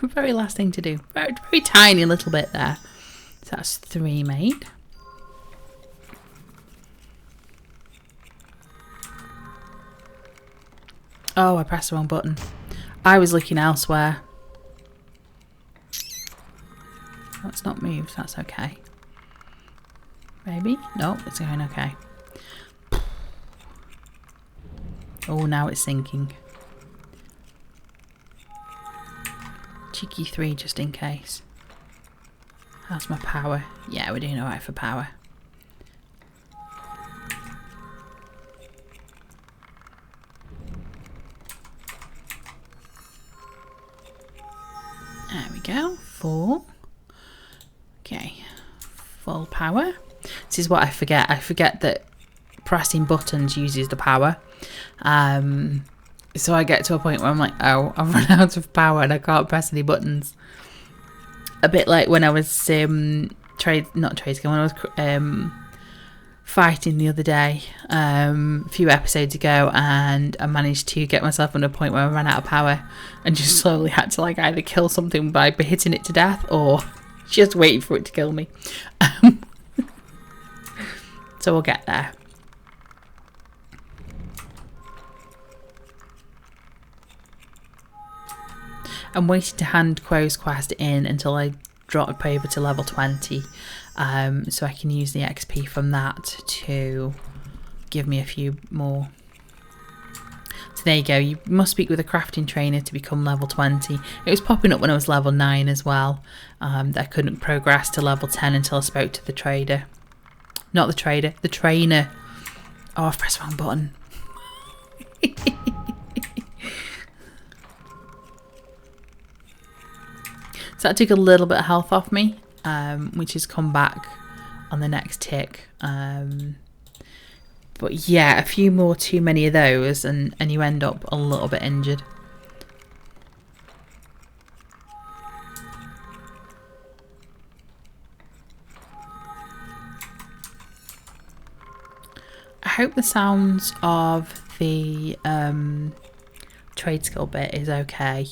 Very last thing to do. Very, very tiny little bit there. So that's 3 made. Oh, I pressed the wrong button. I was looking elsewhere. Oh, it's not moved. That's okay. Maybe? No, it's going okay. Oh, now it's sinking. Cheeky 3 just in case. How's my power? Yeah, we're doing alright for power. There we go. 4. Okay. Full power. This is what I forget. I forget that pressing buttons uses the power. So I get to a point where I'm like, oh, I've run out of power and I can't press any buttons. A bit like when I was when I was fighting the other day, a few episodes ago, and I managed to get myself on a point where I ran out of power and just slowly had to like either kill something by hitting it to death or just wait for it to kill me. So we'll get there. I'm waiting to hand Crow's Quest in until I drop over to level 20, so I can use the XP from that to give me a few more. So there you go, you must speak with a crafting trainer to become level 20. It was popping up when I was level 9 as well, that I couldn't progress to level 10 until I spoke to the trader. Not the trader, the trainer. Oh, I've pressed the wrong button. So that took a little bit of health off me, which has come back on the next tick. But yeah, a few more too many of those and you end up a little bit injured. I hope the sounds of the trade skill bit is okay.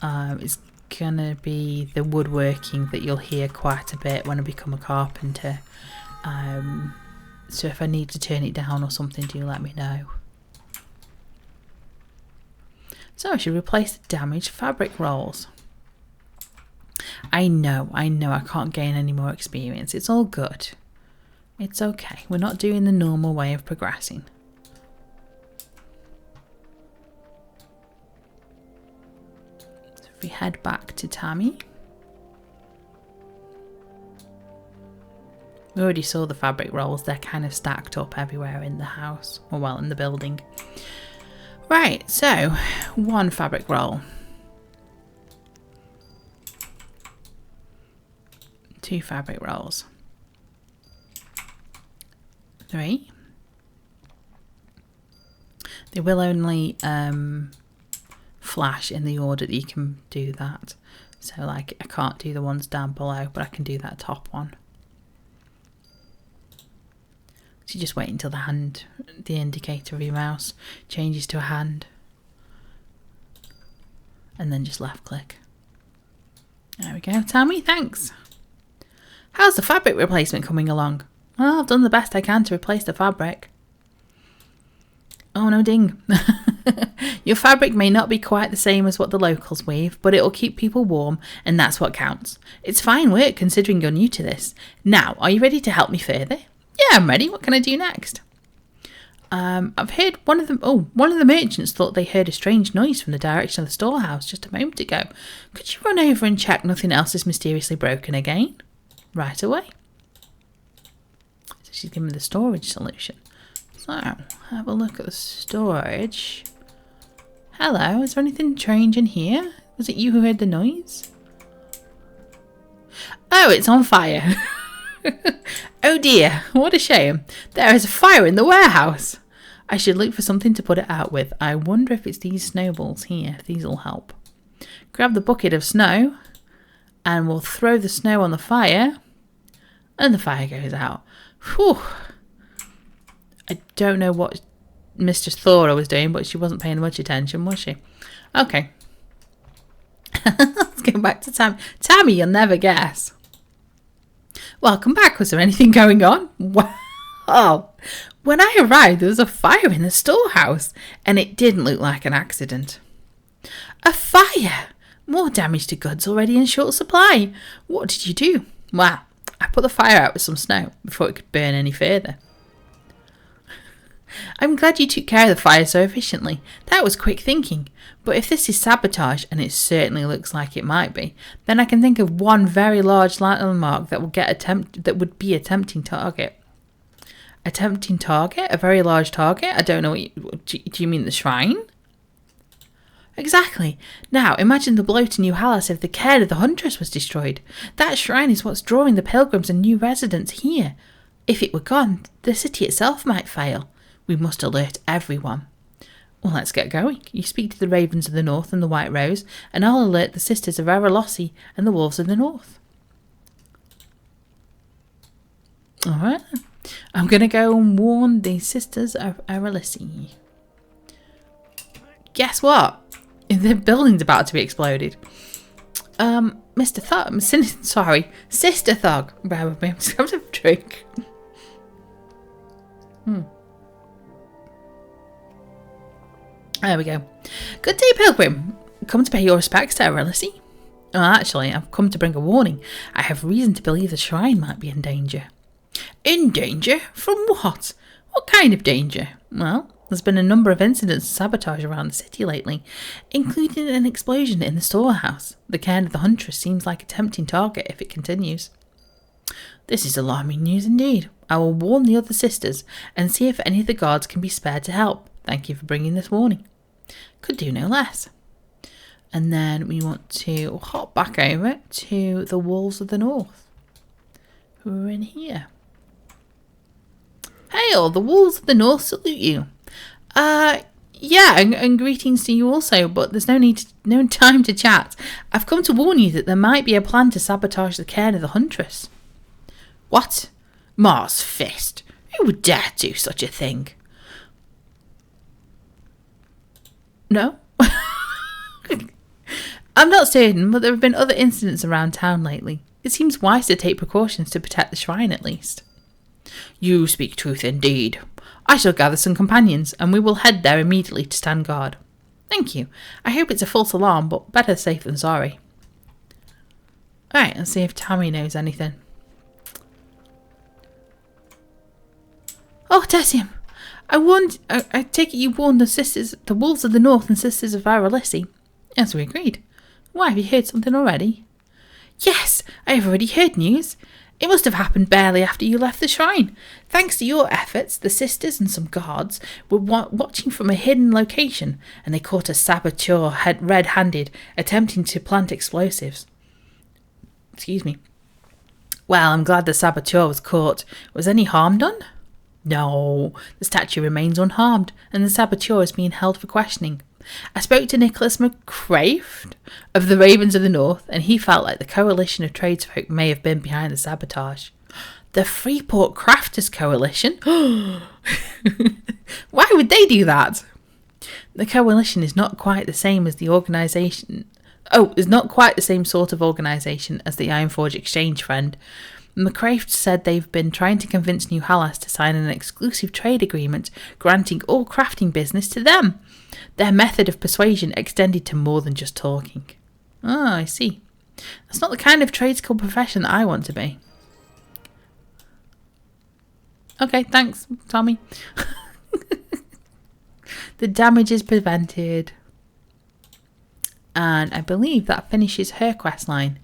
It's gonna be the woodworking that you'll hear quite a bit when I become a carpenter, so if I need to turn it down or something, do let me know. So I should replace the damaged fabric rolls. I know I can't gain any more experience. It's all good, it's okay. We're not doing the normal way of progressing. We head back to Tammy. We already saw the fabric rolls. They're kind of stacked up everywhere in the house, or well, in the building. Right, so 1 fabric roll, 2 fabric rolls, 3. They will only flash in the order that you can do that. So like I can't do the ones down below, but I can do that top one. So you just wait until the indicator of your mouse changes to a hand. And then just left click. There we go. Tammy, thanks. How's the fabric replacement coming along? Well, I've done the best I can to replace the fabric. Oh no, ding. Your fabric may not be quite the same as what the locals weave, but it'll keep people warm, and that's what counts. It's fine work considering you're new to this. Now, are you ready to help me further? Yeah, I'm ready. What can I do next? I've heard one of the merchants thought they heard a strange noise from the direction of the storehouse just a moment ago. Could you run over and check nothing else is mysteriously broken again? Right away. So she's giving me the storage solution. So, have a look at the storage. Hello, is there anything strange in here? Was it you who heard the noise? Oh, it's on fire. Oh dear, what a shame. There is a fire in the warehouse. I should look for something to put it out with. I wonder if it's these snowballs here, if these will help. Grab the bucket of snow and we'll throw the snow on the fire and the fire goes out. Whew. I don't know what Mistress Thora was doing, but she wasn't paying much attention, was she? Okay. Let's go back to Tammy. Tammy, you'll never guess. Welcome back. Was there anything going on? Well, when I arrived, there was a fire in the storehouse, and it didn't look like an accident. A fire! More damage to goods already in short supply. What did you do? Well, I put the fire out with some snow before it could burn any further. I'm glad you took care of the fire so efficiently. That was quick thinking. But if this is sabotage, and it certainly looks like it might be, then I can think of one very large landmark that would be a tempting target. A tempting target? A very large target? I don't know. Do you mean the shrine? Exactly. Now, imagine the blow to New Hallis if the cairn of the Huntress was destroyed. That shrine is what's drawing the pilgrims and new residents here. If it were gone, the city itself might fail. We must alert everyone. Well, let's get going. You speak to the Ravens of the North and the White Rose, and I'll alert the Sisters of Aralossi and the Wolves of the North. Alright. I'm going to go and warn the Sisters of Aralossi. Guess what? The building's about to be exploded. Sister Thug. Bear with me, I'm just going to have a drink. There we go. Good day, Pilgrim. Come to pay your respects to Aralossi. Well, actually, I've come to bring a warning. I have reason to believe the shrine might be in danger. In danger? From what? What kind of danger? Well, there's been a number of incidents of sabotage around the city lately, including an explosion in the storehouse. The cairn of the Huntress seems like a tempting target if it continues. This is alarming news indeed. I will warn the other sisters and see if any of the guards can be spared to help. Thank you for bringing this warning. Could do no less. And then we want to hop back over to the Wolves of the North, who are in here. Hail, the Wolves of the North salute you. Yeah, and greetings to you also, but there's no time to chat. I've come to warn you that there might be a plan to sabotage the cairn of the Huntress. What? Mars Fist? Who would dare do such a thing? No? I'm not certain, but there have been other incidents around town lately. It seems wise to take precautions to protect the shrine at least. You speak truth indeed. I shall gather some companions, and we will head there immediately to stand guard. Thank you. I hope it's a false alarm, but better safe than sorry. Alright, let's see if Tammy knows anything. Oh, Decium. I take it you warned the Wolves of the North and Sisters of Aralossi. As we agreed. Why, have you heard something already? Yes, I have already heard news. It must have happened barely after you left the shrine. Thanks to your efforts, the sisters and some guards were watching from a hidden location, and they caught a saboteur red-handed attempting to plant explosives. Excuse me. Well, I'm glad the saboteur was caught. Was any harm done? No, the statue remains unharmed, and the saboteur is being held for questioning. I spoke to Nicholas McCraft of the Ravens of the North, and he felt like the coalition of tradesfolk may have been behind the sabotage. The Freeport Crafters Coalition? Why would they do that? The coalition is not quite the same as the organisation. Oh, is not quite the same sort of organisation as the Ironforge Exchange, friend. McCraft said they've been trying to convince New Hallas to sign an exclusive trade agreement granting all crafting business to them. Their method of persuasion extended to more than just talking. Oh, I see. That's not the kind of trade skill profession that I want to be. Okay, thanks, Tommy. The damage is prevented. And I believe that finishes her quest line.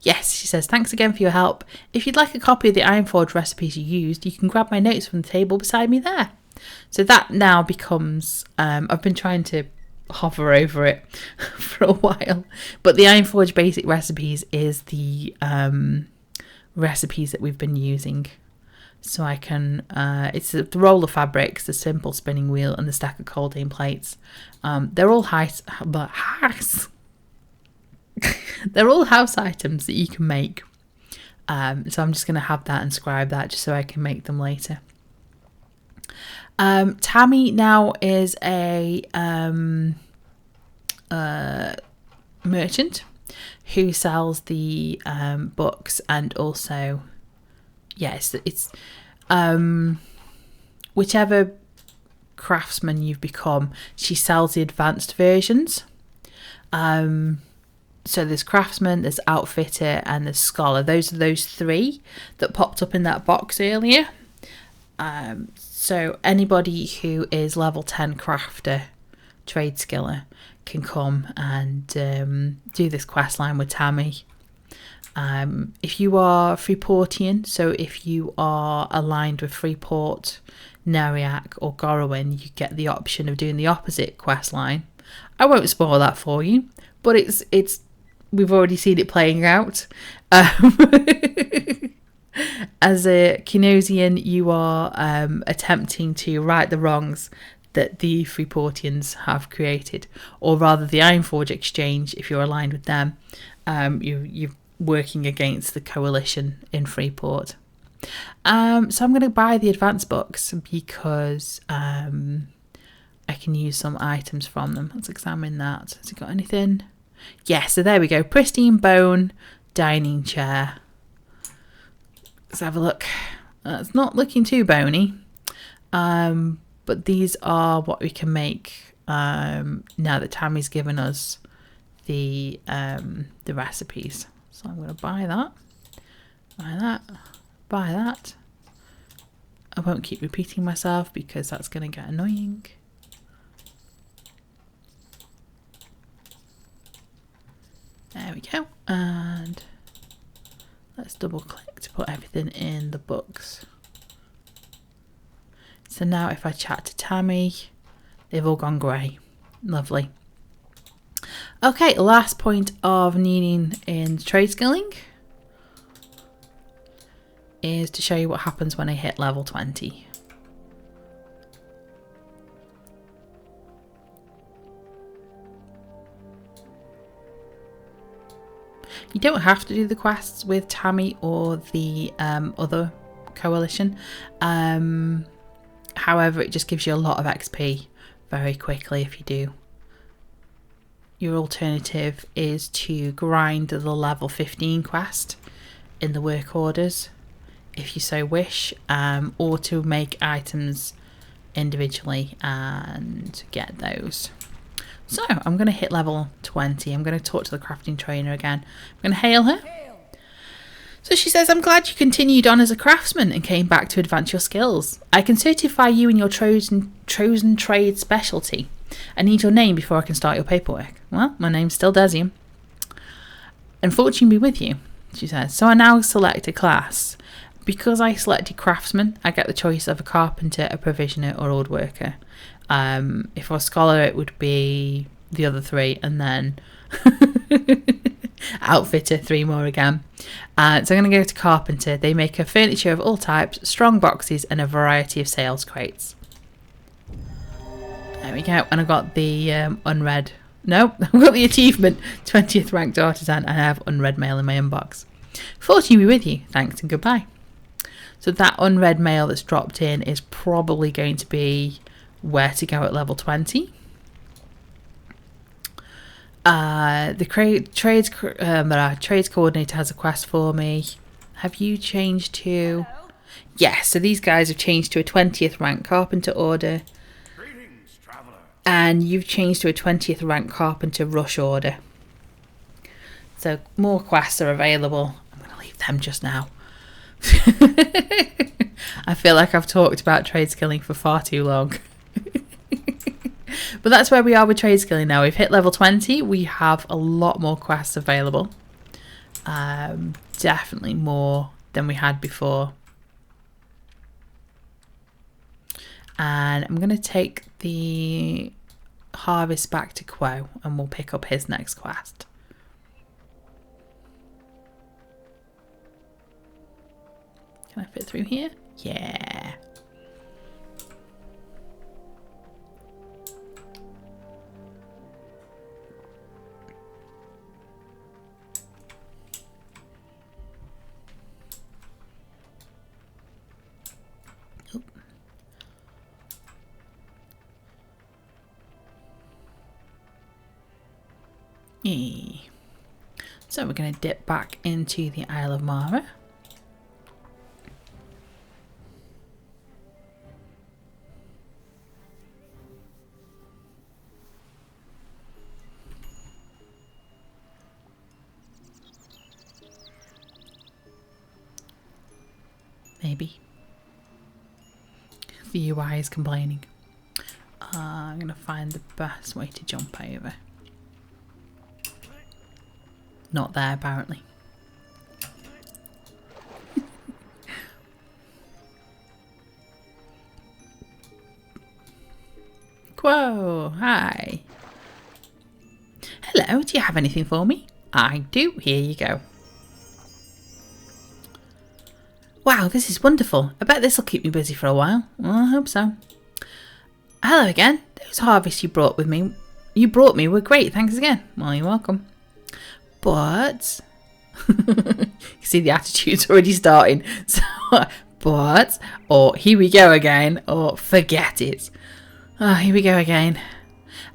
Yes, she says, thanks again for your help. If you'd like a copy of the Ironforge recipes you used, you can grab my notes from the table beside me there. So that now becomes, I've been trying to hover over it for a while, but the Ironforge basic recipes is the recipes that we've been using. So I can, it's the roll of fabrics, the simple spinning wheel, and the stack of coldane plates. They're all they're all house items that you can make. So I'm just going to have that and scribe that just so I can make them later. Tammy now is a merchant who sells the books, and also, yes, it's whichever craftsman you've become, she sells the advanced versions. So there's craftsman, there's outfitter, and there's scholar. Those are those three that popped up in that box earlier. So anybody who is level 10 crafter, trade skiller, can come and do this quest line with Tammy. If you are Freeportian, so if you are aligned with Freeport, Neriac, or Gorowin, you get the option of doing the opposite quest line. I won't spoil that for you, but it's we've already seen it playing out. As a Kinosian, you are attempting to right the wrongs that the Freeportians have created, or rather the Ironforge Exchange, if you're aligned with them. You're working against the coalition in Freeport. So I'm going to buy the advanced books because I can use some items from them. Let's examine that. Has it got anything? Yes, so there we go. Pristine bone dining chair. Let's have a look. It's not looking too bony. But these are what we can make now that Tammy's given us the recipes. So I'm going to buy that. Buy that. Buy that. I won't keep repeating myself because that's going to get annoying. There we go. And let's double click to put everything in the books. So now if I chat to Tammy, they've all gone grey. Lovely. Okay, last point of needing in trade skilling is to show you what happens when I hit level 20. You don't have to do the quests with Tammy or the other coalition. However, it just gives you a lot of XP very quickly if you do. Your alternative is to grind the level 15 quest in the work orders, if you so wish, or to make items individually and get those. So I'm going to hit level 20. I'm going to talk to the crafting trainer again. I'm going to hail her. So she says, I'm glad you continued on as a craftsman and came back to advance your skills. I can certify you in your chosen trade specialty. I need your name before I can start your paperwork. Well, my name's still Desium. And fortune be with you, she says. So I now select a class. Because I selected craftsman, I get the choice of a carpenter, a provisioner, or old worker. If I was scholar, it would be the other three, and then outfitter, 3 more again. So I'm going to go to carpenter. They make a furniture of all types, strong boxes, and a variety of sales crates. There we go. And I got the unread. No, I've got the achievement 20th ranked artisan, and I have unread mail in my inbox. Fortune be with you. Thanks and goodbye. So that unread mail that's dropped in is probably going to be where to go at level 20. The trades coordinator has a quest for me. Have you changed to... Yes, so these guys have changed to a 20th rank carpenter order. Greetings, traveler. And you've changed to a 20th rank carpenter rush order. So more quests are available. I'm going to leave them just now. I feel like I've talked about trade skilling for far too long. But that's where we are with trade skilling now. We've hit level 20. We have a lot more quests available. Definitely more than we had before. And I'm going to take the harvest back to Quo and we'll pick up his next quest. Can I fit through here? Yeah. Oop. Yay. So we're going to dip back into the Isle of Mara. Maybe. The UI is complaining. I'm going to find the best way to jump over. Not there, apparently. Whoa, hi. Hello, do you have anything for me? I do, here you go. Wow, this is wonderful. I bet this will keep me busy for a while. Well, I hope so. Hello again. Those harvests you brought me were great. Thanks again. Well, you're welcome. But you see the attitude's already starting. So, but, or here we go again, or forget it. Oh, here we go again.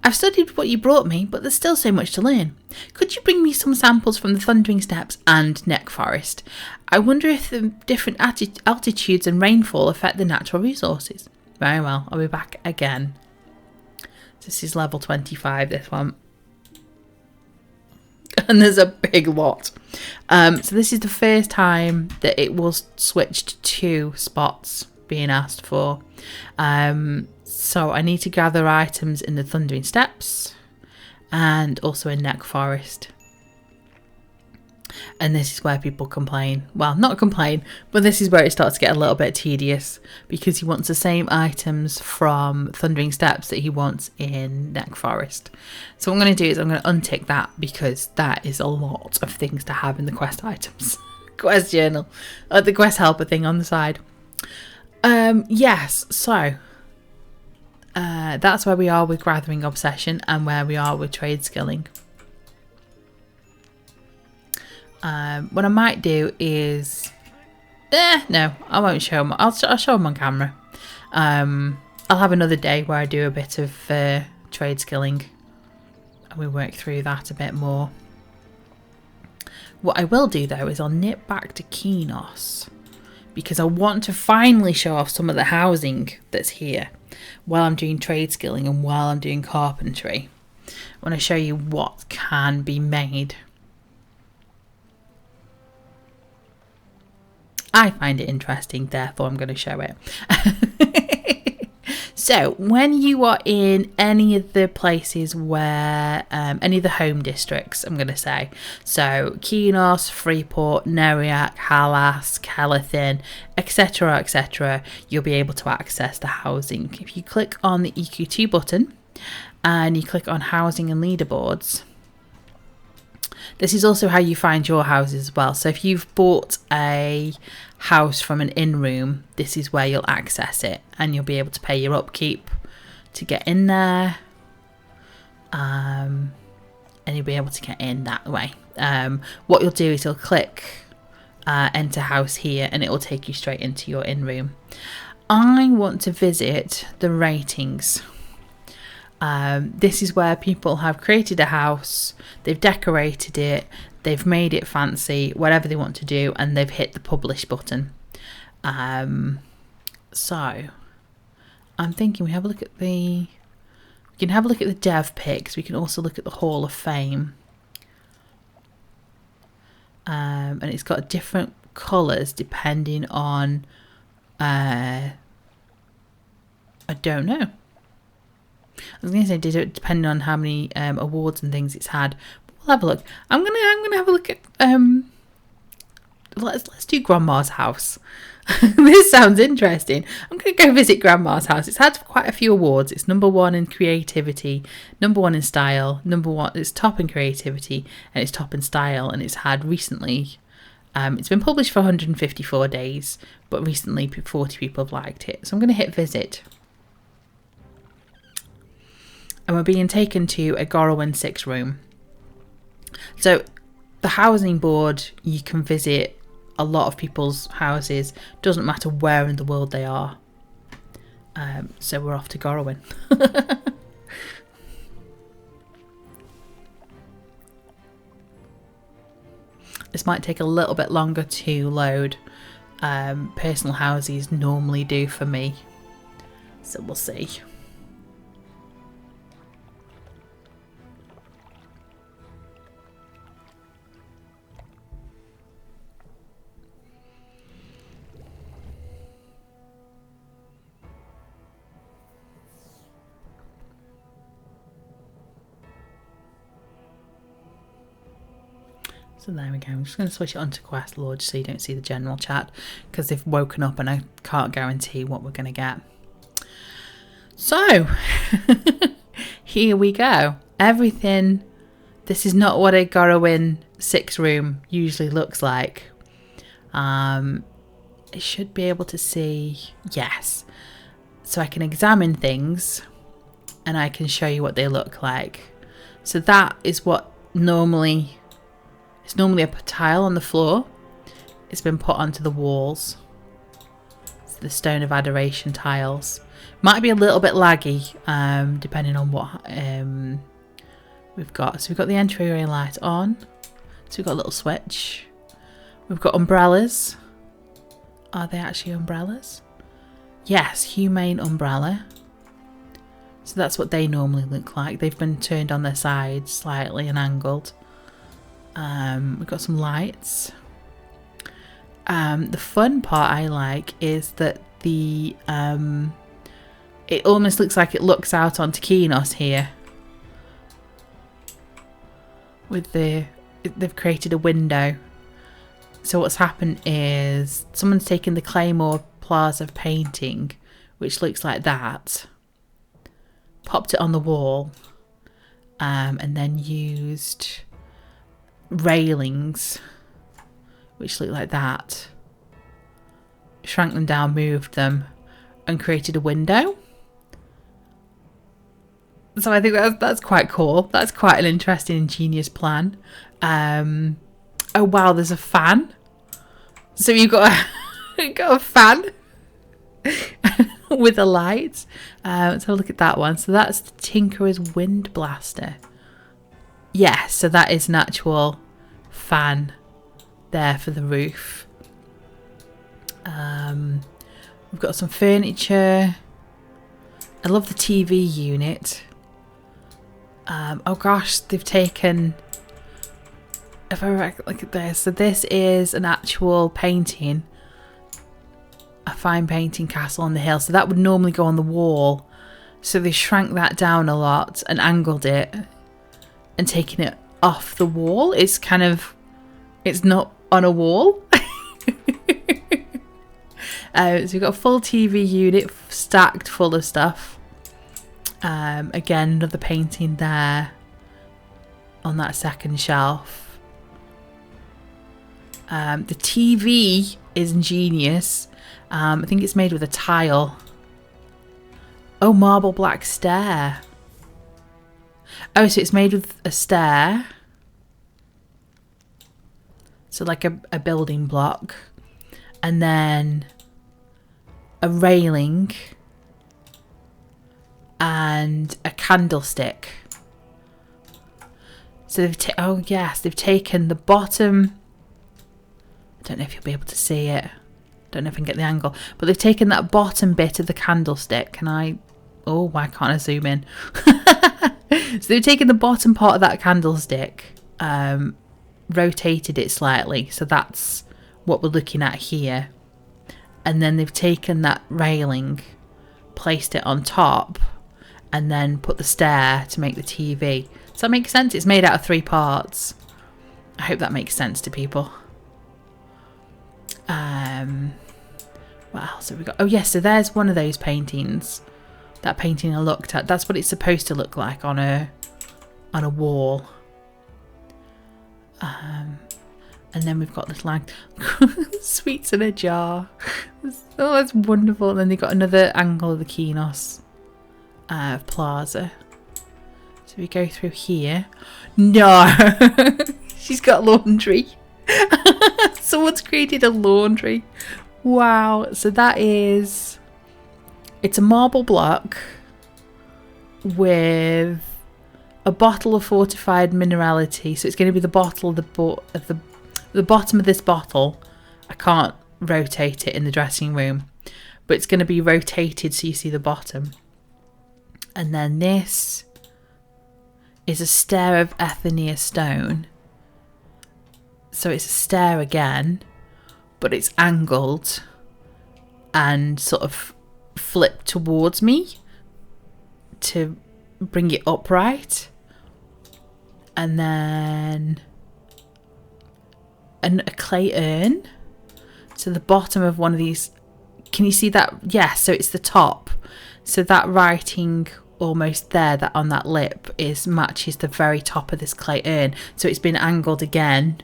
I've studied what you brought me, but there's still so much to learn. Could you bring me some samples from the Thundering Steppes and Neck Forest? I wonder if the different altitudes and rainfall affect the natural resources. Very well, I'll be back again. This is level 25, this one. And there's a big lot. So this is the first time that it was switched to spots being asked for. So I need to gather items in the Thundering Steppes and also in Neck Forest. And this is where people complain. Well, not complain, but this is where it starts to get a little bit tedious because he wants the same items from Thundering Steppes that he wants in Neck Forest. So what I'm going to do is I'm going to untick that because that is a lot of things to have in the quest items. Quest journal. The quest helper thing on the side. Yes, so that's where we are with Gathering Obsession and where we are with Trade Skilling. What I might do is... no, I won't show them. I'll show them on camera. I'll have another day where I do a bit of trade skilling. And we work through that a bit more. What I will do, though, is I'll nip back to Kenos. Because I want to finally show off some of the housing that's here. While I'm doing trade skilling and while I'm doing carpentry. I want to show you what can be made. I find it interesting, therefore I'm going to show it. So, when you are in any of the places where, any of the home districts, I'm going to say, so Kenos, Freeport, Neriac, Halas, Kelethin, etc., etc., you'll be able to access the housing. If you click on the EQ2 button and you click on housing and leaderboards, this is also how you find your houses as well. So if you've bought a house from an in-room, this is where you'll access it and you'll be able to pay your upkeep to get in there. And you'll be able to get in that way. What you'll do is you'll click enter house here, and it will take you straight into your in room. I want to visit the ratings. This is where people have created a house, they've decorated it, they've made it fancy, whatever they want to do, and they've hit the publish button. So I'm thinking we can have a look at the dev pics. We can also look at the Hall of Fame. And it's got different colours depending on I don't know. I was going to say depending on how many awards and things it's had. We'll have a look. I'm gonna have a look at let's do Grandma's house. This sounds interesting. I'm going to go visit Grandma's house. It's had quite a few awards. It's #1 in creativity, #1 in style, #1. It's top in creativity and it's top in style. And it's had recently. It's been published for 154 days, but recently 40 people have liked it. So I'm going to hit visit. And we're being taken to a Gorowin 6 room. So the housing board, you can visit a lot of people's houses. Doesn't matter where in the world they are. So we're off to Gorowin. This might take a little bit longer to load. Personal houses normally do for me. So we'll see. So there we go. I'm just going to switch it on to Quest Lord so you don't see the general chat, because they've woken up and I can't guarantee what we're going to get. So, here we go. Everything. This is not what a Gorowin 6 room usually looks like. I should be able to see. Yes. So I can examine things and I can show you what they look like. So that is what normally... It's normally a tile on the floor. It's been put onto the walls. It's the Stone of Adoration tiles. Might be a little bit laggy, depending on what we've got. So we've got the entryway light on. So we've got a little switch. We've got umbrellas. Are they actually umbrellas? Yes, humane umbrella. So that's what they normally look like. They've been turned on their sides slightly and angled. We've got some lights. The fun part I like is that the it almost looks like it looks out onto Kinos here. With they've created a window. So what's happened is someone's taken the Claymore Plaza painting, which looks like that, popped it on the wall, and then used railings which look like that, shrank them down, moved them and created a window. So I think that's quite cool. That's quite an interesting, ingenious plan. Oh wow, there's a fan. So you've got a fan with a light. Let's have a look at that one. So that's the Tinkerer's Wind Blaster. Yes, so that is an actual fan there for the roof. We've got some furniture. I love the TV unit. Oh gosh, they've taken... If I look at this, so this is an actual painting. A fine painting, Castle on the Hill. So that would normally go on the wall. So they shrank that down a lot and angled it and taken it off the wall. It's kind of... It's not on a wall. So we've got a full TV unit stacked full of stuff. Again, another painting there on that second shelf. The TV is ingenious. I think it's made with a tile. Oh, marble black stair. Oh, so it's made with a stair. So like a building block. And then a railing. And a candlestick. So they've taken the bottom. I don't know if you'll be able to see it. Don't know if I can get the angle. But they've taken that bottom bit of the candlestick. Can I... Oh, why can't I zoom in? So they've taken the bottom part of that candlestick, rotated it slightly. So that's what we're looking at here. And then they've taken that railing, placed it on top, and then put the stair to make the TV. Does that make sense? It's made out of 3 parts. I hope that makes sense to people. What else have we got? Oh yes, so there's one of those paintings. That painting I looked at. That's what it's supposed to look like on a wall. And then we've got little sweets in a jar. Oh, that's wonderful. And then they've got another angle of the Kinos Plaza. So we go through here. No, she's got laundry. Someone's created a laundry. Wow. So that is... It's a marble block with a bottle of fortified minerality. So it's going to be the bottle of the bottom of this bottle. I can't rotate it in the dressing room, but it's going to be rotated so you see the bottom. And then this is a stair of Athenia stone. So it's a stair again, but it's angled and sort of flipped towards me to bring it upright. And then a clay urn. So the bottom of one of these, can you see that? Yes, so it's the top. So that writing almost there, that on that lip, matches the very top of this clay urn. So it's been angled again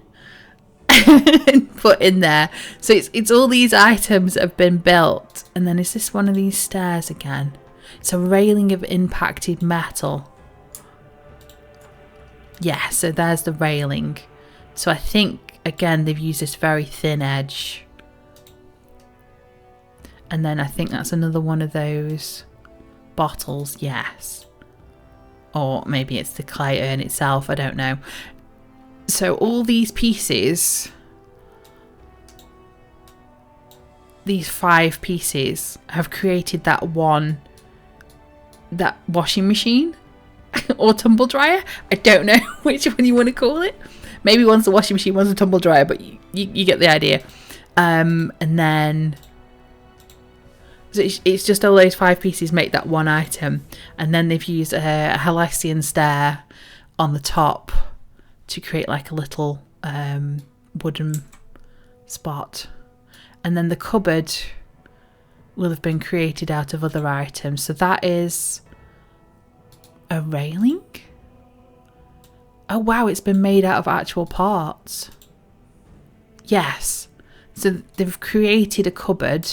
and put in there. So it's all these items that have been built. And then is this one of these stairs again? It's a railing of impacted metal. Yeah, so there's the railing. So I think again they've used this very thin edge. And then I think that's another one of those bottles, yes. Or maybe it's the clay urn itself, I don't know. So all these pieces, these 5 pieces, have created that washing machine or tumble dryer. I don't know which one you want to call it. Maybe one's the washing machine, one's a tumble dryer, but you get the idea. And then so it's just all those 5 pieces make that one item. And then they've used a Halcyon stair on the top to create like a little wooden spot. And then the cupboard will have been created out of other items. So that is a railing. Oh wow, it's been made out of actual parts. Yes. So they've created a cupboard.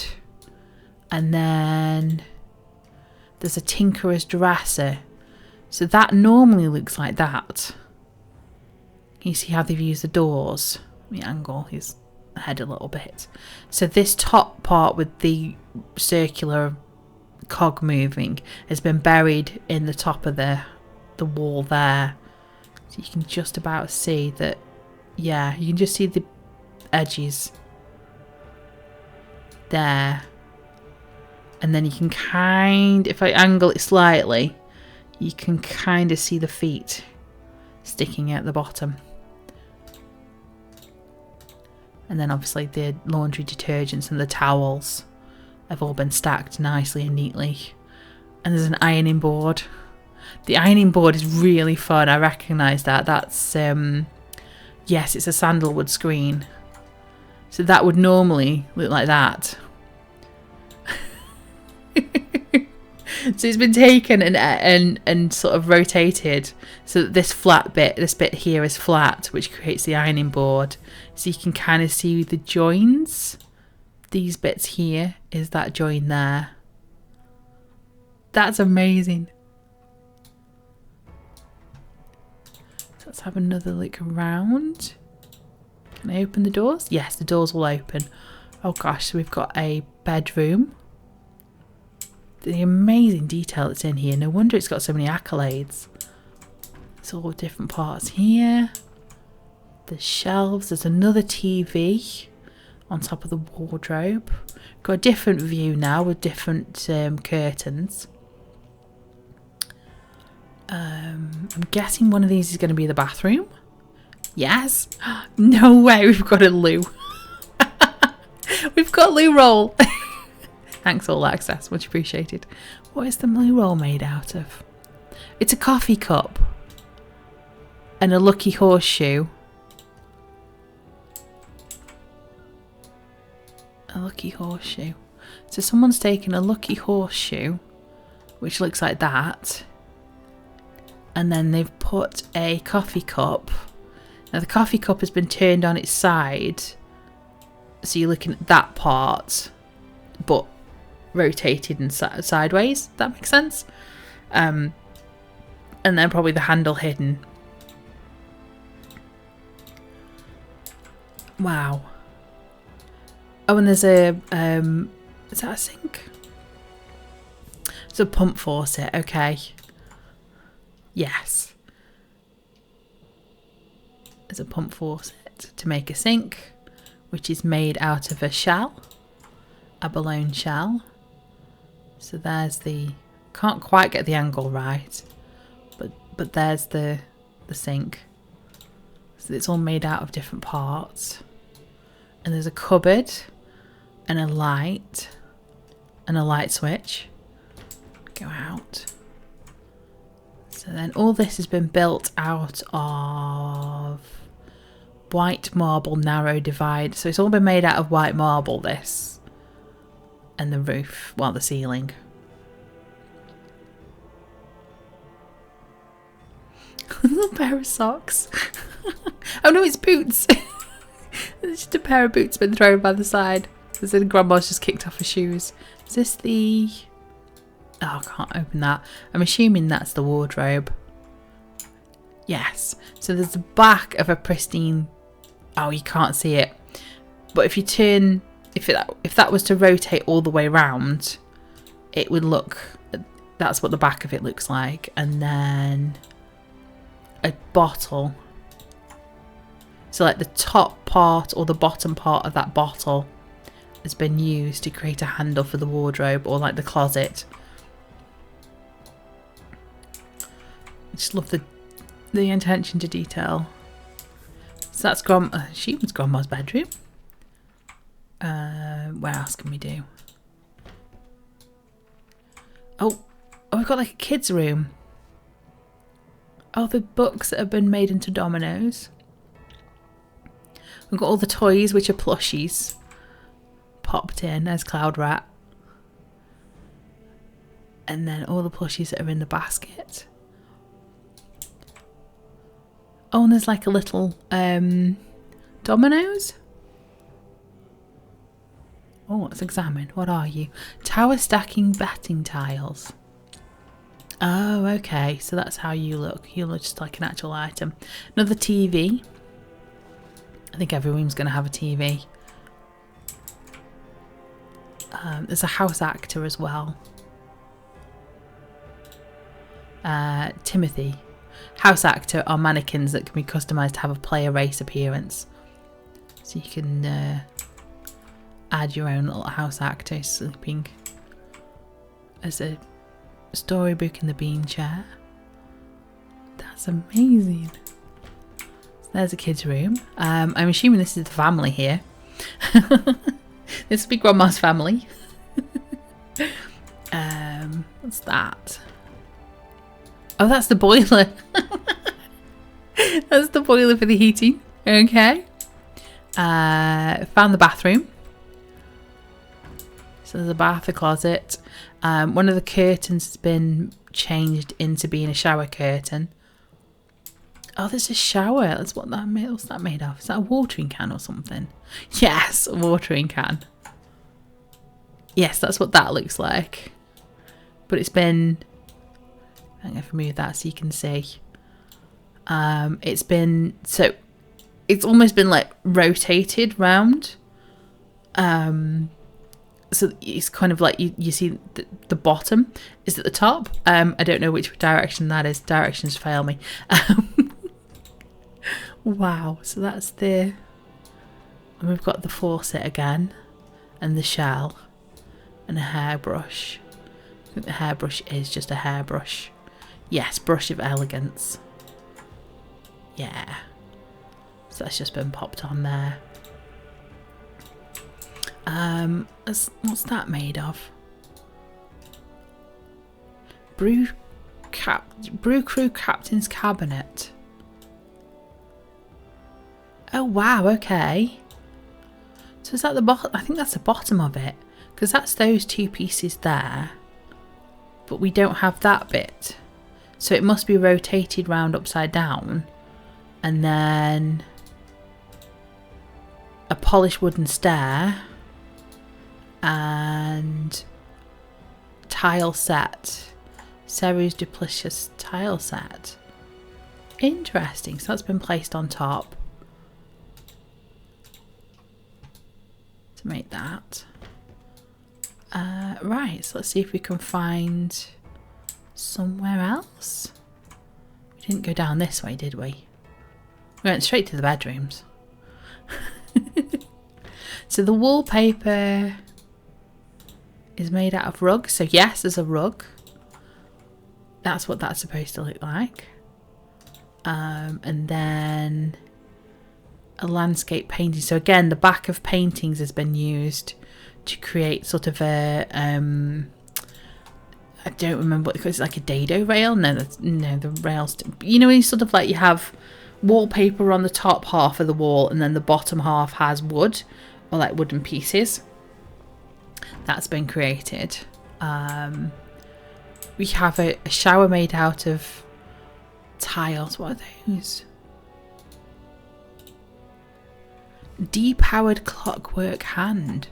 And then there's a tinkerer's dresser. So that normally looks like that. Can you see how they've used the doors? Let me angle his head a little bit. So this top part with the circular cog moving has been buried in the top of the wall there. So you can just about see that. Yeah, you can just see the edges there. And then you can if I angle it slightly, you can kind of see the feet sticking out the bottom. And then obviously the laundry detergents and the towels have all been stacked nicely and neatly. And there's an ironing board. The ironing board is really fun. I recognise that. That's, yes, it's a sandalwood screen. So that would normally look like that. So it's been taken and sort of rotated so that this bit here is flat, which creates the ironing board. So you can kind of see the joins. These bits here is that join there. That's amazing. So let's have another look around. Can I open the doors? Yes, the doors will open. Oh gosh, so we've got a bedroom. The amazing detail that's in here. No wonder it's got so many accolades. It's all different parts here. The shelves. There's another TV on top of the wardrobe. Got a different view now with different curtains. I'm guessing one of these is going to be the bathroom. Yes. No way, we've got a loo. We've got loo roll. Thanks, All Access. Much appreciated. What is the loo roll made out of? It's a coffee cup. And a lucky horseshoe. A lucky horseshoe. So someone's taken a lucky horseshoe, which looks like that. And then they've put a coffee cup. Now the coffee cup has been turned on its side. So you're looking at that part, but rotated and sideways. That makes sense. And then probably the handle hidden. Wow. Oh, and there's a is that a sink? It's a pump faucet. Okay. Yes. There's a pump faucet to make a sink, which is made out of a shell, a bologna shell. So there's the, can't quite get the angle right, but there's the sink. So it's all made out of different parts. And there's a cupboard and a light switch. Go out. So then all this has been built out of white marble narrow divide. So it's all been made out of white marble, this. And the roof, well, the ceiling. A little pair of socks. Oh no, it's boots. It's just a pair of boots been thrown by the side. As in grandma's just kicked off her shoes. Is this the... Oh, I can't open that. I'm assuming that's the wardrobe. Yes. So there's the back of a pristine... Oh, you can't see it. But if you turn... If that was to rotate all the way around, it would look... That's what the back of it looks like. And then... A bottle. So like the top part or the bottom part of that bottle has been used to create a handle for the wardrobe, or like the closet. I just love the attention to detail. So that's Grandma's bedroom. Where else can we do? Oh, we've got like a kid's room. Oh, the books that have been made into dominoes. We've got all the toys, which are plushies, popped in as Cloud Rat. And then all the plushies that are in the basket. Oh, and there's like a little dominoes. Oh, let's examine. What are you? Tower stacking betting tiles. Oh, okay. So that's how you look. You look just like an actual item. Another TV. I think every room's going to have a TV. There's a house actor as well. Timothy. House actor are mannequins that can be customised to have a player race appearance. So you can add your own little house actor sleeping. There's a storybook in the bean chair. That's amazing. So there's a kid's room. I'm assuming this is the family here. This will be Grandma's family. What's that? Oh, that's the boiler. That's the boiler for the heating. Okay. Found the bathroom. So there's a bath, a closet. One of the curtains has been changed into being a shower curtain. Oh, there's a shower. That's what that made. What's that made of? Is that a watering can or something? Yes, a watering can. Yes, that's what that looks like. but it's been, I'm going to remove that so you can see. It's been, so it's almost been like rotated round. So it's kind of like you see the bottom is at the top. I don't know which direction that is. Directions fail me. Wow. So that's and we've got the faucet again, and the shell, and a hairbrush. I think the hairbrush is just a hairbrush. Yes, brush of elegance. Yeah. So that's just been popped on there. What's that made of? Brew Crew Captain's Cabinet. Oh wow, okay. So is that the bottom? I think that's the bottom of it, because that's those two pieces there, but we don't have that bit. So it must be rotated round upside down, and then a polished wooden stair and tile set. Ceres Duplicious tile set. Interesting. So that's been placed on top to make that. Right, so let's see if we can find somewhere else. We didn't go down this way, did we? We went straight to the bedrooms. So the wallpaper is made out of rug. So yes, there's a rug. That's what that's supposed to look like. And then a landscape painting. So again, the back of paintings has been used to create sort of a I don't remember what it's like, a dado rail. No, the rails. You know, when you sort of like you have wallpaper on the top half of the wall, and then the bottom half has wood or like wooden pieces. That's been created. We have a shower made out of tiles. What are those? Depowered clockwork hand.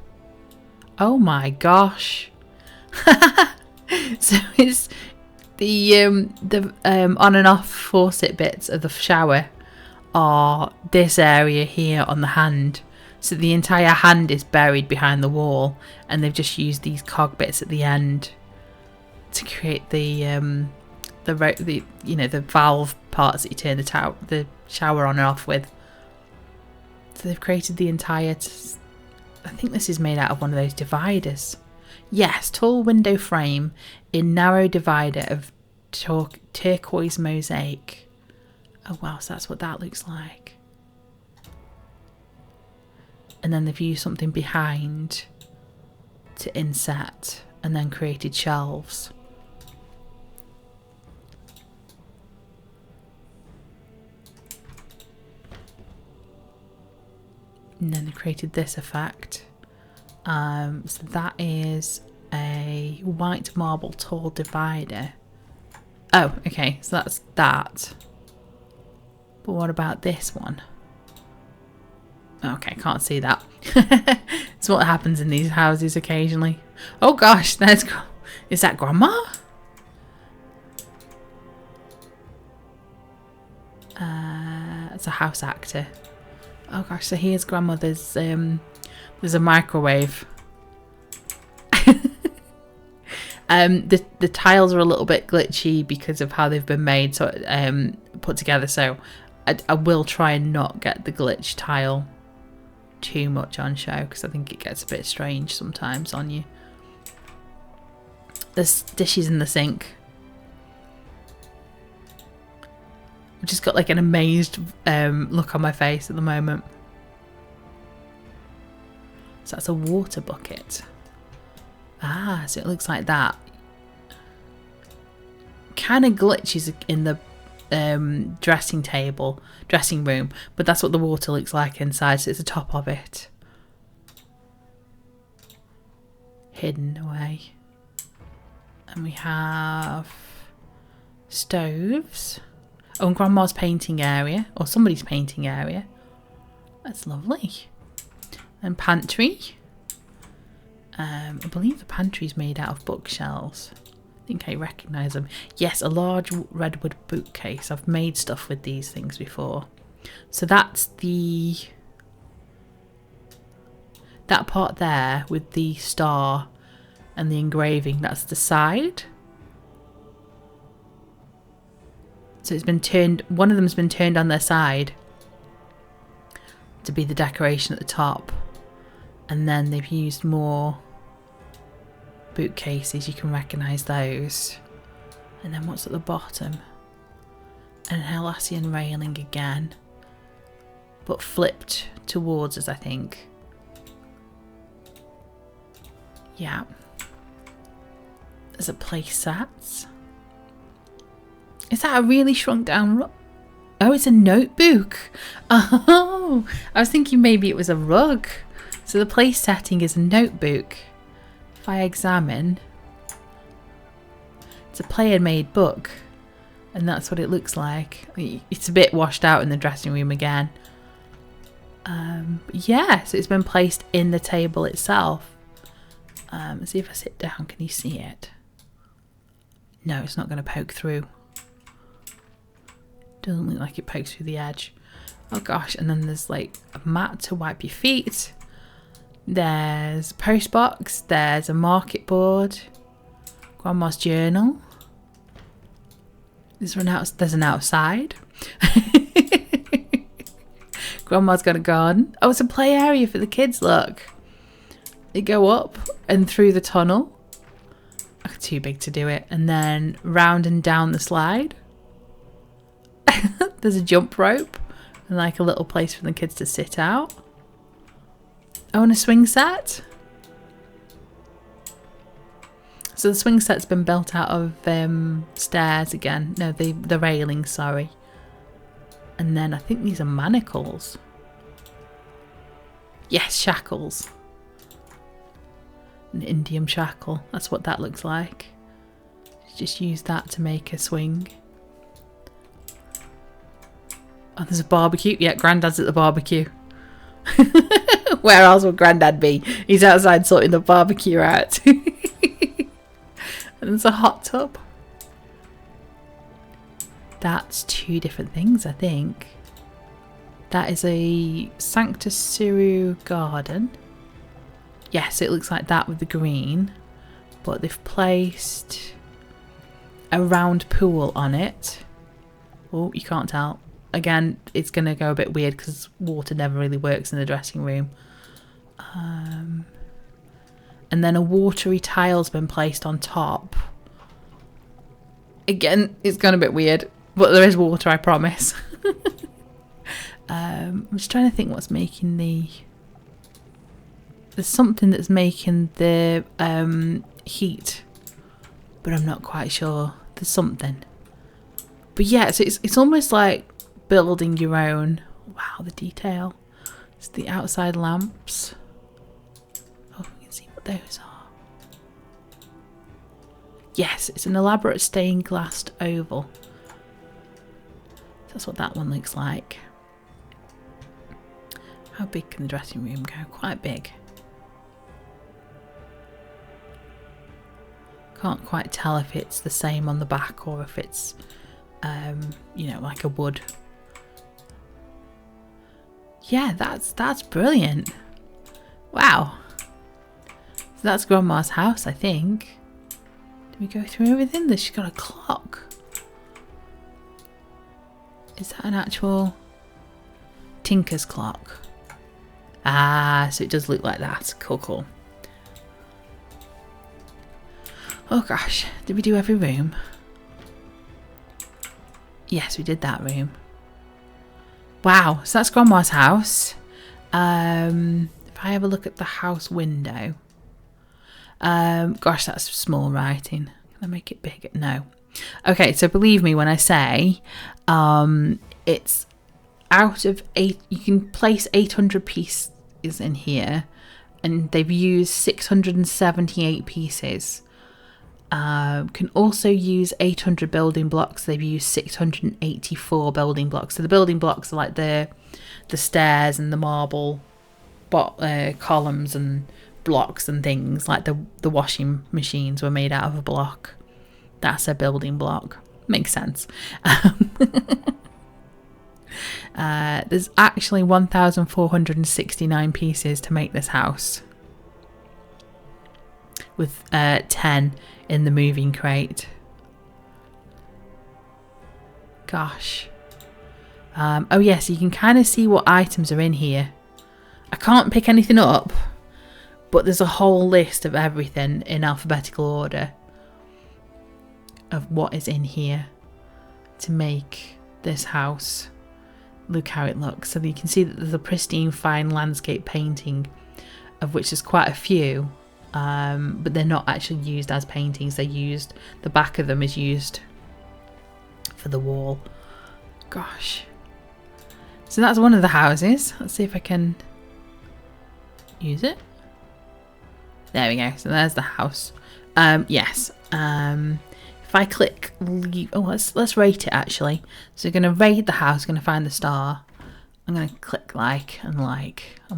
Oh my gosh. So it's the on and off faucet bits of the shower are this area here on the hand. So the entire hand is buried behind the wall, and they've just used these cog bits at the end to create the valve parts that you turn the shower on and off with. So they've created the entire. I think this is made out of one of those dividers. Yes, tall window frame in narrow divider of turquoise mosaic. Oh wow, so that's what that looks like. And then they've used something behind to inset, and then created shelves. And then they created this effect. So that is a white marble tall divider. Oh, okay, so that's that. But what about this one? Okay, can't see that. It's what happens in these houses occasionally. Oh gosh, is that Grandma? It's a house actor. Oh gosh, so here's Grandmother's. There's a microwave. The tiles are a little bit glitchy because of how they've been made, so put together. So I will try and not get the glitch tile too much on show, because I think it gets a bit strange sometimes on you. There's dishes in the sink. I've just got like an amazed look on my face at the moment. So that's a water bucket. Ah, so it looks like that. Kind of glitches in the dressing room, but that's what the water looks like inside, so it's the top of it. Hidden away. And we have stoves. Oh, and Grandma's painting area, or somebody's painting area. That's lovely. And pantry. I believe the pantry's made out of bookshelves. think I recognise them. Yes, a large redwood bookcase. I've made stuff with these things before. So that's that part there with the star and the engraving. That's the side. So it's been turned, one of them's been turned on their side to be the decoration at the top. And then they've used more bookcases, you can recognise those. And then what's at the bottom? An Hellasian railing again, but flipped towards us, I think. Yeah. There's a place set. Is that a really shrunk down rug? Oh, it's a notebook. Oh, I was thinking maybe it was a rug. So the place setting is a notebook. If I examine, it's a player-made book, and that's what it looks like. It's a bit washed out in the dressing room again. Yeah, so it's been placed in the table itself. Let's see if I sit down, can you see it? No, it's not going to poke through. Doesn't look like it pokes through the edge. Oh gosh, and then there's like a mat to wipe your feet. There's a post box, there's a market board, Grandma's journal. There's an outside. Grandma's got a garden. Oh, it's a play area for the kids, look. They go up and through the tunnel. Oh, too big to do it. And then round and down the slide. There's a jump rope and like a little place for the kids to sit out. Oh, and a swing set. So the swing set's been built out of stairs again. No, the railing, sorry. And then I think these are manacles. Yes, shackles. An Indian shackle. That's what that looks like. Just use that to make a swing. Oh, there's a barbecue. Yeah, Grandad's at the barbecue. Where else would Grandad be? He's outside sorting the barbecue out. And there's a hot tub. That's two different things, I think. That is a Sanctus Siru garden. Yes, it looks like that with the green. But they've placed a round pool on it. Oh, you can't tell. Again, it's going to go a bit weird because water never really works in the dressing room. And then a watery tile's been placed on top. Again, it's gone a bit weird, but there is water, I promise. I'm just trying to think what's making the... There's something that's making the heat, but I'm not quite sure. There's something. But yeah, so it's almost like building your own. Wow, the detail. It's the outside lamps. Oh, we can see what those are. Yes, it's an elaborate stained glass oval. That's what that one looks like. How big can the dressing room go? Quite big. Can't quite tell if it's the same on the back or if it's, you know, like a wood. Yeah, that's brilliant. Wow. So that's Grandma's house, I think. Did we go through everything? She's got a clock. Is that an actual Tinker's clock? Ah, so it does look like that. Cool, cool. Oh gosh, did we do every room? Yes, we did that room. Wow, so that's Grandma's house. If I have a look at the house window. Gosh, that's small writing. Can I make it bigger? No. Okay, so believe me when I say it's out of 8, you can place 800 pieces in here, and they've used 678 pieces. Can also use 800 building blocks. They've used 684 building blocks. So the building blocks are like the stairs and the marble columns and blocks and things. Like the washing machines were made out of a block. That's a building block. Makes sense. There's actually 1,469 pieces to make this house, with 10 in the moving crate. Gosh. Oh yes, you can kind of see what items are in here. I can't pick anything up, but there's a whole list of everything in alphabetical order of what is in here to make this house look how it looks. So you can see that there's a pristine fine landscape painting, of which there's quite a few, but they're not actually used as paintings. They're used, the back of them is used for the wall. Gosh. So that's one of the houses. Let's see if I can use it. There we go. So there's the house. Yes. If I click leave, oh, let's rate it actually. So we're going to rate the house, going to find the star. I'm going to click like, and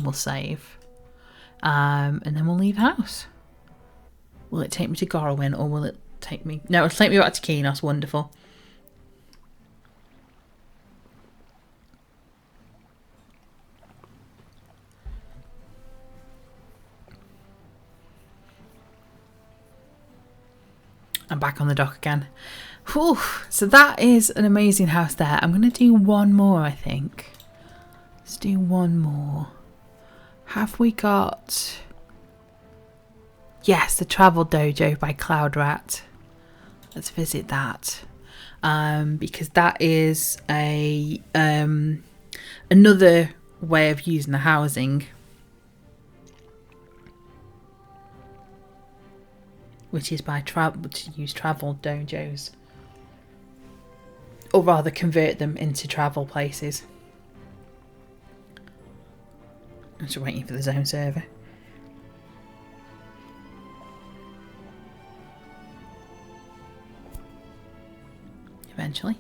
we'll save. And then we'll leave house. Will it take me to Gorwin, or will it take me... No, it'll take me back to Keynos. Wonderful. I'm back on the dock again. Whew. So that is an amazing house there. I'm going to do one more, I think. Let's do one more. Have we got... Yes, the Travel Dojo by Cloud Rat. Let's visit that. Because that is a another way of using the housing, which is by to use travel dojos, or rather convert them into travel places. I'm just waiting for the zone server. Eventually.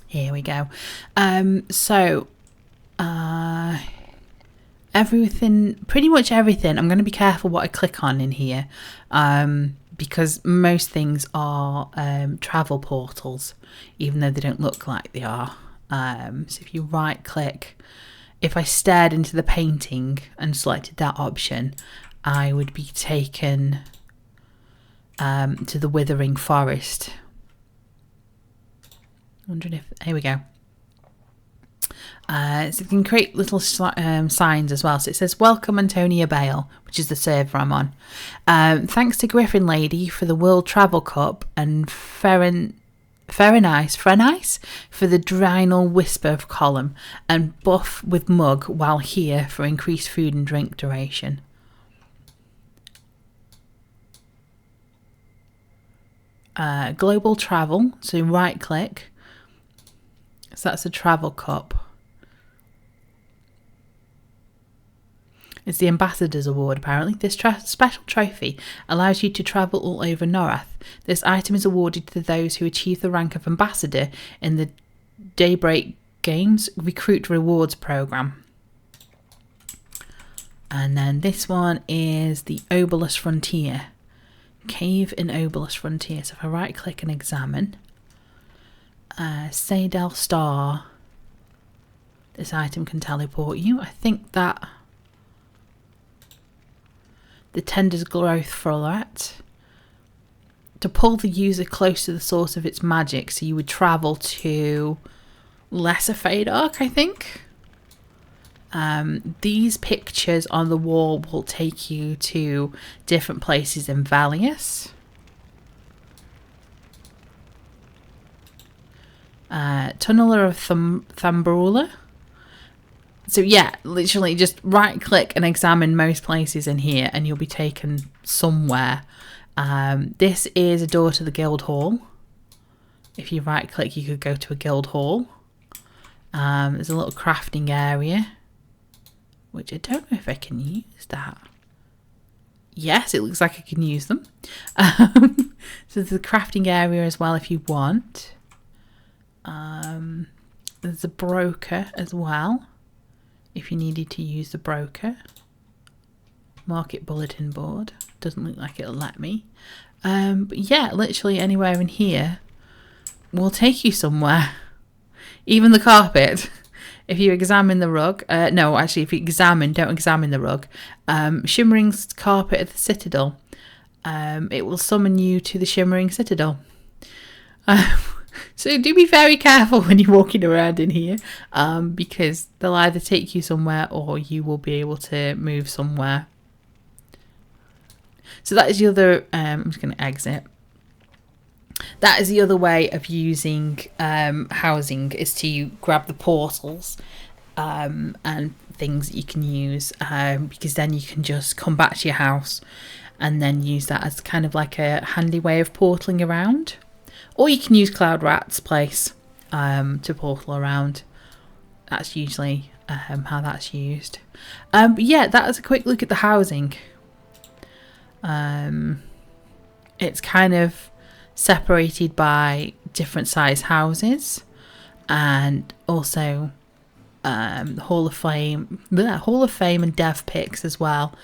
Here we go. Everything, pretty much everything. I'm going to be careful what I click on in here, because most things are travel portals, even though they don't look like they are. So if you right click, if I stared into the painting and selected that option, I would be taken to the Withering Forest. Wondering if, here we go. So you can create little signs as well. So it says, welcome Antonia Bale, which is the server I'm on. Thanks to Griffin Lady for the World Travel Cup, and Frenice for the Drynal Whisper column, and Buff with Mug while here for increased food and drink duration. Global travel, so right click. So that's a travel cup. It's the Ambassador's Award, apparently. This special trophy allows you to travel all over Norath. This item is awarded to those who achieve the rank of Ambassador in the Daybreak Games Recruit Rewards Programme. And then this one is the Obolus Frontier. Cave in Obolus Frontier. So if I right click and examine, Sadel Star, this item can teleport you. I think that the Tender's Growth Fullet, to pull the user close to the source of its magic, so you would travel to Lesser Fadark, I think. These pictures on the wall will take you to different places in Valius. Tunneler of Thambrula. So yeah, literally just right click and examine most places in here and you'll be taken somewhere. This is a door to the guild hall. If you right click, you could go to a guild hall. There's a little crafting area, which I don't know if I can use that. yes, it looks like I can use them. So there's a crafting area as well if you want. There's a broker as well if you needed to use the broker. Market bulletin board. Doesn't look like it'll let me. But yeah, literally anywhere in here will take you somewhere. Even the carpet. If you examine the rug, no, actually, if you don't examine the rug. Shimmering carpet at the Citadel. It will summon you to the Shimmering Citadel. So do be very careful when you're walking around in here, because they'll either take you somewhere or you will be able to move somewhere. So that is the other, I'm just going to exit. That is the other way of using housing, is to grab the portals and things that you can use, because then you can just come back to your house and then use that as kind of like a handy way of portaling around. Or you can use Cloud Rat's place to portal around. That's usually how that's used. But yeah, that was a quick look at the housing. It's kind of separated by different size houses, and also Hall of Fame and Dev picks as well.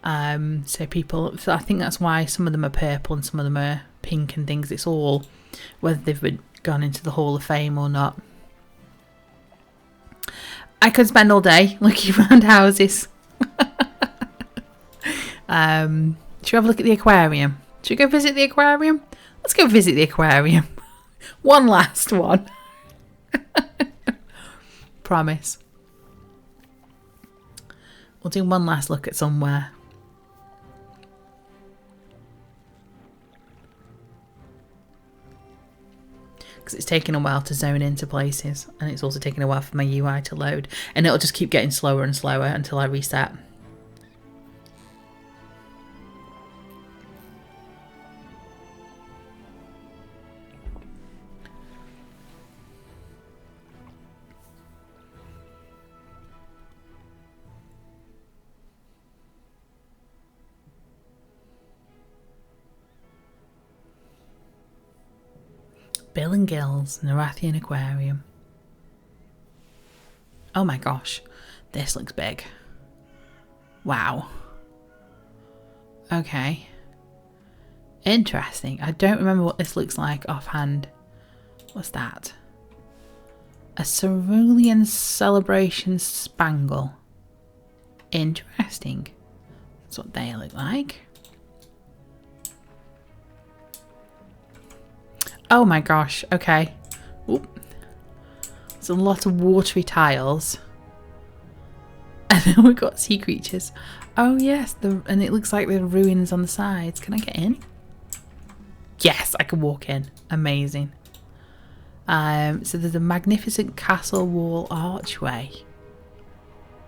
So I think that's why some of them are purple and some of them are pink and things. It's all whether they've gone into the Hall of Fame or not. I could spend all day looking around houses. Should we have a look at the aquarium? Should we go visit the aquarium? Let's go visit the aquarium. One last one. Promise. We'll do one last look at somewhere. Because it's taken a while to zone into places, and it's also taken a while for my UI to load, and it'll just keep getting slower and slower until I reset. Bill and Gill's Narathian Aquarium. Oh my gosh, this looks big. Wow. Okay. Interesting. I don't remember what this looks like offhand. What's that? A cerulean celebration spangle. Interesting. That's what they look like. Oh my gosh, okay. Oop. There's a lot of watery tiles. And then we've got sea creatures. Oh yes, and it looks like there are ruins on the sides. Can I get in? Yes, I can walk in. Amazing. So there's a magnificent castle wall archway.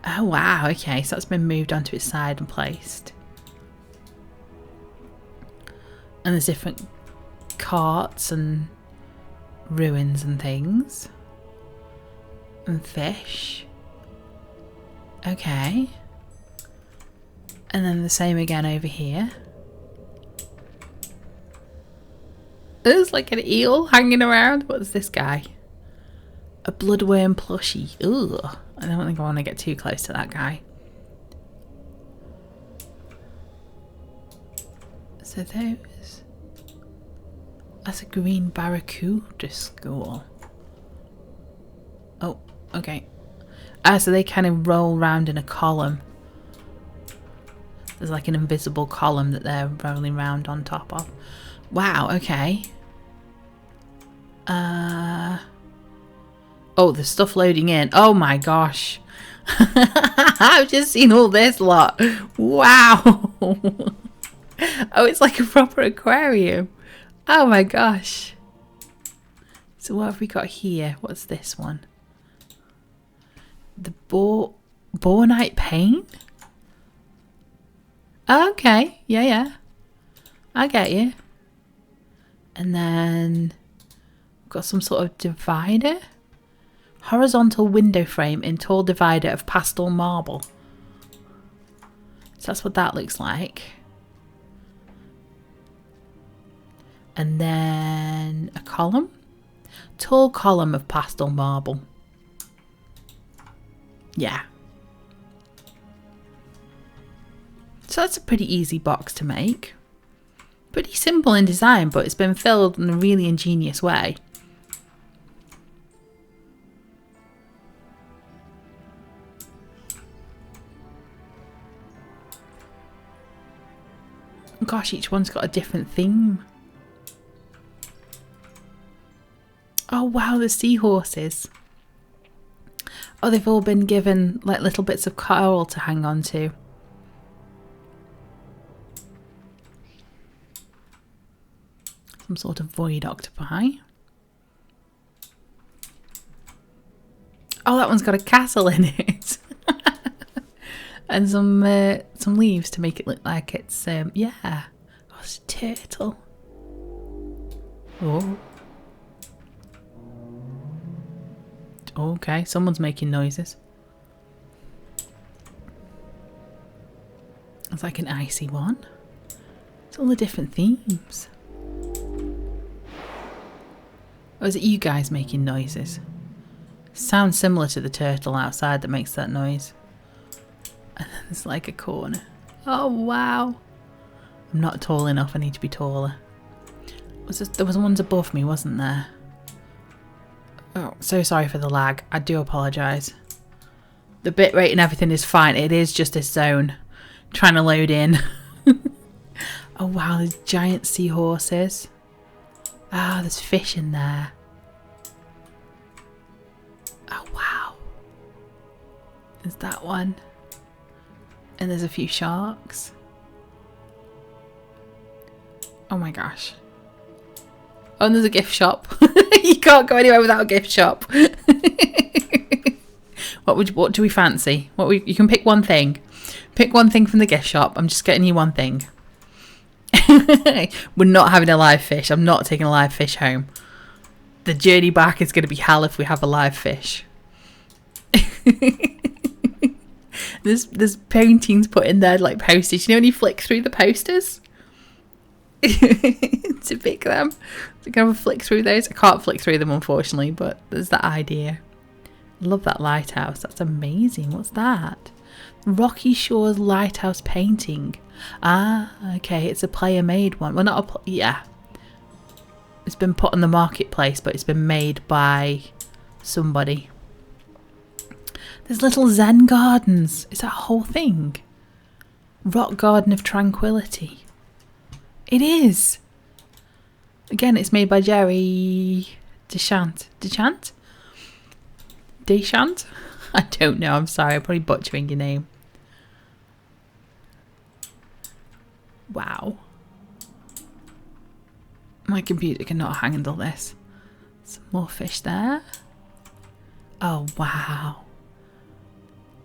Oh wow, okay, so that's been moved onto its side and placed. And there's different carts and ruins and things. And fish. Okay. And then the same again over here. There's like an eel hanging around. What's this guy? A bloodworm plushie. Ugh. I don't think I want to get too close to that guy. So those... That's a green barracuda skull. Oh, okay. So they kind of roll round in a column. There's like an invisible column that they're rolling round on top of. Wow, okay. Oh, there's stuff loading in. Oh my gosh. I've just seen all this lot. Wow. Oh, it's like a proper aquarium. Oh my gosh. So what have we got here? What's this one? The Bornite Pain? Oh, okay. Yeah. I get you. And then we've got some sort of divider. Horizontal window frame in tall divider of pastel marble. So that's what that looks like. And then a column. Tall column of pastel marble. Yeah. So that's a pretty easy box to make. Pretty simple in design, but it's been filled in a really ingenious way. Gosh, each one's got a different theme. Oh wow, the seahorses. Oh, they've all been given like little bits of coral to hang on to. Some sort of void octopi. Oh, that one's got a castle in it. And some leaves to make it look like it's, yeah. Oh, it's a turtle. Oh. Okay, someone's making noises. It's like an icy one. It's all the different themes. Or is it you guys making noises? Sounds similar to the turtle outside that makes that noise. And then there's like a corner. Oh wow. I'm not tall enough, I need to be taller. There was ones above me, wasn't there? Oh, so sorry for the lag. I do apologise. The bitrate and everything is fine. It is just this zone trying to load in. Oh wow, there's giant seahorses. Ah, there's fish in there. Oh wow. There's that one. And there's a few sharks. Oh my gosh. Oh, and there's a gift shop. You can't go anywhere without a gift shop. What do we fancy? You can pick one thing. Pick one thing from the gift shop. I'm just getting you one thing. We're not having a live fish. I'm not taking a live fish home. The journey back is going to be hell if we have a live fish. There's paintings put in there like posters. You know when you flick through the posters? To pick them. So can I have a flick through those? I can't flick through them unfortunately, but there's that idea. Love that lighthouse. That's amazing. What's that? Rocky Shores Lighthouse Painting. Ah, okay. It's a player made one. Well, not a... yeah. It's been put on the marketplace, but it's been made by somebody. There's little Zen gardens. Is that a whole thing? Rock Garden of Tranquility. It is. Again, it's made by Jerry Deschant. Deschant? Deschant? I don't know. I'm sorry. I'm probably butchering your name. Wow. My computer cannot handle this. Some more fish there. Oh, wow.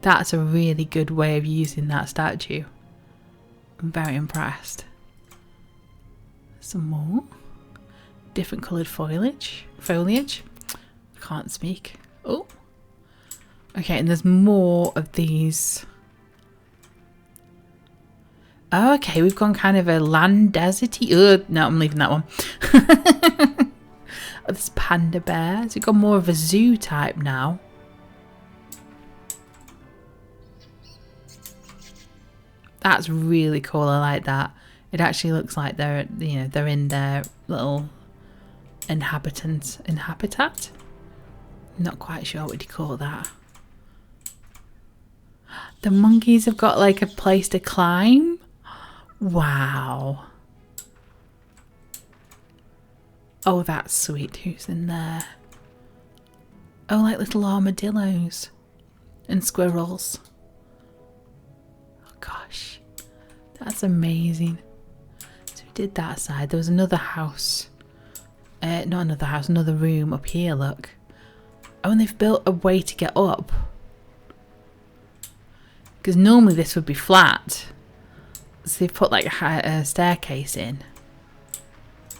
That's a really good way of using that statue. I'm very impressed. Some more. Different coloured foliage. I can't speak. Oh. Okay, and there's more of these. Oh, okay, we've gone kind of a land deserty. No, I'm leaving that one. Oh, there's panda bears. We've got more of a zoo type now. That's really cool. I like that. It actually looks like they're in their little habitat. Not quite sure what you call that. The monkeys have got like a place to climb. Wow. Oh, that's sweet. Who's in there? Oh, like little armadillos and squirrels. Oh gosh, that's amazing. So we did that side. There was another house. Not another house, another room up here, look. Oh, and they've built a way to get up. Because normally this would be flat. So they've put like a staircase in.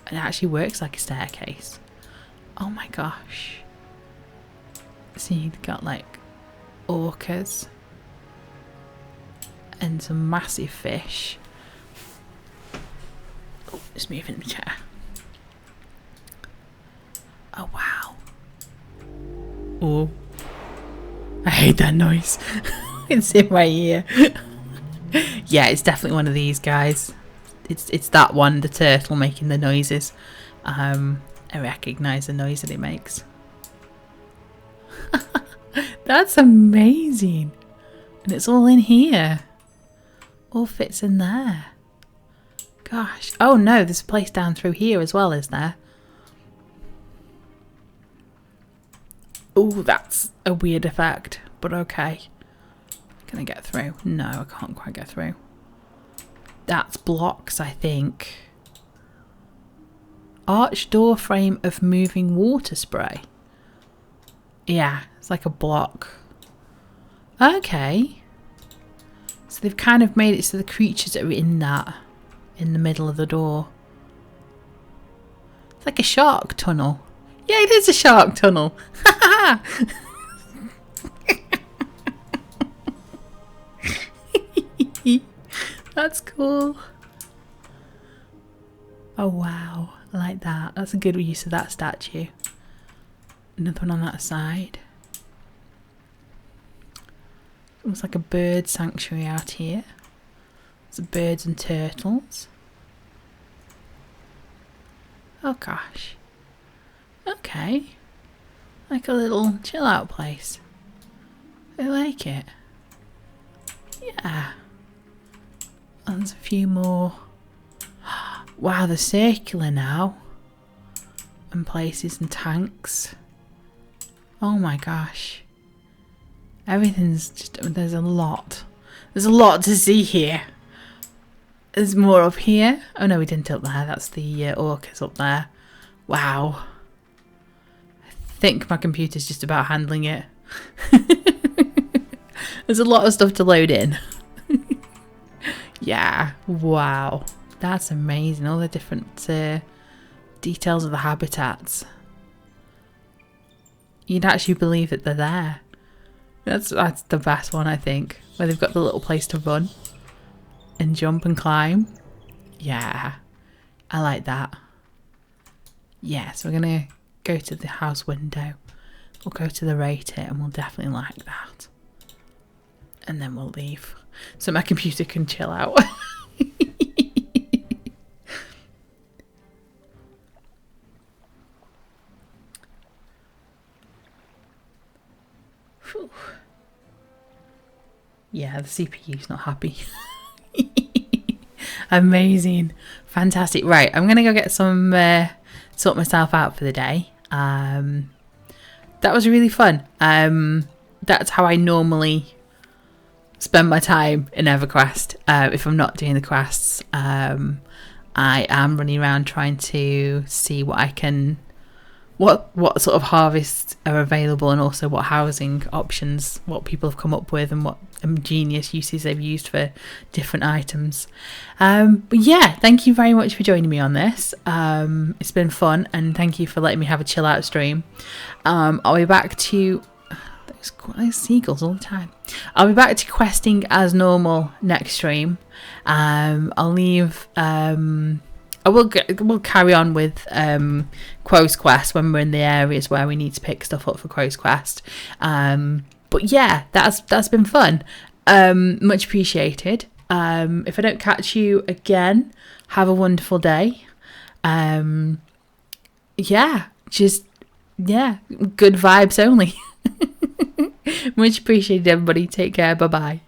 And it actually works like a staircase. Oh my gosh. So you've got like orcas. And some massive fish. Oh, just moving the chair. Oh, wow. Oh. I hate that noise. It's in my ear. Yeah, it's definitely one of these guys. It's that one, the turtle making the noises. I recognise the noise that it makes. That's amazing. And it's all in here. All fits in there. Gosh. Oh no, there's a place down through here as well, is there? Oh, that's a weird effect, but okay. Can I get through? No, I can't quite get through. That's blocks, I think. Arch door frame of moving water spray. Yeah, it's like a block. Okay. So they've kind of made it so the creatures are in the middle of the door. It's like a shark tunnel. Yeah, it is a shark tunnel. That's cool. Oh wow, I like that. That's a good use of that statue. Another one on that side. Looks like a bird sanctuary out here. There's birds and turtles. Oh gosh. Okay. Like a little chill out place. I like it. Yeah. And there's a few more. Wow, they're circular now. And places and tanks. Oh my gosh. Everything's just, there's a lot. There's a lot to see here. There's more up here. Oh no, we didn't up there. That's the orcas up there. Wow. I think my computer's just about handling it. There's a lot of stuff to load in. Yeah. Wow. That's amazing. All the different details of the habitats. You'd actually believe that they're there. That's the best one, I think. Where they've got the little place to run. And jump and climb. Yeah. I like that. Yeah, so we're going to go to the house window. We'll go to the rate it and we'll definitely like that. And then we'll leave. So my computer can chill out. Yeah, the CPU's not happy. Amazing. Fantastic. Right, I'm going to go get some, sort myself out for the day. That was really fun. That's how I normally spend my time in EverQuest. If I'm not doing the quests, I am running around trying to see what I can... What sort of harvests are available, and also what housing options, what people have come up with, and what ingenious uses they've used for different items. But yeah, thank you very much for joining me on this. It's been fun, and thank you for letting me have a chill out stream. I'll be back to those seagulls all the time. I'll be back to questing as normal next stream. I'll leave. We'll carry on with Crow's Quest when we're in the areas where we need to pick stuff up for Crow's Quest. But yeah, that's been fun. Much appreciated. If I don't catch you again, have a wonderful day. Good vibes only. Much appreciated, everybody. Take care. Bye bye.